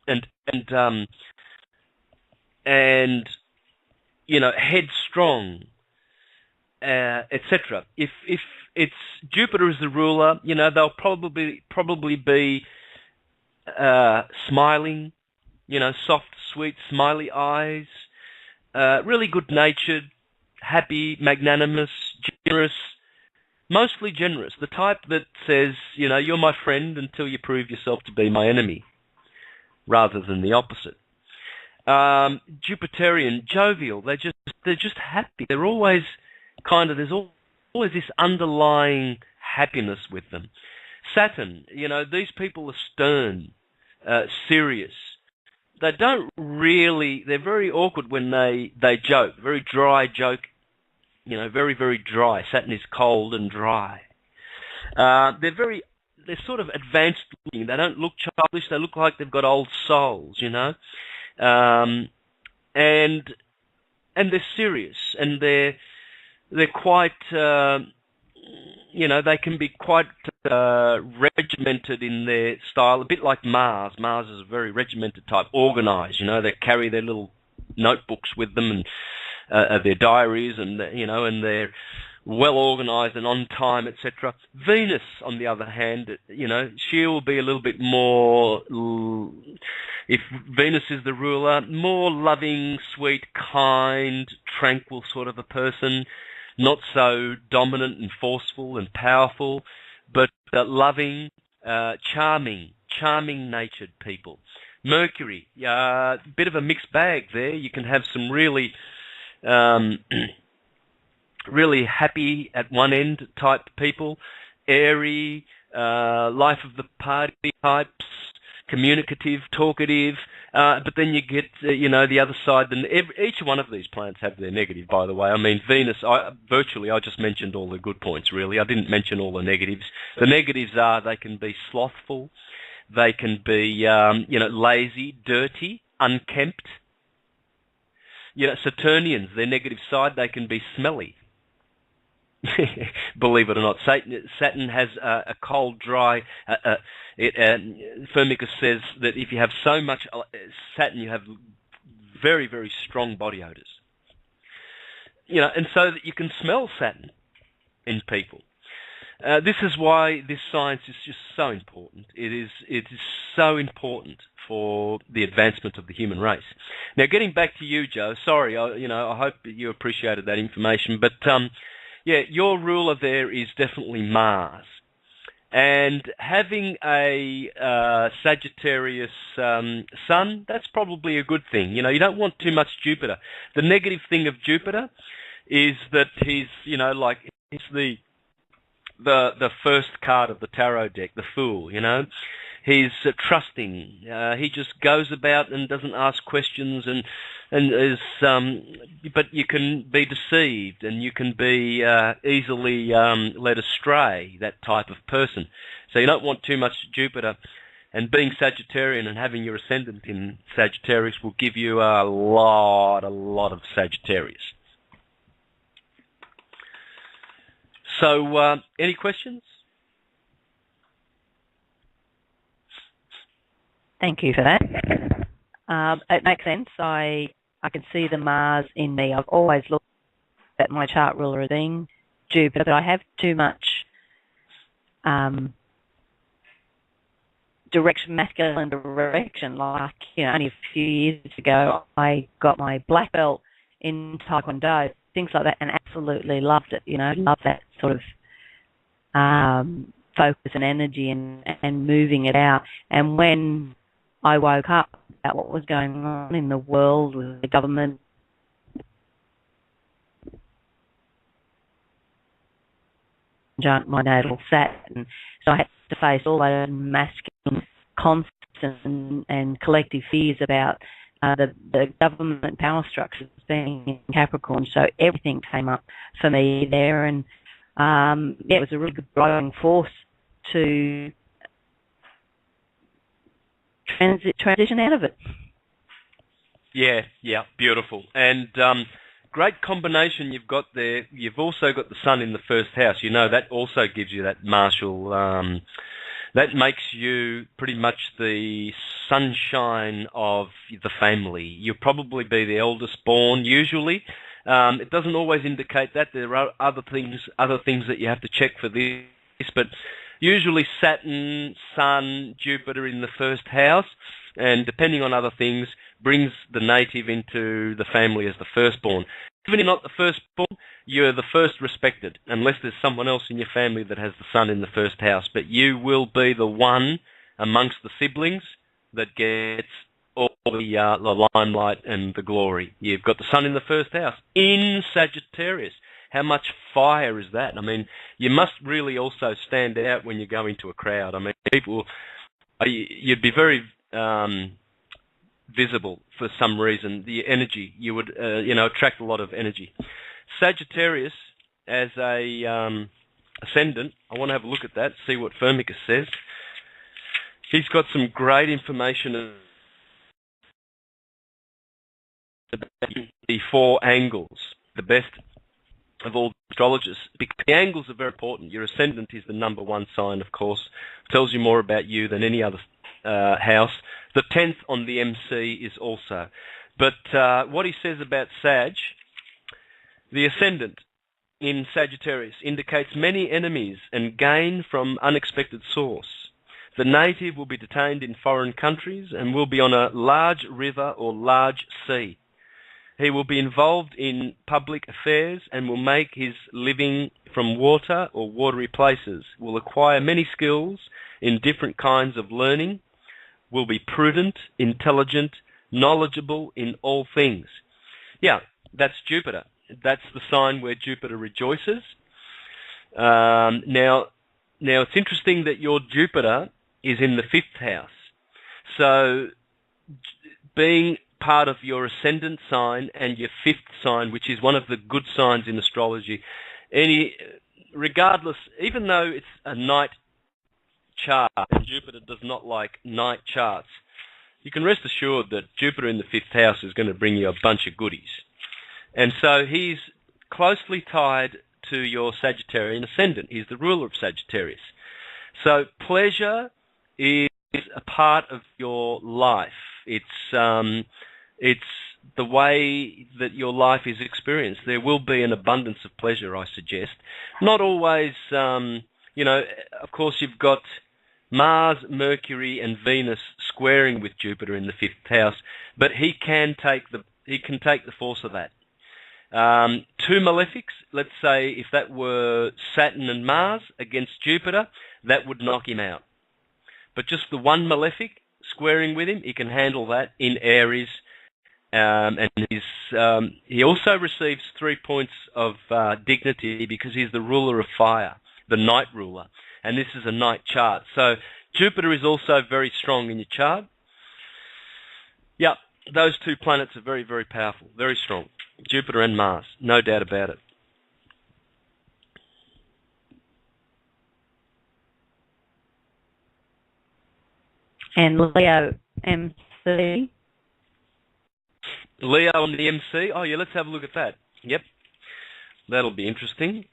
and you know, headstrong, etc. If it's Jupiter is the ruler, you know, they'll probably be smiling, you know, soft, sweet, smiley eyes, really good-natured, happy, magnanimous, generous, mostly generous. The type that says, you know, you're my friend until you prove yourself to be my enemy, rather than the opposite. Jupiterian, jovial. They're just happy. They're always there's always this underlying happiness with them. Saturn, you know, these people are stern, serious. They don't really. They're very awkward when they joke. Very dry joke. You know, very, very dry. Saturn is cold and dry. They're sort of advanced looking. They don't look childish. They look like they've got old souls, you know. And they're serious, and they're quite, you know, they can be quite regimented in their style, a bit like Mars. Mars is a very regimented type, organised. You know, they carry their little notebooks with them and their diaries, and you know, and they're well organised and on time, etc. Venus, on the other hand, you know, she'll be a little bit more, if Venus is the ruler, more loving, sweet, kind, tranquil sort of a person, not so dominant and forceful and powerful, but loving, charming-natured people. Mercury, bit of a mixed bag there. You can have some really really happy at one end type people, airy, life of the party types, communicative, talkative, but then you get, you know, the other side. Each one of these planets have their negative, by the way. I mean, Venus, I just mentioned all the good points, really. I didn't mention all the negatives. The negatives are they can be slothful, they can be, you know, lazy, dirty, unkempt. You know, Saturnians, their negative side, they can be smelly. Believe it or not, Saturn has a cold, dry. Firmicus says that if you have so much Saturn, you have very, very strong body odors. You know, and so that you can smell Saturn in people. This is why this science is just so important. It is so important for the advancement of the human race. Now, getting back to you, Joe. Sorry, I hope you appreciated that information, but. Yeah, your ruler there is definitely Mars. And having a Sagittarius sun, that's probably a good thing. You know, you don't want too much Jupiter. The negative thing of Jupiter is that he's, you know, like, he's the first card of the tarot deck, the Fool, you know. He's trusting. He just goes about and doesn't ask questions and is, but you can be deceived and you can be easily led astray, that type of person. So you don't want too much Jupiter. And being Sagittarian and having your ascendant in Sagittarius will give you a lot of Sagittarius. So, any questions? Thank you for that. It makes sense. I can see the Mars in me. I've always looked at my chart ruler as being Jupiter, but I have too much masculine direction. Like, you know, only a few years ago, I got my black belt in Taekwondo, things like that, and absolutely loved it. You know, loved that sort of focus and energy and moving it out. And when I woke up about what was going on in the world with the government, my natal Saturn, so I had to face all those masculine concepts and collective fears about the government power structures being in Capricorn. So everything came up for me there, and it was a really good driving force to transition out of it. Yeah, beautiful. And great combination you've got there. You've also got the sun in the first house. You know, that also gives you that martial... that makes you pretty much the sunshine of the family. You'll probably be the eldest born, usually. It doesn't always indicate that. There are other things that you have to check for this, but usually Saturn, Sun, Jupiter in the first house, and depending on other things, brings the native into the family as the firstborn. Even if you're not the firstborn, you're the first respected, unless there's someone else in your family that has the sun in the first house. But you will be the one amongst the siblings that gets all the limelight and the glory. You've got the sun in the first house in Sagittarius. How much fire is that? I mean, you must really also stand out when you go into a crowd. I mean, you'd be very visible for some reason. The energy, you would, attract a lot of energy. Sagittarius as a ascendant, I want to have a look at that, see what Firmicus says. He's got some great information about the 4 angles, the best of all astrologers, because the angles are very important. Your ascendant is the number 1 sign, of course. It tells you more about you than any other house. The 10th on the MC is also. But what he says about Sag, the ascendant in Sagittarius indicates many enemies and gain from unexpected source. The native will be detained in foreign countries and will be on a large river or large sea. He will be involved in public affairs and will make his living from water or watery places, will acquire many skills in different kinds of learning, will be prudent, intelligent, knowledgeable in all things. Yeah, that's Jupiter. That's the sign where Jupiter rejoices. Now it's interesting that your Jupiter is in the 5th house. So being part of your ascendant sign and your 5th sign, which is one of the good signs in astrology, regardless, even though it's a night chart, and Jupiter does not like night charts, you can rest assured that Jupiter in the 5th house is going to bring you a bunch of goodies. And so he's closely tied to your Sagittarian ascendant. He's the ruler of Sagittarius. So pleasure is a part of your life. It's the way that your life is experienced. There will be an abundance of pleasure, I suggest. Not always, of course you've got Mars, Mercury and Venus squaring with Jupiter in the 5th house, but he can take the force of that. 2 malefics, let's say if that were Saturn and Mars against Jupiter, that would knock him out. But just the 1 malefic squaring with him, he can handle that in Aries. And he also receives 3 points of dignity because he's the ruler of fire, the night ruler. And this is a night chart. So Jupiter is also very strong in your chart. Yeah, those 2 planets are very, very powerful, very strong. Jupiter and Mars, no doubt about it. And Leo MC. Leo on the MC? Oh, yeah, let's have a look at that. Yep, that'll be interesting.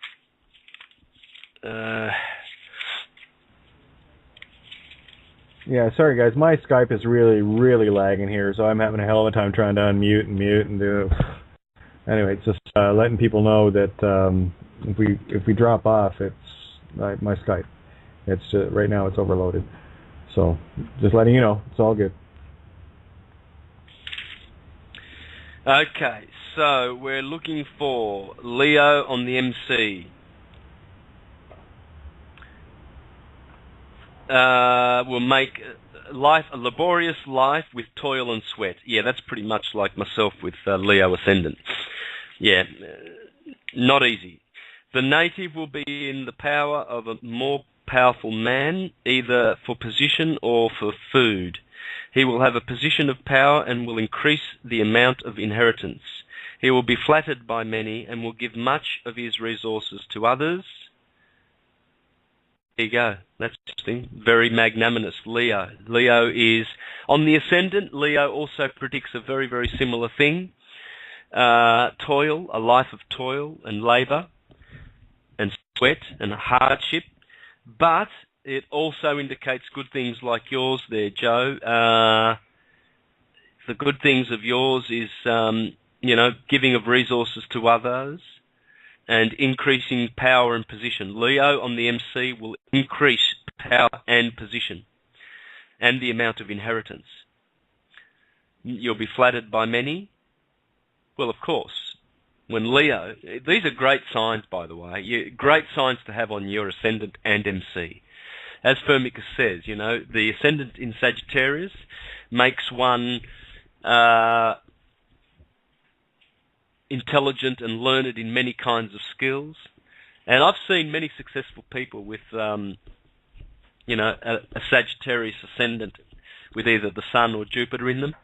Yeah, sorry guys, my Skype is really, really lagging here, so I'm having a hell of a time trying to unmute and mute and do. Anyway, it's just letting people know that if we drop off, it's my Skype. It's right now it's overloaded, so just letting you know, it's all good. Okay, so we're looking for Leo on the MC. Will make life a laborious life with toil and sweat. Yeah, that's pretty much like myself with Leo ascendant. Yeah, not easy. The native will be in the power of a more powerful man, either for position or for food. He will have a position of power and will increase the amount of inheritance. He will be flattered by many and will give much of his resources to others. There you go. That's interesting. Very magnanimous, Leo. Leo is, on the ascendant, Leo also predicts a very, very similar thing. toil, a life of toil and labour and sweat and hardship, but it also indicates good things like yours there, Joe. The good things of yours is, giving of resources to others and increasing power and position. Leo on the MC will increase power and position and the amount of inheritance. You'll be flattered by many. Well, of course, when Leo... These are great signs, by the way. Great signs to have on your ascendant and MC. As Firmicus says, the ascendant in Sagittarius makes one intelligent and learned in many kinds of skills. And I've seen many successful people with, a Sagittarius ascendant with either the Sun or Jupiter in them.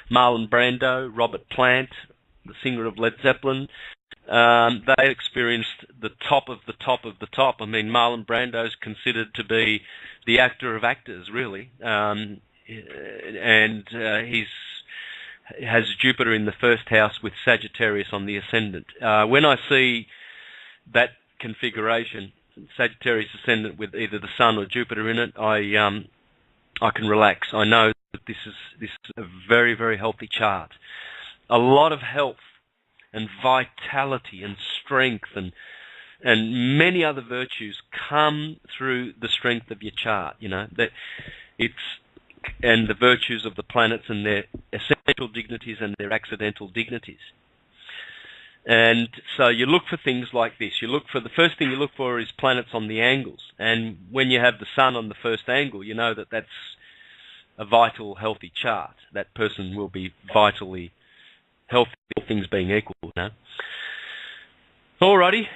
Marlon Brando, Robert Plant, the singer of Led Zeppelin, they experienced the top of the top of the top. I mean, Marlon Brando's considered to be the actor of actors, really, and he's has Jupiter in the first house with Sagittarius on the ascendant. When I see that configuration, Sagittarius ascendant with either the Sun or Jupiter in it, I can relax. I know that this is a very, very healthy chart. A lot of health and vitality and strength and many other virtues come through the strength of your chart. That and the virtues of the planets and their essential dignities and their accidental dignities. And so you look for things like this. The first thing you look for is planets on the angles. And when you have the Sun on the first angle, you know that that's a vital, healthy chart. That person will be vitally healthy, all things being equal. Alrighty.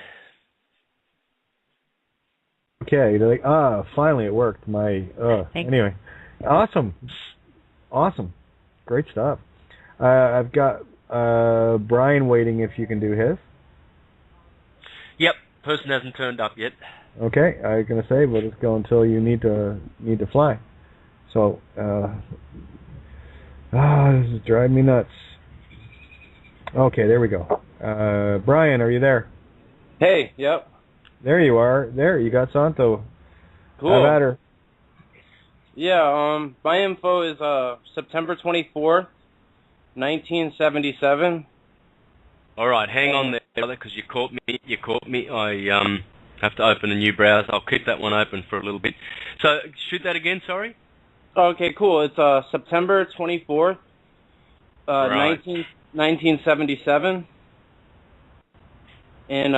Okay, they're like, finally it worked. Anyway, awesome, great stuff. I've got Brian waiting. If you can do his. Yep, person hasn't turned up yet. Okay, I was gonna say, but let's go until you need to fly. So, this is driving me nuts. Okay, there we go. Brian, are you there? Hey, yep. There you are. There, you got Santo. Cool. How about her? Yeah, my info is September 24th, 1977. All right, hang on there, brother, because you caught me. I have to open a new browser. I'll keep that one open for a little bit. So, shoot that again, sorry? Okay, cool. It's September 24th, right. 1977. And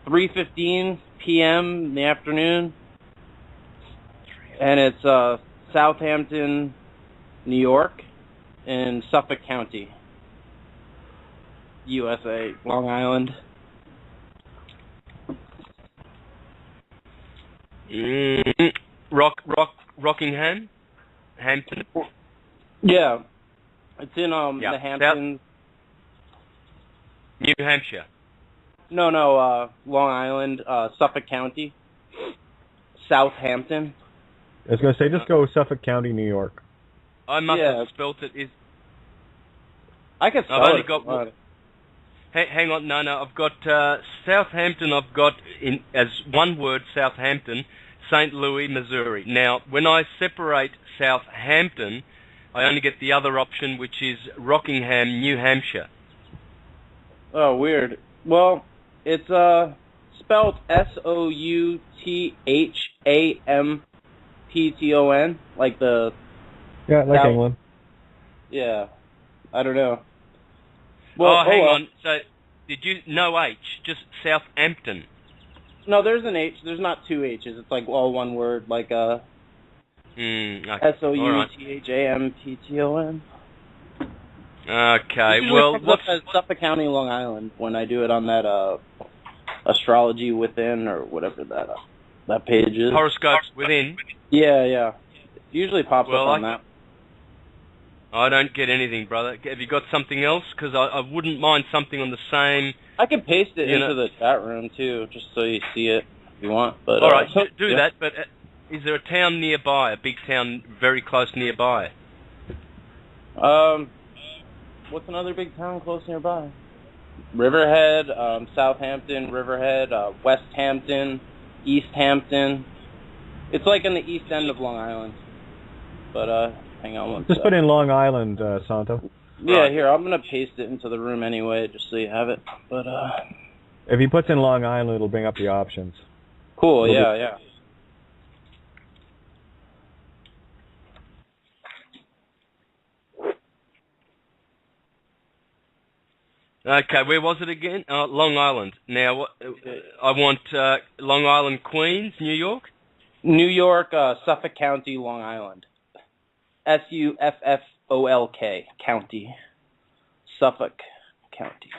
3:15 p.m. in the afternoon. And it's Southampton, New York, in Suffolk County, USA, Long Island. Rockingham? Hampton? Yeah. It's in the Hamptons. New Hampshire? No, Long Island, Suffolk County. Southampton. I was going to say, just go Suffolk County, New York. I must have spelt it. I can spell I've only it. got... Hang on, no, I've got Southampton, I've got in as one word, Southampton, St. Louis, Missouri. Now, when I separate Southampton, I only get the other option, which is Rockingham, New Hampshire. Oh, weird. Well, it's spelled Southampton, like the... Yeah, like England. Yeah, I don't know. Well, hang on. So, did you... No H, just Southampton. No, there's an H. There's not two H's. It's like all one word, like okay. Southampton. Okay, well... Suffolk County, Long Island, when I do it on that Astrology Within, or whatever that page is. Horoscopes Within? Yeah. It usually pops up on that. I don't get anything, brother. Have you got something else? Because I wouldn't mind something on the same... I can paste it into the chat room, too, just so you see it if you want. But all right, do that, but is there a town nearby, a big town very close nearby? what's another big town close nearby? Riverhead, Southampton, Riverhead, West Hampton, East Hampton. It's like in the east end of Long Island. But, hang on one Just sec. put in Long Island, Santo. Yeah, here, I'm going to paste it into the room anyway, just so you have it. But, If he puts in Long Island, it'll bring up the options. Cool, yeah. Okay, where was it again? Long Island. Now, I want Long Island, Queens, New York? New York, Suffolk County, Long Island. Suffolk County. Suffolk County.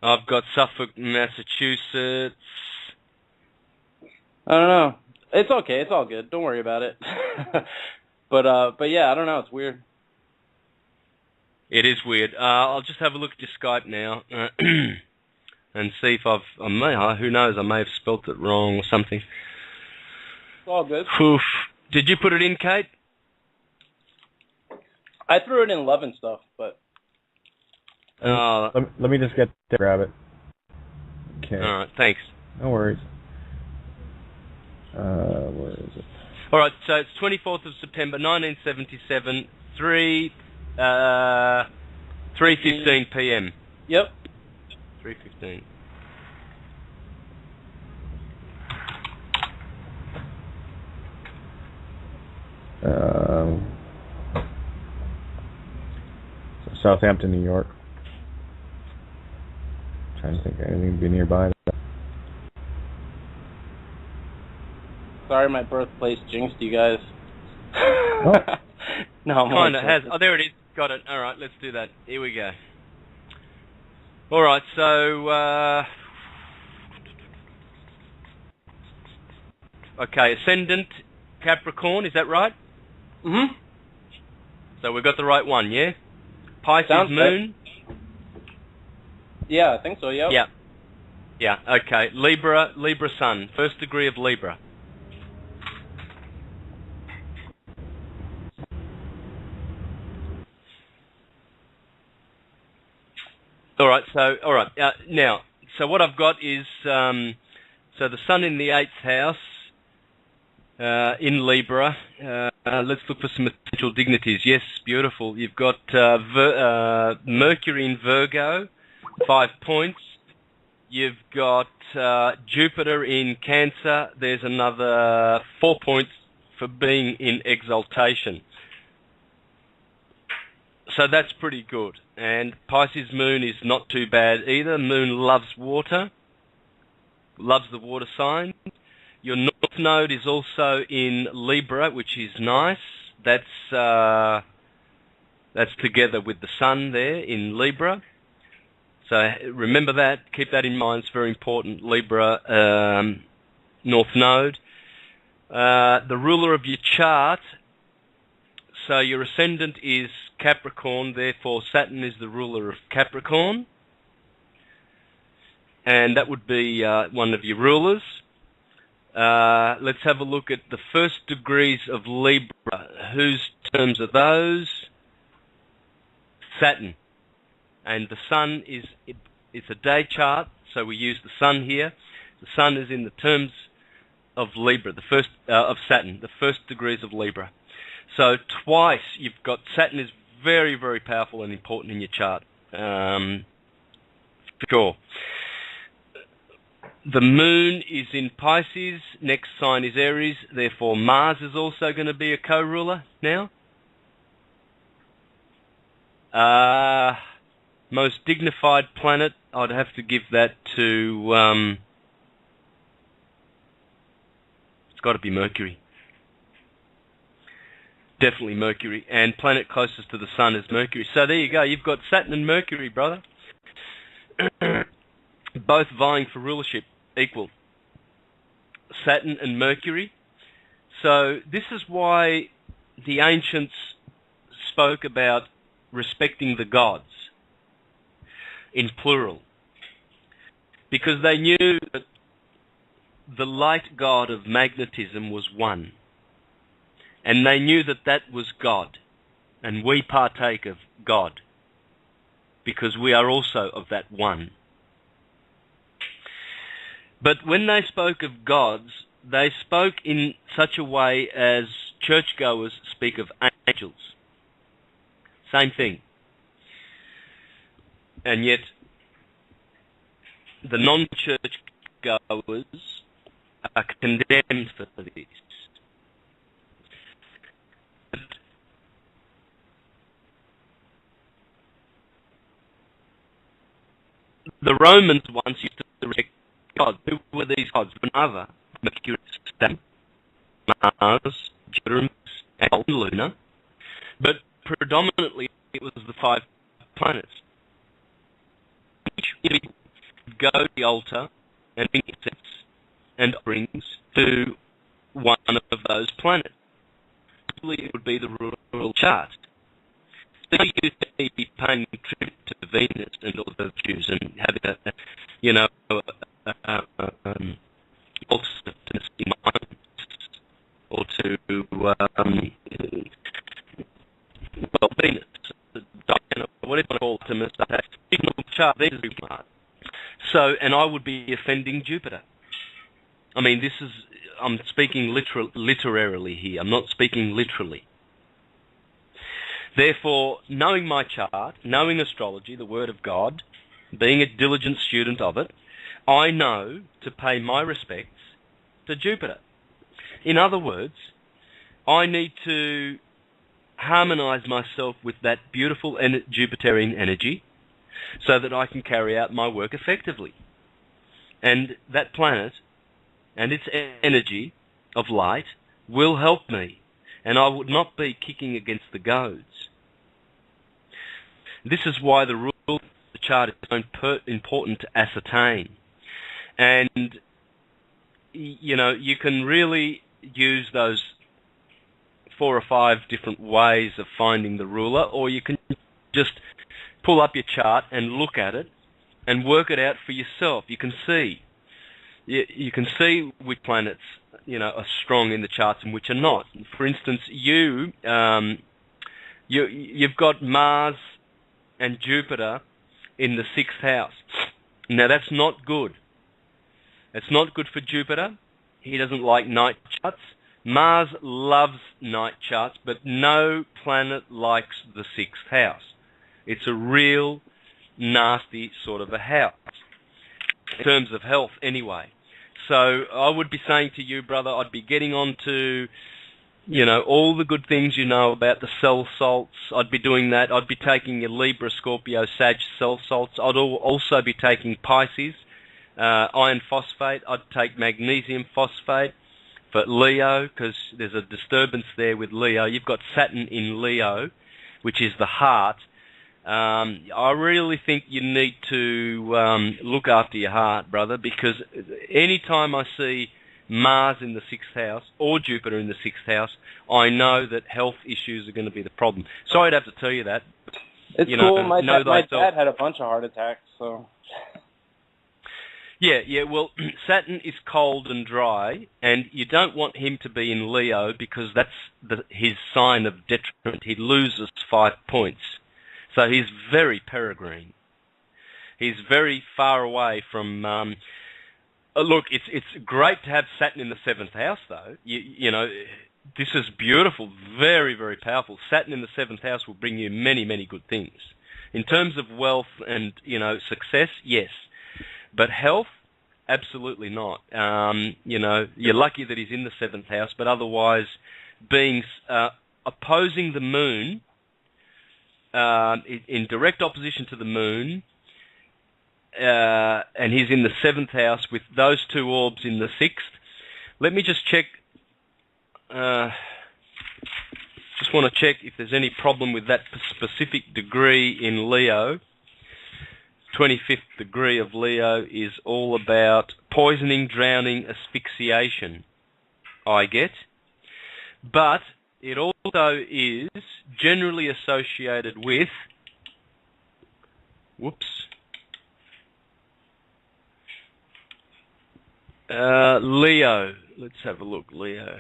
I've got Suffolk, Massachusetts. I don't know. It's okay. It's all good. Don't worry about it. But yeah, I don't know. It's weird. It is weird. I'll just have a look at your Skype now and see if who knows, I may have spelt it wrong or something. It's all good. Oof. Did you put it in, Kate? I threw it in Love and Stuff, but... Let me just grab it. Okay. All right, thanks. No worries. Where is it? All right, so it's 24th of September, 1977, 3:15 p.m. Yep. 3:15. Southampton, New York. Trying to think of anything to be nearby. Sorry, my birthplace jinxed you guys. Oh. No, I'm Kind of has. Oh, there it is. Got it. All right, let's do that. Here we go. All right, so... okay, Ascendant Capricorn, is that right? Mm-hmm. So we've got the right one, yeah? Pisces Sounds Moon? right. Yeah, I think so, yep. Yeah. Yeah, okay. Libra Sun, first degree of Libra. All right, now, so what I've got is, so the Sun in the 8th house, in Libra. Let's look for some essential dignities. Yes, beautiful. You've got Mercury in Virgo, 5 points. You've got Jupiter in Cancer. There's another 4 points for being in exaltation. So that's pretty good. And Pisces Moon is not too bad either. Moon loves water, loves the water sign. Your North Node is also in Libra, which is nice. That's together with the Sun there in Libra. So remember that. Keep that in mind. It's very important. Libra, North Node. The ruler of your chart. So your ascendant is Capricorn, therefore Saturn is the ruler of Capricorn. And that would be one of your rulers. Let's have a look at the first degrees of Libra. Whose terms are those? Saturn. And the Sun it's a day chart, so we use the Sun here. The Sun is in the terms of Libra, the first of Saturn, the first degrees of Libra. So twice you've got Saturn is very, very powerful and important in your chart. For sure. The Moon is in Pisces, next sign is Aries, therefore Mars is also going to be a co-ruler now. Most dignified planet, I'd have to give that to, it's got to be Mercury. Definitely Mercury. And planet closest to the Sun is Mercury. So there you go. You've got Saturn and Mercury, brother. Both vying for rulership, equal. Saturn and Mercury. So this is why the ancients spoke about respecting the gods in plural. Because they knew that the light god of magnetism was one. And they knew that that was God. And we partake of God. because we are also of that one. But when they spoke of gods, they spoke in such a way as churchgoers speak of angels. Same thing. And yet, the non-churchgoers are condemned for this. The Romans once used to reject God. Who were these gods? Minerva, Mercury, Saturn, Mars, Jupiter, and Luna. But predominantly it was the 5 planets. Each would go to the altar and bring incense and offerings to one of those planets. It would be the rural chart. So you used to be paying tribute to Venus and all the virtues and having or to Venus, Diana, whatever you call them, chart. So, and I would be offending Jupiter. I mean, I'm speaking literarily here. I'm not speaking literally. Therefore, knowing my chart, knowing astrology, the Word of God, being a diligent student of it, I know to pay my respects to Jupiter. In other words, I need to harmonize myself with that beautiful Jupiterian energy so that I can carry out my work effectively. And that planet and its energy of light will help me, and I would not be kicking against the goads. This is why the rule of the chart is so important to ascertain. And, you can really use those 4 or 5 different ways of finding the ruler, or you can just pull up your chart and look at it and work it out for yourself. You can see. You can see which planets, are strong in the charts and which are not. For instance, you've got Mars and Jupiter in the 6th house. Now, that's not good. It's not good for Jupiter. He doesn't like night charts. Mars loves night charts, but no planet likes the 6th house. It's a real nasty sort of a house, in terms of health anyway. So I would be saying to you, brother, I'd be getting on to, all the good things about the cell salts. I'd be doing that. I'd be taking your Libra, Scorpio, Sag cell salts. I'd also be taking Pisces, iron phosphate. I'd take magnesium phosphate for Leo, because there's a disturbance there with Leo. You've got Saturn in Leo, which is the heart. I really think you need to look after your heart, brother, because any time I see Mars in the 6th house or Jupiter in the 6th house, I know that health issues are going to be the problem. Sorry to have to tell you that. It's cool. My dad had a bunch of heart attacks, so... Yeah, well, Saturn is cold and dry, and you don't want him to be in Leo because that's his sign of detriment. He loses 5 points. So he's very peregrine. He's very far away from... look, it's great to have Saturn in the 7th house, though. This is beautiful, very, very powerful. Saturn in the 7th house will bring you many, many good things. In terms of wealth and, success, yes. But health, absolutely not. You're lucky that he's in the 7th house, but otherwise being opposing the moon, in direct opposition to the moon, and he's in the 7th house with those 2 orbs in the 6th. Let me just check. Just want to check if there's any problem with that specific degree in Leo. 25th degree of Leo is all about poisoning, drowning, asphyxiation, I get. But it also is generally associated with... Leo. Let's have a look, Leo.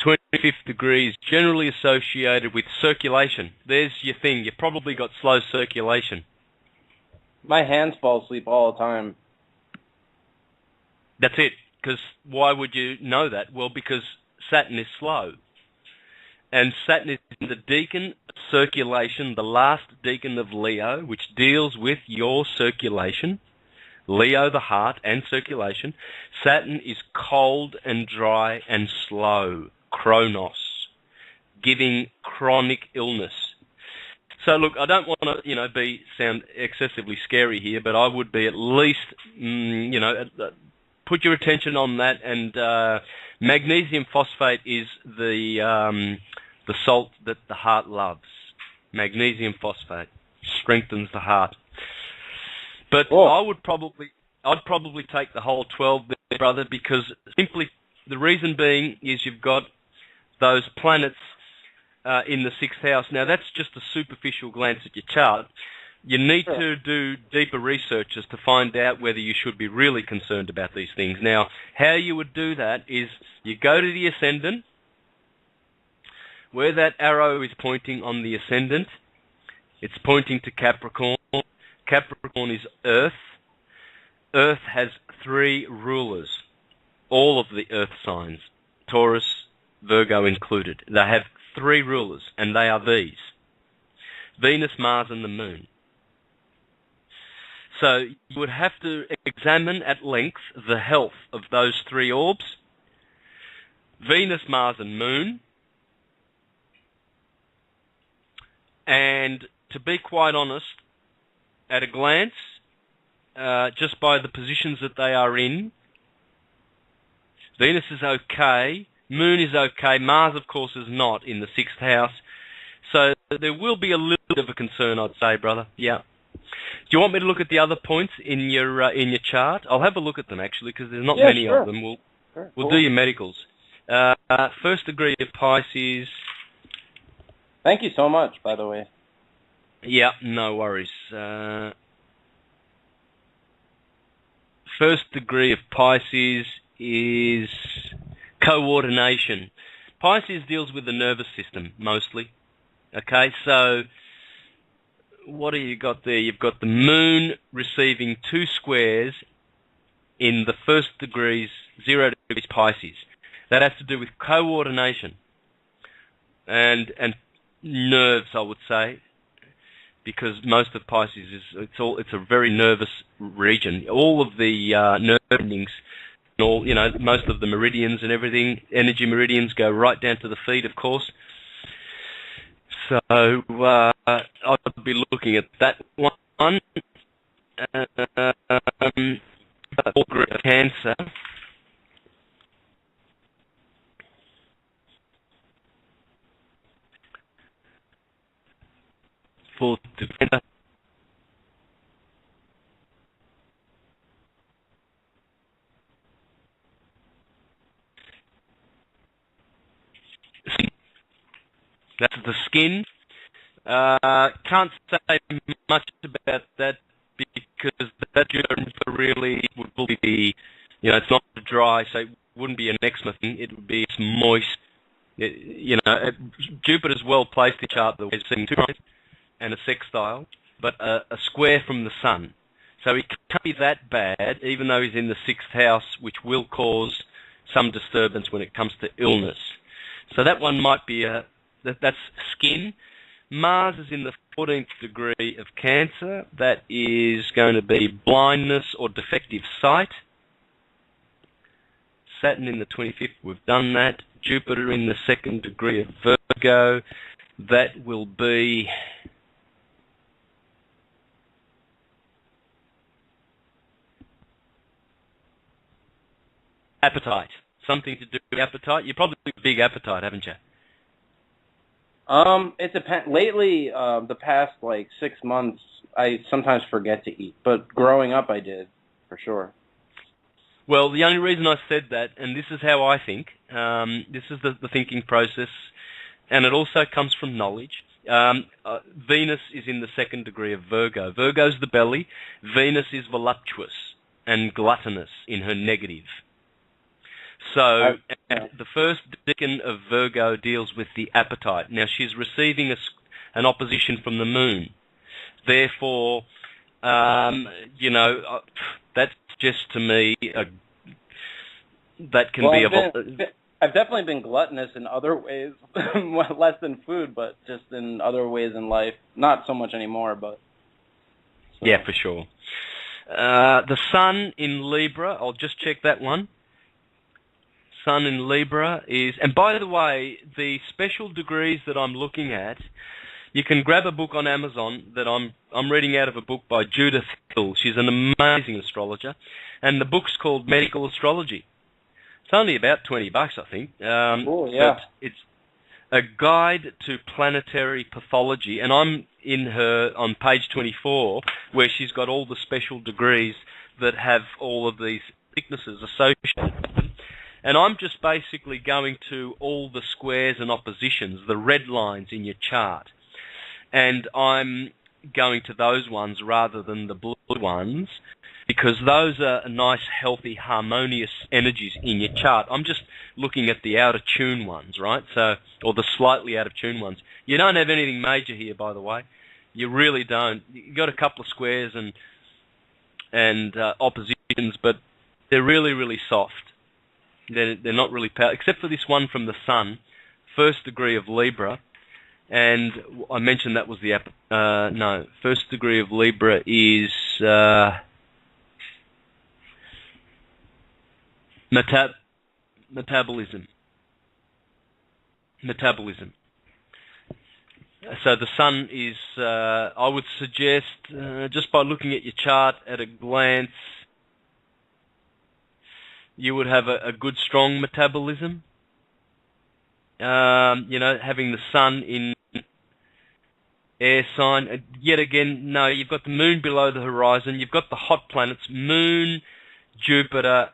25th 25th degree is generally associated with circulation. There's your thing. You probably got slow circulation. My hands fall asleep all the time. That's it. Because why would you know that? Well, because Saturn is slow. And Saturn is the decan of circulation, the last decan of Leo, which deals with your circulation. Leo, the heart, and circulation. Saturn is cold and dry and slow, Chronos, giving chronic illness. So look, I don't want to, sound excessively scary here, but I would be at least, put your attention on that. And magnesium phosphate is the salt that the heart loves. Magnesium phosphate strengthens the heart. But I'd probably take the whole 12 there, brother, because simply the reason being is you've got those planets in the 6th house. Now, that's just a superficial glance at your chart. You need to do deeper research as to find out whether you should be really concerned about these things. Now, how you would do that is you go to the ascendant, where that arrow is pointing on the ascendant, it's pointing to Capricorn. Capricorn is Earth. Earth has 3 rulers, all of the Earth signs, Taurus, Virgo included. They have 3 rulers, and they are these: Venus, Mars, and the Moon. So you would have to examine at length the health of those 3 orbs, Venus, Mars, and Moon. And to be quite honest, at a glance, just by the positions that they are in, Venus is okay, Moon is okay, Mars, of course, is not in the 6th house. So there will be a little bit of a concern, I'd say, brother. Yeah. Do you want me to look at the other points in your chart? I'll have a look at them, actually, because there's not many of them. We'll do your medicals. 1st degree of Pisces. Thank you so much, by the way. Yeah, no worries. 1st degree of Pisces is coordination. Pisces deals with the nervous system, mostly. Okay, so what do you got there? You've got the Moon receiving 2 squares in the 1st degrees, 0 degrees Pisces. That has to do with coordination and nerves, I would say, because most of Pisces it's a very nervous region. All of the nerve endings, most of the meridians and everything, energy meridians go right down to the feet, of course. So I'd be looking at that one. Cancer. For defender. That's the skin. Can't say much about that because that really would be, it's not dry, so it wouldn't be an eczema thing. It would be moist. Jupiter's well placed in the chart. The way it's seeing 2 lines and a sextile, but a square from the sun. So it can't be that bad, even though he's in the 6th house, which will cause some disturbance when it comes to illness. So that one might be that's skin. Mars is in the 14th degree of Cancer. That is going to be blindness or defective sight. Saturn in the 25th, we've done that. Jupiter in the 2nd degree of Virgo. That will be appetite. Something to do with appetite. You probably have a big appetite, haven't you? It depends. Lately, the past 6 months, I sometimes forget to eat. But growing up, I did, for sure. Well, the only reason I said that, and this is how I think, this is the thinking process, and it also comes from knowledge. Venus is in the 2nd degree of Virgo. Virgo's the belly. Venus is voluptuous and gluttonous in her negative. So the first decan of Virgo deals with the appetite. Now, she's receiving an opposition from the moon. Therefore, that's just, to me, that can be I've definitely been gluttonous in other ways, less than food, but just in other ways in life. Not so much anymore, but... So. Yeah, for sure. The Sun in Libra, I'll just check that one. Sun in Libra is... And by the way, the special degrees that I'm looking at, you can grab a book on Amazon that I'm reading out of a book by Judith Hill. She's an amazing astrologer. And the book's called Medical Astrology. It's only about $20, I think. Cool, yeah. But it's a guide to planetary pathology, and I'm in her on page 24, where she's got all the special degrees that have all of these thicknesses associated with them. And I'm just basically going to all the squares and oppositions, the red lines in your chart. And I'm going to those ones rather than the blue ones, because those are nice, healthy, harmonious energies in your chart. I'm just looking at the out-of-tune ones, right? So, or the slightly out-of-tune ones. You don't have anything major here, by the way. You really don't. You've got a couple of squares and oppositions, but they're really, really soft. They're not really powerful, except for this one from the Sun, first degree of Libra. And I mentioned that was the... first degree of Libra is... Metabolism. So the Sun is, I would suggest, just by looking at your chart at a glance, you would have a good, strong metabolism. Having the Sun in air sign. Yet again, no, you've got the Moon below the horizon. You've got the hot planets, Moon, Jupiter,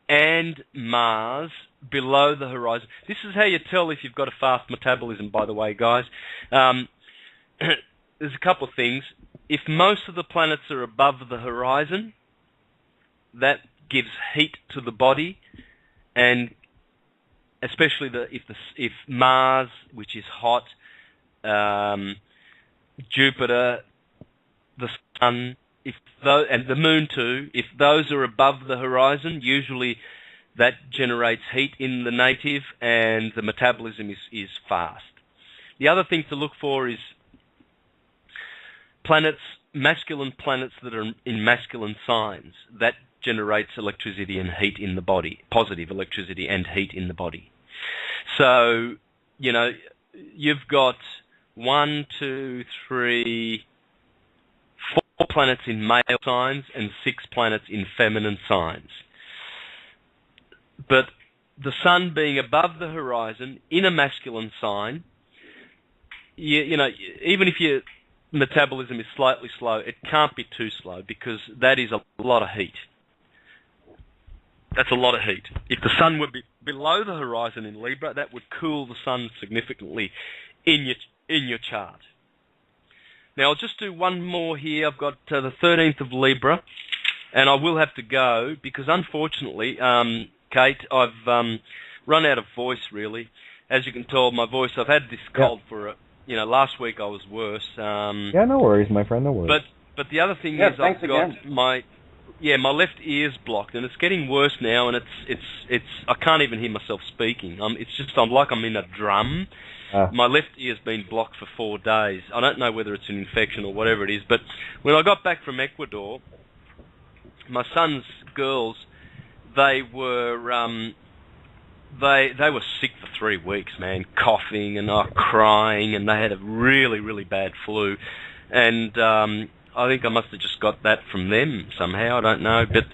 and Mars below the horizon. This is how you tell if you've got a fast metabolism, by the way, guys. There's a couple of things. If most of the planets are above the horizon, that gives heat to the body, and especially if Mars, which is hot, Jupiter, the Sun, and the Moon too, if those are above the horizon, usually that generates heat in the native and the metabolism is fast. The other thing to look for is masculine planets that are in masculine signs. That generates electricity and heat in the body, positive electricity and heat in the body. So, you've got 1, 2, 3, 4 planets in male signs and 6 planets in feminine signs. But the Sun being above the horizon in a masculine sign, even if your metabolism is slightly slow, it can't be too slow, because that is a lot of heat. That's a lot of heat. If the Sun would be below the horizon in Libra, that would cool the Sun significantly in your chart. Now, I'll just do one more here. I've got the 13th of Libra, and I will have to go because, unfortunately, Kate, I've run out of voice, really. As you can tell, my voice, I've had this cold for, last week I was worse. Yeah, no worries, my friend, no worries. But the other thing is I've got my left ear's blocked, and it's getting worse now, and it's I can't even hear myself speaking. I'm like I'm in a drum. My left ear's been blocked for 4 days. I don't know whether it's an infection or whatever it is, but when I got back from Ecuador, my son's girls, they were they were sick for 3 weeks, man, coughing and crying, and they had a really, really bad flu. And I think I must have just got that from them somehow, I don't know. But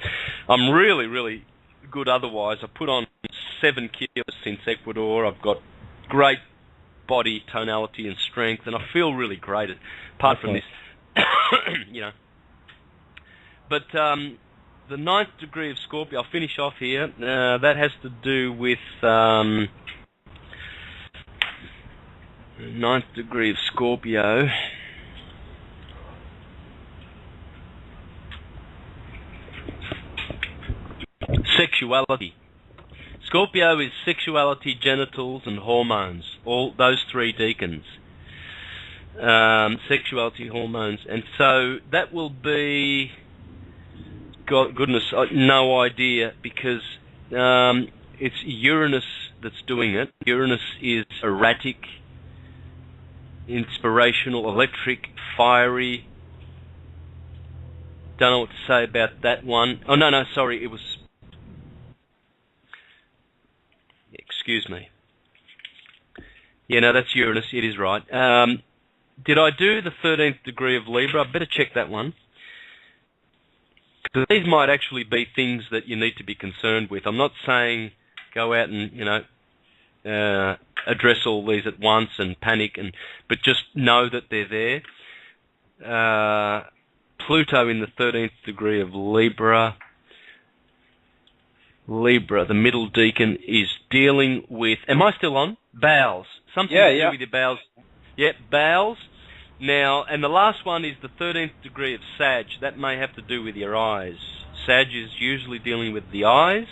I'm really, really good otherwise. I put on 7 kilos since Ecuador. I've got great body tonality and strength, and I feel really great apart from this, But the 9th degree of Scorpio, I'll finish off here, that has to do with 9th degree of Scorpio. Sexuality. Scorpio is sexuality, genitals, and hormones. All those three deacons. Sexuality, hormones, and so that will be. God, goodness, no idea, because it's Uranus that's doing it. Uranus is erratic, inspirational, electric, fiery. Don't know what to say about that one. Oh, no, sorry, it was... Excuse me. Yeah, no, that's Uranus, it is right. Did I do the 13th degree of Libra? I better check that one. Because these might actually be things that you need to be concerned with. I'm not saying go out and, address all these at once and panic, but just know that they're there. Pluto in the 13th degree of Libra. Libra, the middle deacon, is dealing with... Am I still on? Bowels. Something to do with your bowels. Yeah, bowels. Now, and the last one is the 13th degree of Sag. That may have to do with your eyes. Sag is usually dealing with the eyes.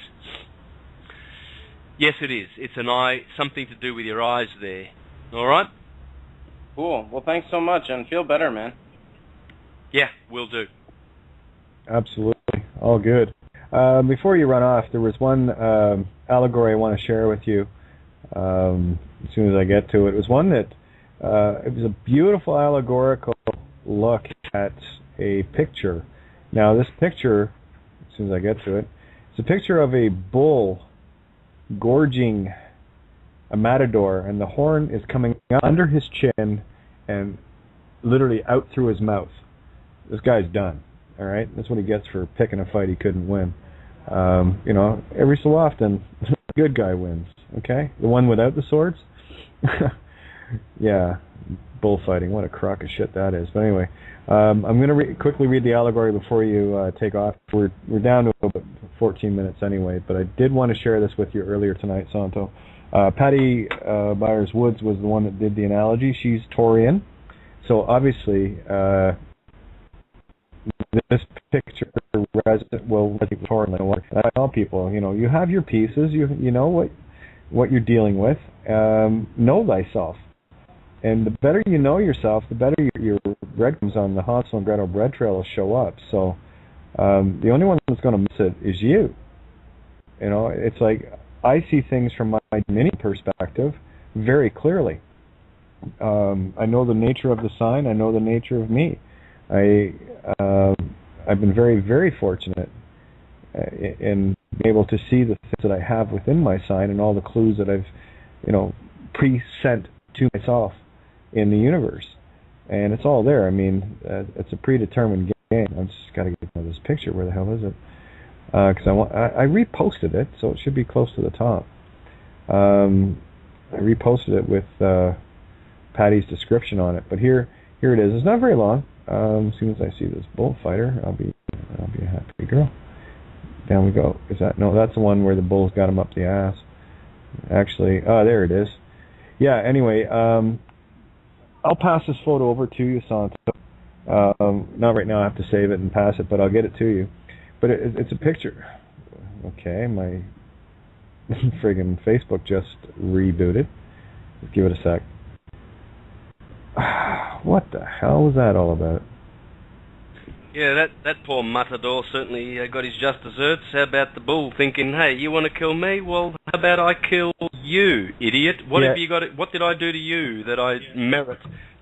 Yes, it is. It's an eye, something to do with your eyes there. All right? Cool. Well, thanks so much, and feel better, man. Yeah, will do. Absolutely. All good. Before you run off, there was one allegory I want to share with you as soon as I get to it. It was one that it was a beautiful allegorical look at a picture. Now, this picture, as soon as I get to it, it's a picture of a bull gorging a matador, and the horn is coming under his chin and literally out through his mouth. This guy's done. All right, that's what he gets for picking a fight he couldn't win. Every so often, the good guy wins. Okay, the one without the swords. Yeah, bullfighting. What a crock of shit that is. But anyway, I'm going to quickly read the allegory before you take off. We're down to about 14 minutes anyway, but I did want to share this with you earlier tonight, Santo. Patty Byers-Woods was the one that did the analogy. She's Taurian, so obviously this picture resonate with Taurian. I tell people, you have your pieces. You know what you're dealing with. Know thyself. And the better you know yourself, the better your breadcrumbs on the Hansel and Gretel bread trail will show up. So the only one that's going to miss it is you. It's like I see things from my mini perspective very clearly. I know the nature of the sign. I know the nature of me. I've been very, very fortunate in being able to see the things that I have within my sign and all the clues that I've, pre-sent to myself in the universe, and it's all there. I mean, it's a predetermined game. I just got to get to this picture. Where the hell is it? Because I reposted it, so it should be close to the top. I reposted it with Patty's description on it, but here it is. It's not very long. As soon as I see this bullfighter, I'll be a happy girl. Down we go. Is that no? That's the one where the bull's got him up the ass. Actually, there it is. Yeah. Anyway, I'll pass this photo over to you, Santo. Not right now. I have to save it and pass it, but I'll get it to you. But it's a picture. Okay, my friggin' Facebook just rebooted. Let's give it a sec. What the hell was that all about? Yeah, that poor matador certainly got his just desserts. How about the bull thinking, hey, you want to kill me? Well, how about I kill you, idiot? What have you got? What did I do to you that I merit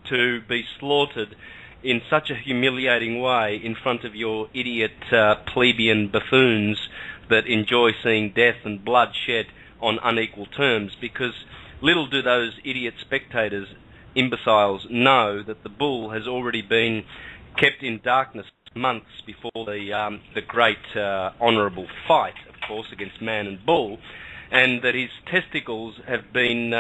to be slaughtered in such a humiliating way in front of your idiot plebeian buffoons that enjoy seeing death and blood shed on unequal terms? Because little do those idiot spectators, imbeciles, know that the bull has already been kept in darkness months before the great honourable fight, of course, against man and bull, and that his testicles have been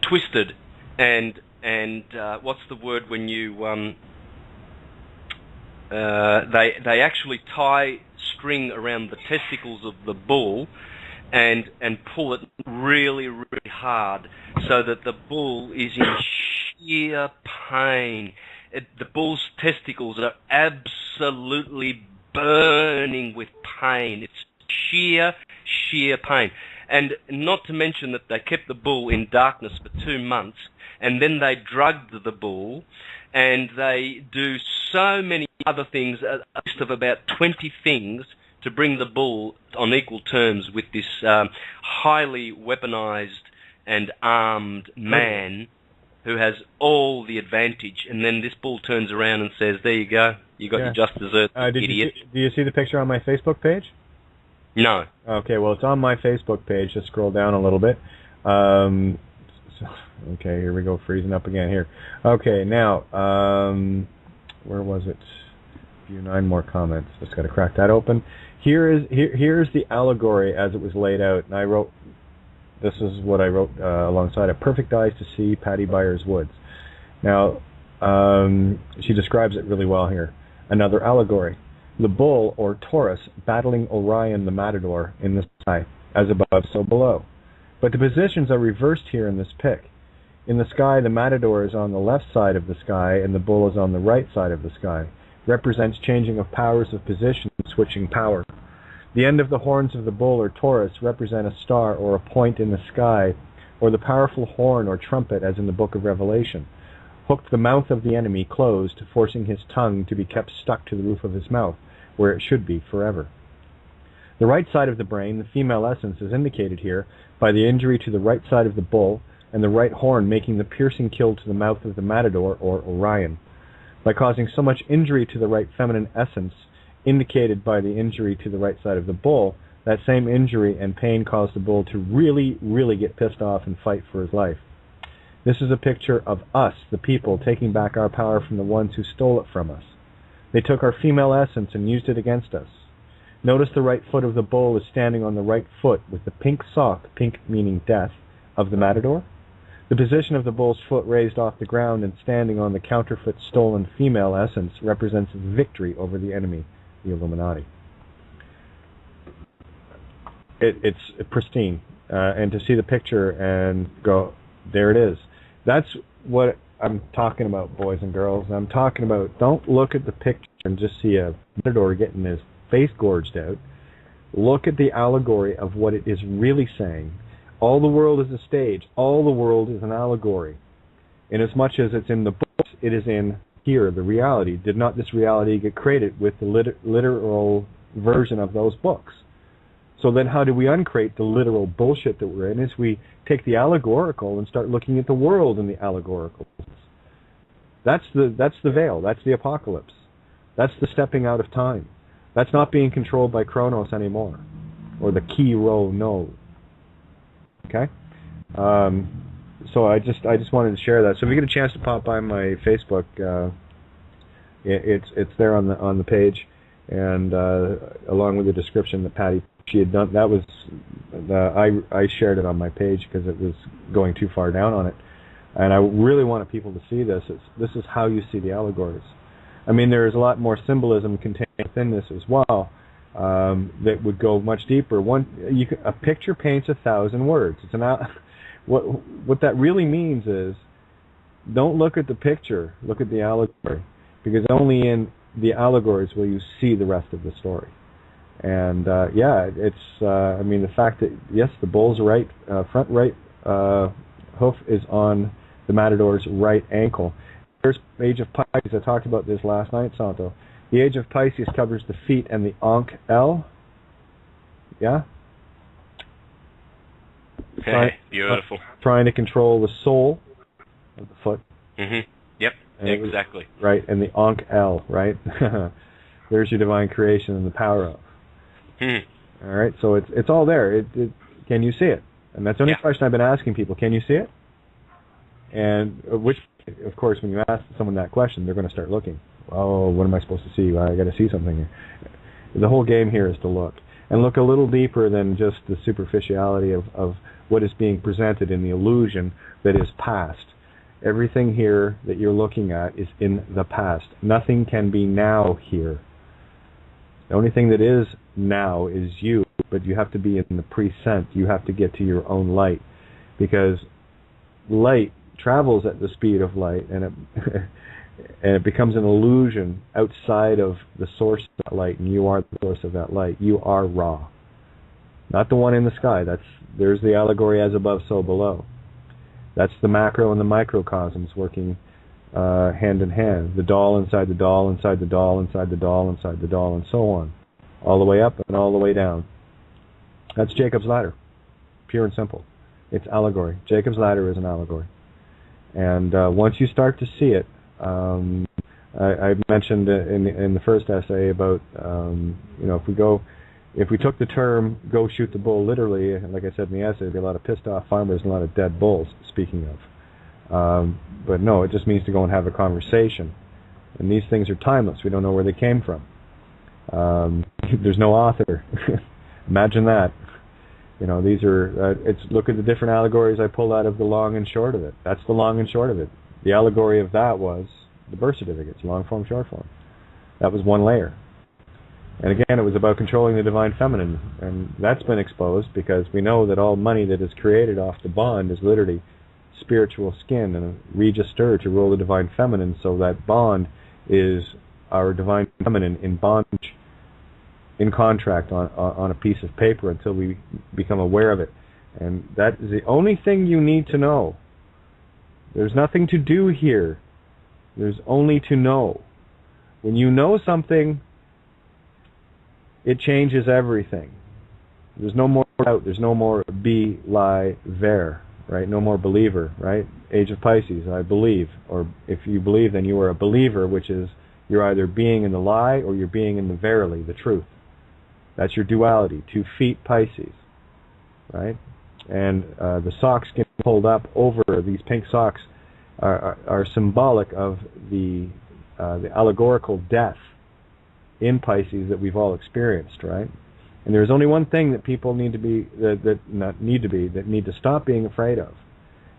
twisted and what's the word when you they actually tie string around the testicles of the bull and pull it really, really hard so that the bull is in sheer pain. The bull's testicles are absolutely burning with pain. It's sheer pain. And not to mention that they kept the bull in darkness for 2 months, and then they drugged the bull, and they do so many other things, a list of about 20 things, to bring the bull on equal terms with this highly weaponized and armed man who has all the advantage. And then this bull turns around and says, there you go, you got your just desserts, idiot. Do you see the picture on my Facebook page? No. Okay, well, it's on my Facebook page. Just scroll down a little bit. Okay, here we go, freezing up again here. Okay, now, where was it? View 9 more comments. Just got to crack that open. Here's the allegory as it was laid out, and I wrote, this is what I wrote alongside it. Perfect eyes to see, Patty Byers Woods. Now, she describes it really well here. Another allegory. The bull, or Taurus, battling Orion the Matador in the sky, as above, so below. But the positions are reversed here in this pic. In the sky, the Matador is on the left side of the sky, and the bull is on the right side of the sky. Represents changing of powers of position, switching power. The end of the horns of the bull or Taurus represent a star or a point in the sky, or the powerful horn or trumpet, as in the book of Revelation. Hooked the mouth of the enemy closed, forcing his tongue to be kept stuck to the roof of his mouth, where it should be forever. The right side of the brain, the female essence, is indicated here by the injury to the right side of the bull, and the right horn making the piercing kill to the mouth of the Matador, or Orion. By causing so much injury to the right feminine essence, indicated by the injury to the right side of the bull, that same injury and pain caused the bull to really, really get pissed off and fight for his life. This is a picture of us, the people, taking back our power from the ones who stole it from us. They took our female essence and used it against us. Notice the right foot of the bull is standing on the right foot with the pink sock, pink meaning death, of the Matador. The position of the bull's foot raised off the ground and standing on the counterfeit stolen female essence represents victory over the enemy, the Illuminati. It's pristine, and to see the picture and go, there it is. That's what I'm talking about, boys and girls. I'm talking about, don't look at the picture and just see a Matador getting his face gorged out. Look at the allegory of what it is really saying. All the world is a stage. All the world is an allegory. Inasmuch as it's in the books, it is in here, the reality. Did not this reality get created with the literal version of those books? So then how do we uncreate the literal bullshit that we're in? Is we take the allegorical and start looking at the world in the allegorical. That's the veil. That's the apocalypse. That's the stepping out of time. That's not being controlled by Chronos anymore, or the key rho node. Okay? So I just wanted to share that. So if you get a chance to pop by my Facebook, it's there on the page, and along with the description that Patty, she had done. That was I shared it on my page because it was going too far down on it, and I really wanted people to see this. This is how you see the allegories. I mean, there is a lot more symbolism contained within this as well that would go much deeper. A picture paints 1,000 words. It's what that really means is, don't look at the picture, look at the allegory, because only in the allegories will you see the rest of the story. And it's I mean, the fact that yes, the bull's right front right hoof is on the Matador's right ankle. There's Age of Pisces. I talked about this last night, Santo. The Age of Pisces covers the feet and the Ankh L. Yeah? Hey, beautiful. Trying to control the soul of the foot. Mm-hmm. Yep, exactly. Right, and the Ankh L, right? There's your divine creation and the power of. Mm-hmm. All right, so it's all there. Can you see it? And that's the only question I've been asking people. Can you see it? And which, of course, when you ask someone that question, they're going to start looking. Oh, what am I supposed to see? Well, I got to see something here. The whole game here is to look. And look a little deeper than just the superficiality of what is being presented in the illusion that is past. Everything here that you're looking at is in the past. Nothing can be now here. The only thing that is now is you, but you have to be in the present. You have to get to your own light, because light travels at the speed of light, and and it becomes an illusion outside of the source of that light, and you are the source of that light. You are Ra. Not the one in the sky. There's the allegory as above, so below. That's the macro and the microcosms working hand in hand. The doll inside the doll, inside the doll, inside the doll, inside the doll, and so on. All the way up and all the way down. That's Jacob's ladder. Pure and simple. It's allegory. Jacob's ladder is an allegory. And once you start to see it, I mentioned in the first essay about, if we took the term "go shoot the bull" literally, like I said in the essay, there'd be a lot of pissed off farmers and a lot of dead bulls, speaking of. But no, it just means to go and have a conversation. And these things are timeless. We don't know where they came from. There's no author. Imagine that. These are, look at the different allegories I pulled out of the long and short of it. That's the long and short of it. The allegory of that was the birth certificates, long form, short form. That was one layer. And again, it was about controlling the divine feminine. And that's been exposed because we know that all money that is created off the bond is literally spiritual skin and a register to rule the divine feminine, so that bond is our divine feminine in bondage, in contract on a piece of paper until we become aware of it. And that is the only thing you need to know. There's nothing to do here. There's only to know. When you know something, it changes everything. There's no more doubt. There's no more be, lie, ver, right? No more believer, right? Age of Pisces, I believe. Or if you believe, then you are a believer, which is you're either being in the lie or you're being in the verily, the truth. That's your duality, 2 feet Pisces, right? And the socks getting pulled up over, these pink socks are symbolic of the allegorical death in Pisces that we've all experienced, right? And there's only one thing that people need to stop being afraid of.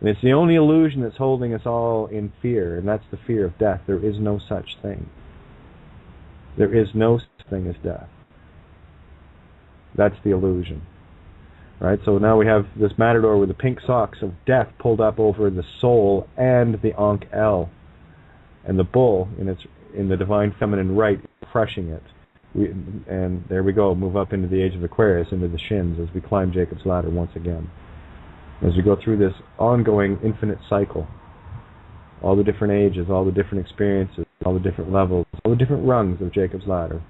And it's the only illusion that's holding us all in fear, and that's the fear of death. There is no such thing. There is no such thing as death. That's the illusion. Right? So now we have this matador with the pink socks of death pulled up over the soul and the Ankh El. And the bull in the divine feminine right crushing it. And there we go, move up into the age of Aquarius, into the shins as we climb Jacob's ladder once again. As we go through this ongoing infinite cycle, all the different ages, all the different experiences, all the different levels, all the different rungs of Jacob's ladder.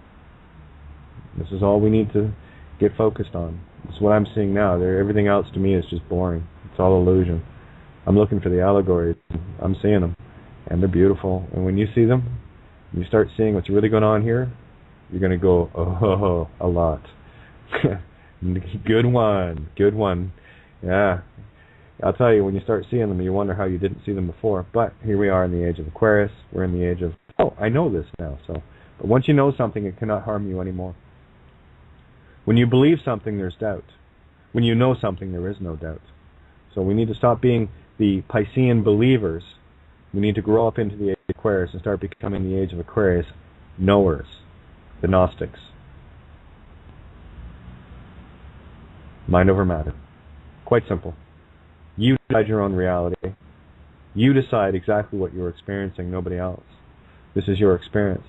This is all we need to get focused on. It's what I'm seeing now. Everything else to me is just boring. It's all illusion. I'm looking for the allegories. I'm seeing them, and they're beautiful. And when you see them, you start seeing what's really going on here, you're going to go, oh, a lot. Good one. Yeah. I'll tell you, when you start seeing them, you wonder how you didn't see them before. But here we are in the age of Aquarius. We're in the age of, I know this now. But once you know something, it cannot harm you anymore. When you believe something, there's doubt. When you know something, there is no doubt. So we need to stop being the Piscean believers. We need to grow up into the age of Aquarius and start becoming the age of Aquarius knowers, the Gnostics. Mind over matter. Quite simple. You decide your own reality. You decide exactly what you're experiencing, nobody else. This is your experience.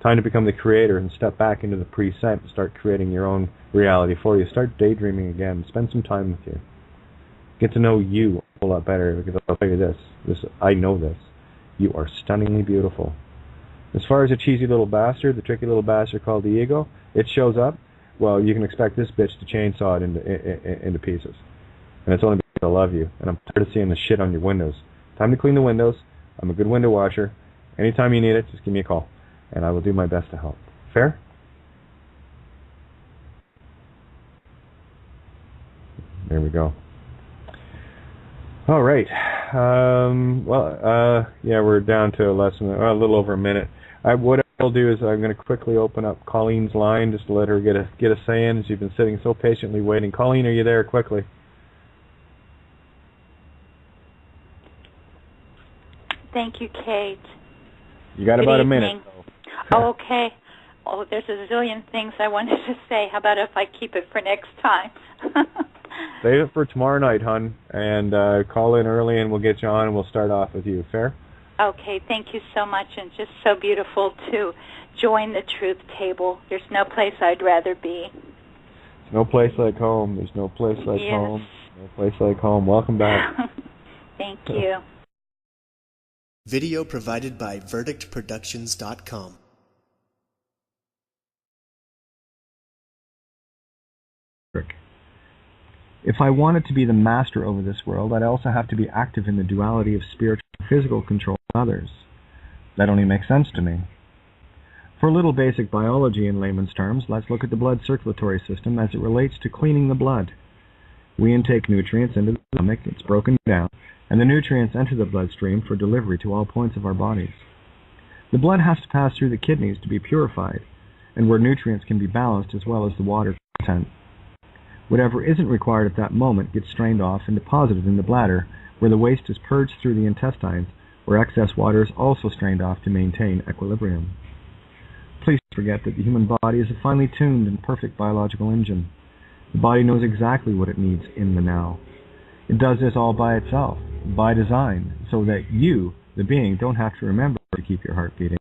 Time to become the creator and step back into the present and start creating your own reality for you. Start daydreaming again. Spend some time with you. Get to know you a whole lot better, because I'll tell you this, I know this. You are stunningly beautiful. As far as a cheesy little bastard, the tricky little bastard called the ego, it shows up, well, you can expect this bitch to chainsaw it into pieces. And it's only because I love you. And I'm tired of seeing the shit on your windows. Time to clean the windows. I'm a good window washer. Anytime you need it, just give me a call. And I will do my best to help. Fair? There we go. All right. Yeah, we're down to a little over a minute. What I'll do is I'm going to quickly open up Colleen's line just to let her get a say in. She's been sitting so patiently waiting. Colleen, are you there? Quickly. Thank you, Kate. You got about a minute. Oh, okay. Oh, there's a zillion things I wanted to say. How about if I keep it for next time? Save it for tomorrow night, hon, and call in early and we'll get you on and we'll start off with you. Fair? Okay, thank you so much, and just so beautiful to join the truth table. There's no place I'd rather be. There's no place like home. There's no place like home. No place like home. Welcome back. Thank you. Video provided by verdictproductions.com. If I wanted to be the master over this world, I'd also have to be active in the duality of spiritual and physical control of others. That only makes sense to me. For a little basic biology in layman's terms, let's look at the blood circulatory system as it relates to cleaning the blood. We intake nutrients into the stomach, it's broken down, and the nutrients enter the bloodstream for delivery to all points of our bodies. The blood has to pass through the kidneys to be purified, and where nutrients can be balanced as well as the water content. Whatever isn't required at that moment gets strained off and deposited in the bladder, where the waste is purged through the intestines, where excess water is also strained off to maintain equilibrium. Please forget that the human body is a finely tuned and perfect biological engine. The body knows exactly what it needs in the now. It does this all by itself, by design, so that you, the being, don't have to remember to keep your heart beating,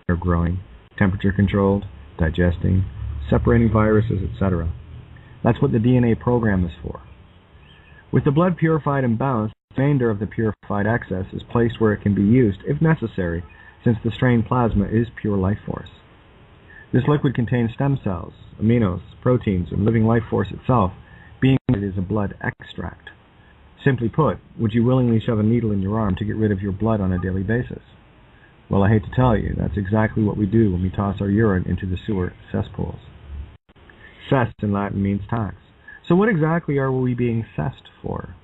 or growing, temperature controlled, digesting, separating viruses, etc. That's what the DNA program is for. With the blood purified and balanced, the remainder of the purified excess is placed where it can be used, if necessary, since the strained plasma is pure life force. This liquid contains stem cells, aminos, proteins, and living life force itself, being that it is a blood extract. Simply put, would you willingly shove a needle in your arm to get rid of your blood on a daily basis? Well, I hate to tell you, that's exactly what we do when we toss our urine into the sewer cesspools. Cess in Latin means tax. So what exactly are we being cessed for?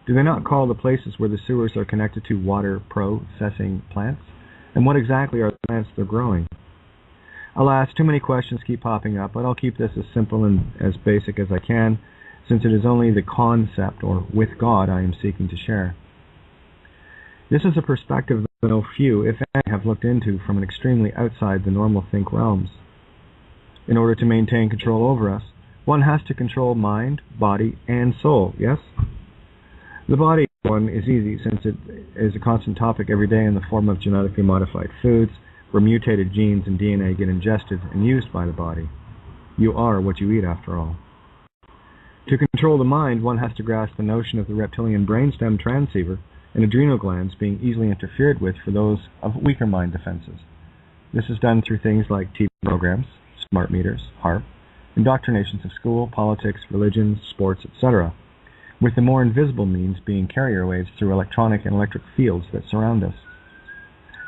Do they not call the places where the sewers are connected to water-processing plants? And what exactly are the plants they're growing? Alas, too many questions keep popping up, but I'll keep this as simple and as basic as I can, since it is only the concept, or with God, I am seeking to share. This is a perspective that no few, if any, have looked into from an extremely outside the normal think realms. In order to maintain control over us, one has to control mind, body, and soul, yes? The body one is easy, since it is a constant topic every day in the form of genetically modified foods, where mutated genes and DNA get ingested and used by the body. You are what you eat, after all. To control the mind, one has to grasp the notion of the reptilian brainstem transceiver and adrenal glands being easily interfered with for those of weaker mind defenses. This is done through things like TV programs, smart meters, HARP, indoctrinations of school, politics, religion, sports, etc., with the more invisible means being carrier waves through electronic and electric fields that surround us.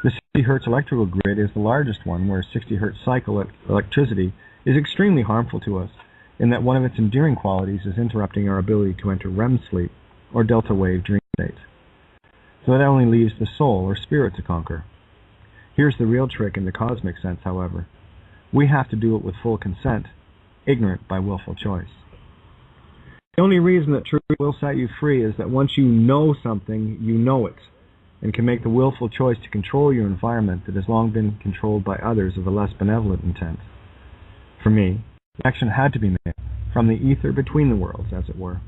The 60 Hz electrical grid is the largest one, where 60 Hz cycle electricity is extremely harmful to us, in that one of its endearing qualities is interrupting our ability to enter REM sleep, or delta wave dream state. So that only leaves the soul, or spirit, to conquer. Here's the real trick in the cosmic sense, however. We have to do it with full consent, ignorant by willful choice. The only reason that truth will set you free is that once you know something, you know it, and can make the willful choice to control your environment that has long been controlled by others of a less benevolent intent. For me, the action had to be made from the ether between the worlds, as it were.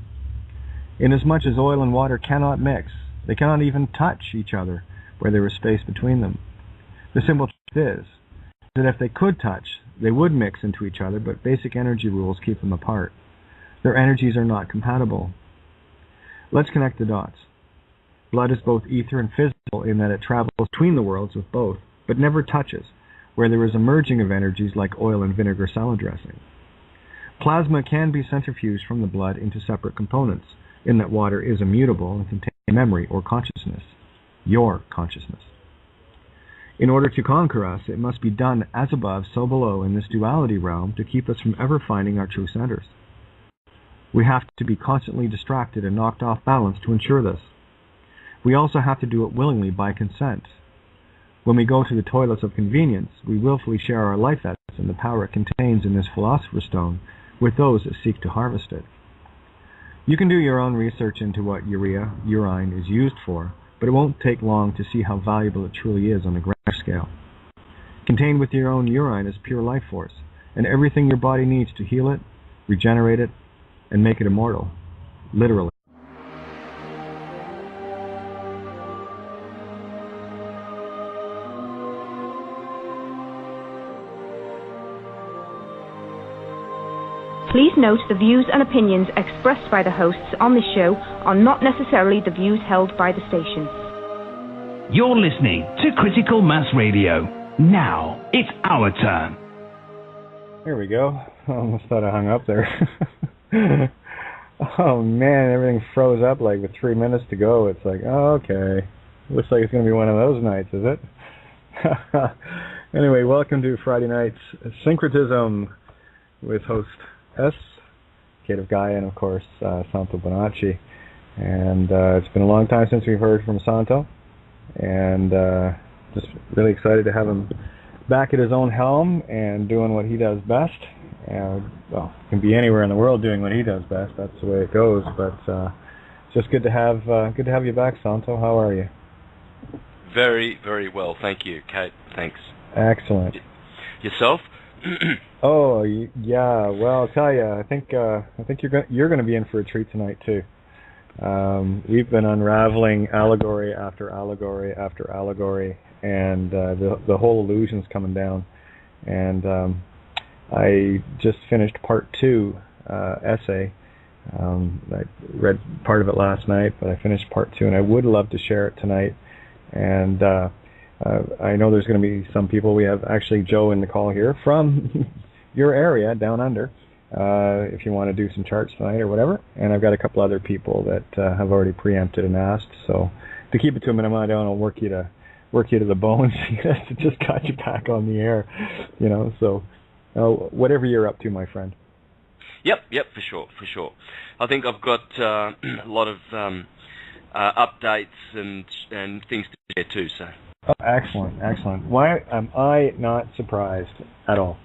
Inasmuch as oil and water cannot mix, they cannot even touch each other where there is space between them. The simple truth is that if they could touch, they would mix into each other, but basic energy rules keep them apart. Their energies are not compatible. Let's connect the dots. Blood is both ether and physical in that it travels between the worlds with both, but never touches, where there is a merging of energies like oil and vinegar salad dressing. Plasma can be centrifuged from the blood into separate components, in that water is immutable and contains memory or consciousness, your consciousness. In order to conquer us, it must be done as above, so below in this duality realm to keep us from ever finding our true centers. We have to be constantly distracted and knocked off balance to ensure this. We also have to do it willingly by consent. When we go to the toilets of convenience, we willfully share our life essence and the power it contains in this philosopher's stone with those that seek to harvest it. You can do your own research into what urine is used for, but it won't take long to see how valuable it truly is on a grand scale. Contained with your own urine is pure life force, and everything your body needs to heal it, regenerate it, and make it immortal, literally. Please note the views and opinions expressed by the hosts on this show are not necessarily the views held by the station. You're listening to Critical Mass Radio. Now, it's our turn. There we go. I almost thought I hung up there. Oh man, everything froze up like with 3 minutes to go. It's like, oh, okay. Looks like it's going to be one of those nights, is it? Anyway, welcome to Friday night's Syncretism with host S, Kate of Gaia, and of course, Santo Bonacci. And it's been a long time since we've heard from Santo. And just really excited to have him back at his own helm and doing what he does best. Well, can be anywhere in the world doing what he does best. That's the way it goes. But just good to have you back, Santo. How are you? Very, very well, thank you, Kate. Thanks. Excellent. Yourself? Oh yeah. Well, I'll tell you. I think you're going to be in for a treat tonight too. We've been unraveling allegory after allegory after allegory, and the whole illusion's coming down. And I just finished part 2 essay. I read part of it last night, but I finished part 2, and I would love to share it tonight. And I know there's going to be some people. We have actually Joe in the call here from your area, down under, if you want to do some charts tonight or whatever. And I've got a couple other people that have already preempted and asked. So to keep it to a minimum, I don't want to work you to the bone. Just got you back on the air, you know. So whatever you're up to, my friend. Yep, for sure. I think I've got a lot of updates and things to share too. So. Oh, excellent. Why am I not surprised at all?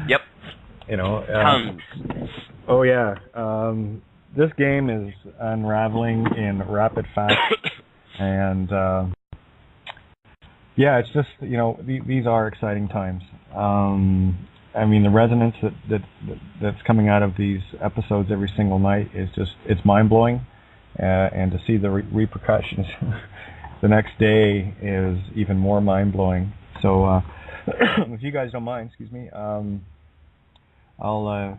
Yep. You know. Tons. Oh yeah. This game is unraveling in rapid fashion, and yeah, it's just, you know, these are exciting times. I mean, the resonance that's coming out of these episodes every single night is it's mind-blowing, and to see the repercussions the next day is even more mind-blowing. So, if you guys don't mind, excuse me, I'll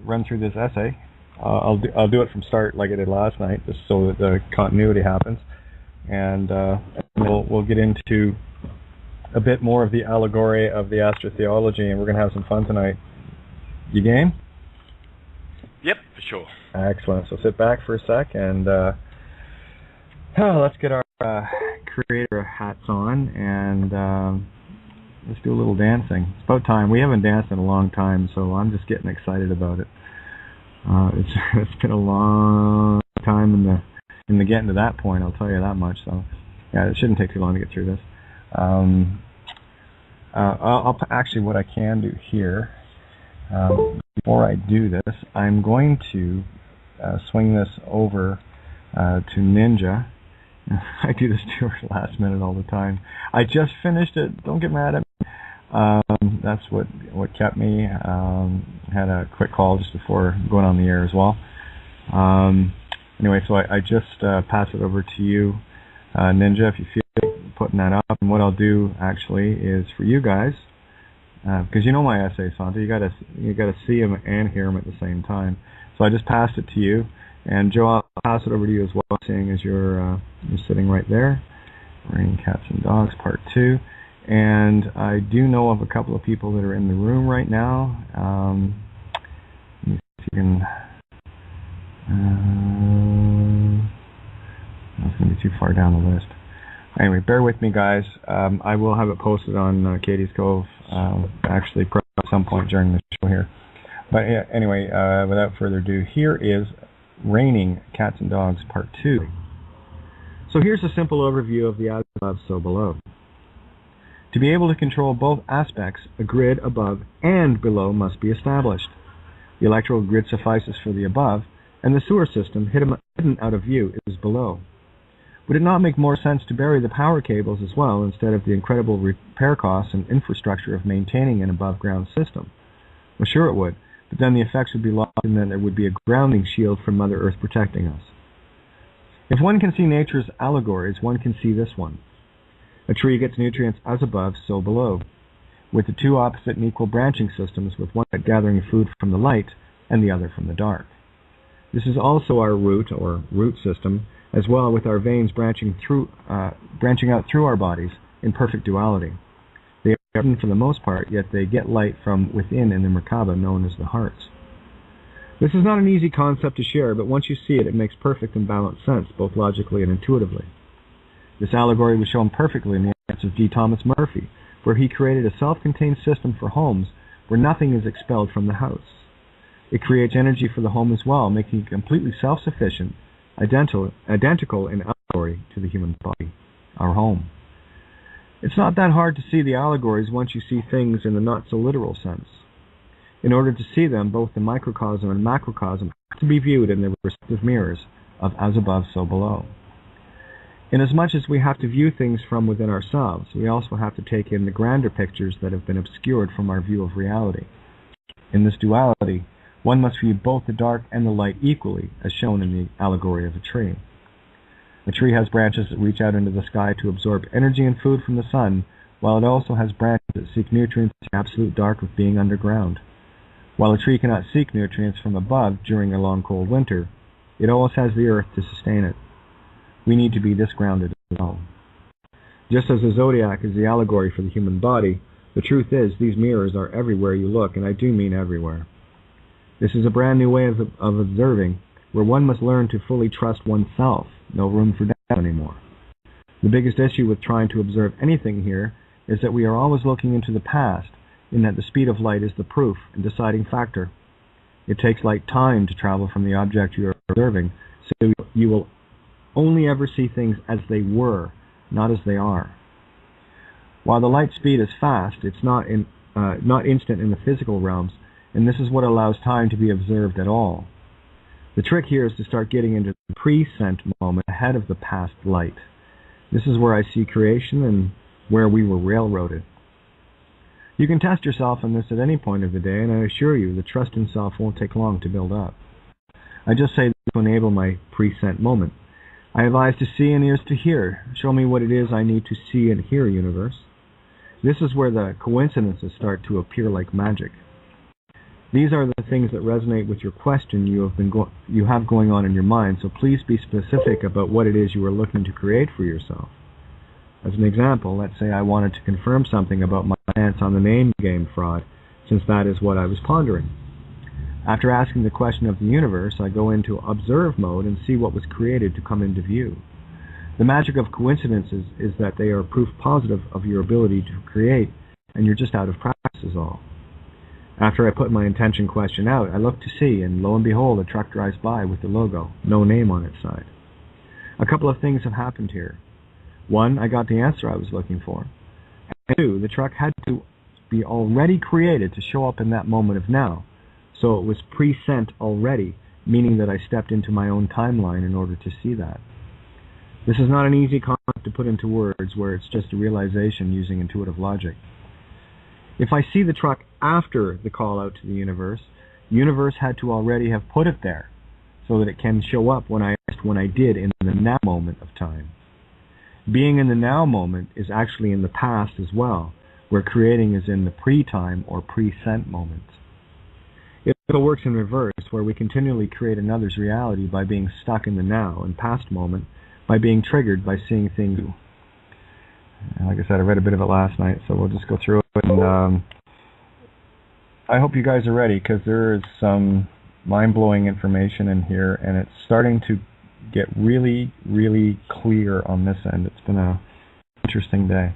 run through this essay. I'll do it from start like I did last night, just so that the continuity happens, and we'll get into a bit more of the allegory of the astrotheology, and we're going to have some fun tonight. You game? Yep, for sure. Excellent. So sit back for a sec, and let's get our creator hats on, and let's do a little dancing. It's about time. We haven't danced in a long time, so I'm just getting excited about it. It's been a long time in the getting to that point, I'll tell you that much. So yeah, it shouldn't take too long to get through this. I'll actually, what I can do here, before I do this, I'm going to swing this over to Ninja. I do this to her last minute all the time. I just finished it. Don't get mad at me. That's what kept me. Had a quick call just before going on the air as well. Anyway, so I just pass it over to you, Ninja, if you feel putting that up. And what I'll do actually is for you guys, because you know my essay, Santo, you gotta see him and hear him at the same time. So I just passed it to you, and Joe, I'll pass it over to you as well, seeing as you're sitting right there. Raining Cats and Dogs, Part 2. And I do know of a couple of people that are in the room right now. Let me see if you can. That's going to be too far down the list. Anyway, bear with me, guys. I will have it posted on Katie's Cove, actually, at some point during the show here. But yeah, anyway, without further ado, here is Raining Cats and Dogs, Part 2. So here's a simple overview of the as above, so below. To be able to control both aspects, a grid above and below must be established. The electrical grid suffices for the above, and the sewer system, hidden out of view, is below. Would it not make more sense to bury the power cables as well, instead of the incredible repair costs and infrastructure of maintaining an above-ground system? Well, sure it would, but then the effects would be lost, and then there would be a grounding shield from Mother Earth protecting us. If one can see nature's allegories, one can see this one. A tree gets nutrients as above, so below. with the two opposite and equal branching systems, with one gathering food from the light and the other from the dark. This is also our root, or root system, as well, with our veins branching out through our bodies in perfect duality. They are hidden for the most part, yet they get light from within in the Merkaba, known as the hearts. This is not an easy concept to share, but once you see it, it makes perfect and balanced sense, both logically and intuitively. This allegory was shown perfectly in the acts of D. Thomas Murphy, where he created a self-contained system for homes where nothing is expelled from the house. It creates energy for the home as well, making it completely self-sufficient, identical in allegory to the human body, our home. It's not that hard to see the allegories once you see things in the not-so-literal sense. In order to see them, both the microcosm and macrocosm have to be viewed in their respective mirrors of as above, so below. Inasmuch as we have to view things from within ourselves, we also have to take in the grander pictures that have been obscured from our view of reality. In this duality, one must view both the dark and the light equally, as shown in the allegory of a tree. A tree has branches that reach out into the sky to absorb energy and food from the sun, while it also has branches that seek nutrients in the absolute dark of being underground. While a tree cannot seek nutrients from above during a long cold winter, it always has the earth to sustain it. We need to be this grounded as well. Just as the zodiac is the allegory for the human body, the truth is these mirrors are everywhere you look, and I do mean everywhere. This is a brand new way of observing, where one must learn to fully trust oneself, no room for doubt anymore. The biggest issue with trying to observe anything here is that we are always looking into the past, in that the speed of light is the proof and deciding factor. It takes light time to travel from the object you are observing, so you will only ever see things as they were, not as they are. While the light speed is fast, it's not instant in the physical realms, and this is what allows time to be observed at all. The trick here is to start getting into the present moment ahead of the past light. This is where I see creation and where we were railroaded. You can test yourself on this at any point of the day, and I assure you the trust in self won't take long to build up. I just say this to enable my present moment. I have eyes to see and ears to hear. Show me what it is I need to see and hear, universe. This is where the coincidences start to appear like magic. These are the things that resonate with your question you have going on in your mind, so please be specific about what it is you are looking to create for yourself. As an example, let's say I wanted to confirm something about my stance on the name game fraud, since that is what I was pondering. After asking the question of the universe, I go into observe mode and see what was created to come into view. The magic of coincidences is that they are proof positive of your ability to create, and you're just out of practice is all. After I put my intention question out, I look to see, and lo and behold, a truck drives by with the logo, no name on its side. A couple of things have happened here. One, I got the answer I was looking for. And two, the truck had to be already created to show up in that moment of now. So it was pre-sent already, meaning that I stepped into my own timeline in order to see that. This is not an easy concept to put into words where it's just a realization using intuitive logic. If I see the truck after the call out to the universe had to already have put it there so that it can show up when I did in the now moment of time. Being in the now moment is actually in the past as well, where creating is in the pre-time or pre-sent moment. It also works in reverse, where we continually create another's reality by being stuck in the now and past moment, by being triggered by seeing things. Like I said, I read a bit of it last night, so we'll just go through it. And I hope you guys are ready, because there is some mind-blowing information in here, and it's starting to get really, really clear on this end. It's been an interesting day.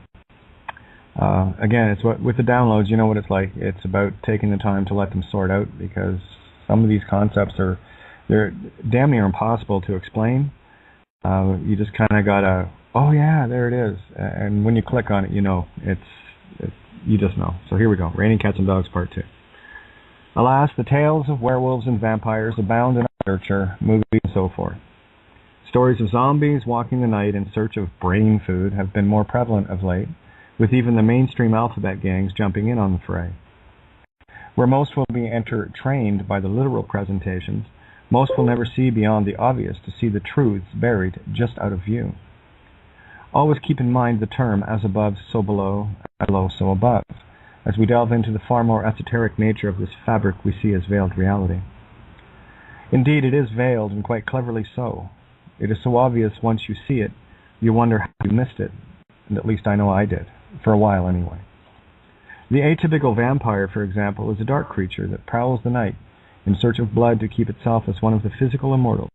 Again, it's with the downloads, you know what it's like. It's about taking the time to let them sort out, because some of these concepts they're damn near impossible to explain. You just kind of gotta, oh yeah, there it is. And when you click on it, you know, you just know. So here we go. Raining Cats and Dogs Part 2. Alas, the tales of werewolves and vampires abound in our literature, movies, and so forth. Stories of zombies walking the night in search of brain food have been more prevalent of late, with even the mainstream alphabet gangs jumping in on the fray. Where most will be trained by the literal presentations, most will never see beyond the obvious to see the truths buried just out of view. Always keep in mind the term as above, so below, as below, so above. as we delve into the far more esoteric nature of this fabric we see as veiled reality. Indeed, it is veiled, and quite cleverly so. It is so obvious once you see it, you wonder how you missed it, and at least I know I did, for a while anyway. The atypical vampire, for example, is a dark creature that prowls the night in search of blood to keep itself as one of the physical immortals.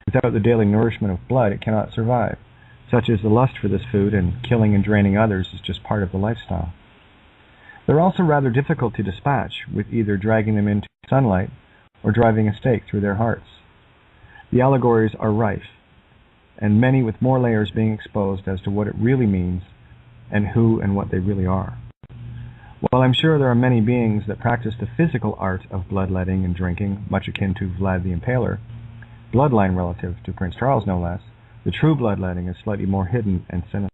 Without the daily nourishment of blood, it cannot survive. Such is the lust for this food, and killing and draining others is just part of the lifestyle. They're also rather difficult to dispatch, with either dragging them into sunlight or driving a stake through their hearts. The allegories are rife, and many with more layers being exposed as to what it really means and who and what they really are. While I'm sure there are many beings that practice the physical art of bloodletting and drinking, much akin to Vlad the Impaler, bloodline relative to Prince Charles no less, the true bloodletting is slightly more hidden and sinister.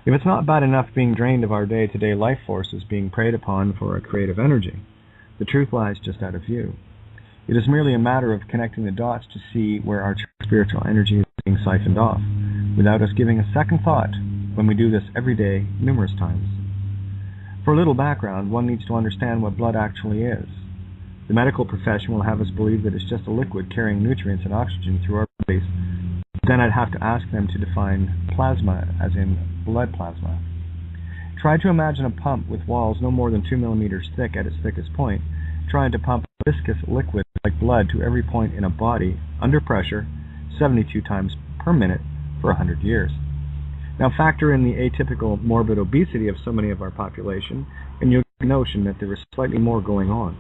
If it's not bad enough being drained of our day-to-day life forces being preyed upon for our creative energy, the truth lies just out of view. It is merely a matter of connecting the dots to see where our spiritual energy is being siphoned off, without us giving a second thought when we do this every day, numerous times. For a little background, one needs to understand what blood actually is. The medical profession will have us believe that it's just a liquid carrying nutrients and oxygen through our bodies. Then I'd have to ask them to define plasma, as in blood plasma. Try to imagine a pump with walls no more than 2 millimeters thick at its thickest point, trying to pump a viscous liquid like blood to every point in a body, under pressure, 72 times per minute for 100 years. Now factor in the atypical morbid obesity of so many of our population, and you'll get the notion that there is slightly more going on.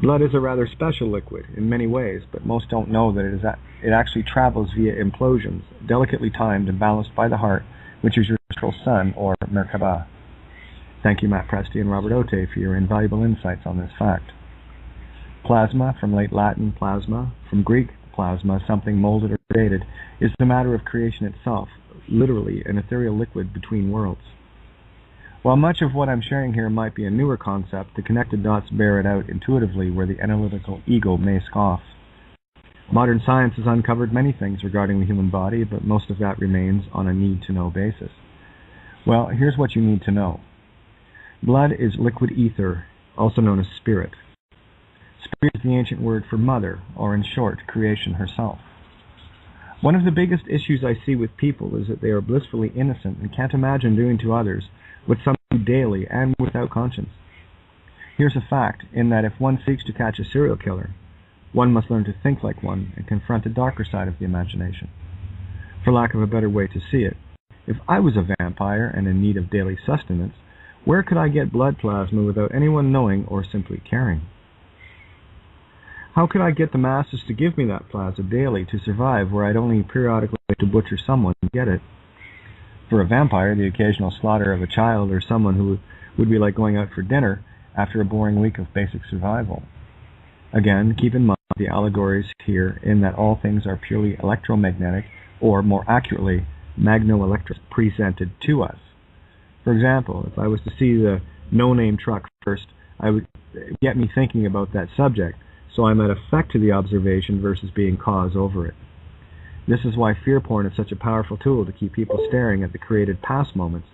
Blood is a rather special liquid in many ways, but most don't know that it actually travels via implosions, delicately timed and balanced by the heart, which is your central sun, or Merkaba. Thank you, Matt Presti and Robert Otte, for your invaluable insights on this fact. Plasma, from late Latin plasma, from Greek plasma, something molded or created, is the matter of creation itself, literally an ethereal liquid between worlds. While much of what I'm sharing here might be a newer concept, the connected dots bear it out intuitively where the analytical ego may scoff. Modern science has uncovered many things regarding the human body, but most of that remains on a need-to-know basis. Well, here's what you need to know. Blood is liquid ether, also known as spirit. Spirit is the ancient word for mother, or in short, creation herself. One of the biggest issues I see with people is that they are blissfully innocent and can't imagine doing to others what some do daily and without conscience. Here's a fact, in that if one seeks to catch a serial killer, one must learn to think like one and confront the darker side of the imagination. For lack of a better way to see it, if I was a vampire and in need of daily sustenance, where could I get blood plasma without anyone knowing or simply caring? How could I get the masses to give me that plasma daily to survive where I'd only periodically have to butcher someone to get it? For a vampire, the occasional slaughter of a child or someone who would be like going out for dinner after a boring week of basic survival. Again, keep in mind the allegories here in that all things are purely electromagnetic, or more accurately, magno-electric, presented to us. For example, if I was to see the no-name truck first, I would get me thinking about that subject, so I'm at effect to the observation versus being cause over it. This is why fear porn is such a powerful tool to keep people staring at the created past moments,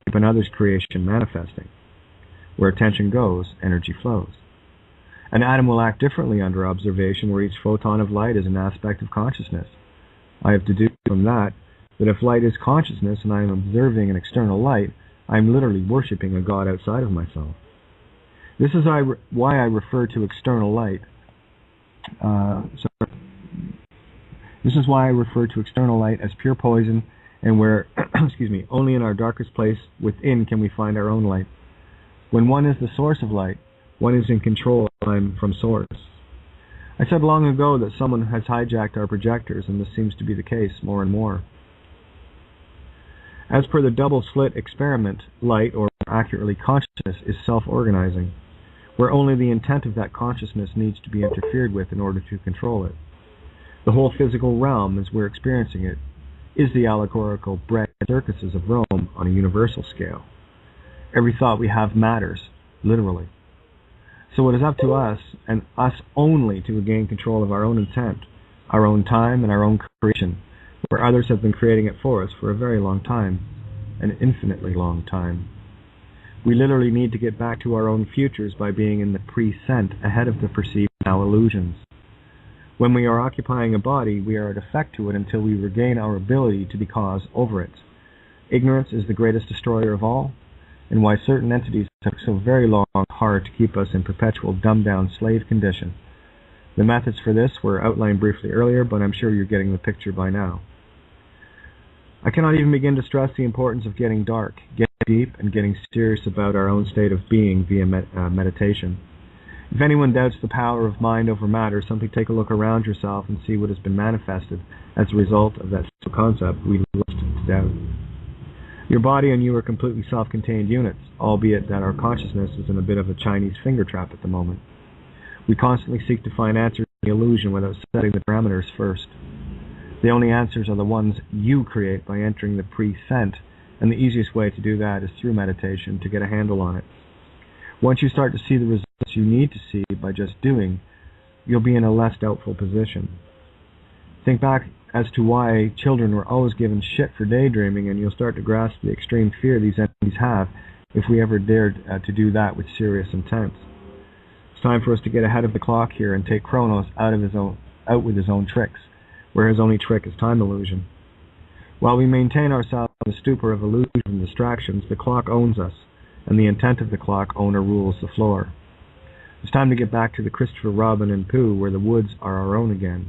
keep another's creation manifesting. Where attention goes, energy flows. An atom will act differently under observation, where each photon of light is an aspect of consciousness. I have deduced from that if light is consciousness and I am observing an external light, I am literally worshipping a god outside of myself. This is why I refer to external light. This is why I refer to external light as pure poison, and where, only in our darkest place within can we find our own light. When one is the source of light, one is in control of time from source. I said long ago that someone has hijacked our projectors, and this seems to be the case more and more. As per the double-slit experiment, light, or more accurately consciousness, is self-organizing, where only the intent of that consciousness needs to be interfered with in order to control it. The whole physical realm, as we're experiencing it, is the allegorical bread circuses of Rome on a universal scale. Every thought we have matters, literally. So it is up to us, and us only, to regain control of our own intent, our own time, and our own creation, where others have been creating it for us for a very long time, an infinitely long time. We literally need to get back to our own futures by being in the present ahead of the perceived now illusions. When we are occupying a body, we are at effect to it until we regain our ability to be cause over it. Ignorance is the greatest destroyer of all, and why certain entities took so very long and hard to keep us in perpetual dumbed-down slave condition. The methods for this were outlined briefly earlier, but I'm sure you're getting the picture by now. I cannot even begin to stress the importance of getting dark, getting deep, and getting serious about our own state of being via meditation. If anyone doubts the power of mind over matter, simply take a look around yourself and see what has been manifested as a result of that concept we lust to doubt. Your body and you are completely self-contained units, albeit that our consciousness is in a bit of a Chinese finger trap at the moment. We constantly seek to find answers in the illusion without setting the parameters first. The only answers are the ones you create by entering the present, and the easiest way to do that is through meditation to get a handle on it. Once you start to see the results you need to see by just doing, you'll be in a less doubtful position. Think back as to why children were always given shit for daydreaming, and you'll start to grasp the extreme fear these entities have if we ever dared to do that with serious intent. It's time for us to get ahead of the clock here and take Kronos out with his own tricks, where his only trick is time illusion. While we maintain ourselves in the stupor of illusion and distractions, the clock owns us, and the intent of the clock owner rules the floor. It's time to get back to the Christopher Robin and Pooh, where the woods are our own again.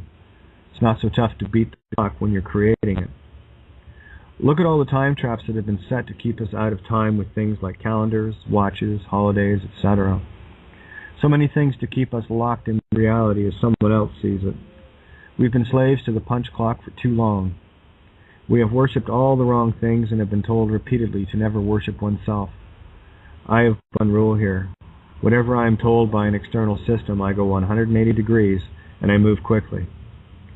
It's not so tough to beat the clock when you're creating it. Look at all the time traps that have been set to keep us out of time with things like calendars, watches, holidays, etc. So many things to keep us locked in reality as someone else sees it. We've been slaves to the punch clock for too long. We have worshipped all the wrong things and have been told repeatedly to never worship oneself. I have one rule here. Whatever I am told by an external system, I go 180 degrees and I move quickly.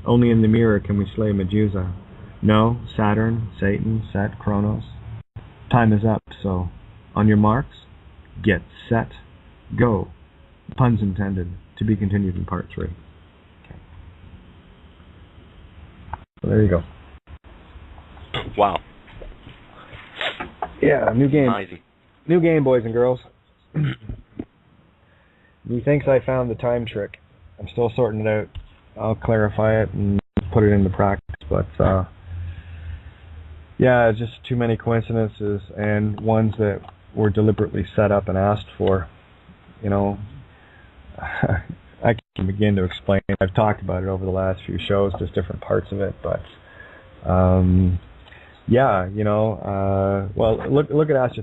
Only in the mirror can we slay Medusa. No, Saturn, Satan, Set, Kronos. Time is up, so on your marks, get set, go. Puns intended. To be continued in part 3. Okay. So there you go. Wow. Yeah, new game. Amazing. New game, boys and girls. He thinks I found the time trick. I'm still sorting it out. I'll clarify it and put it into practice, but yeah, just too many coincidences and ones that were deliberately set up and asked for. You know, I can't begin to explain. I've talked about it over the last few shows, just different parts of it, but yeah, you know, well, look at Astro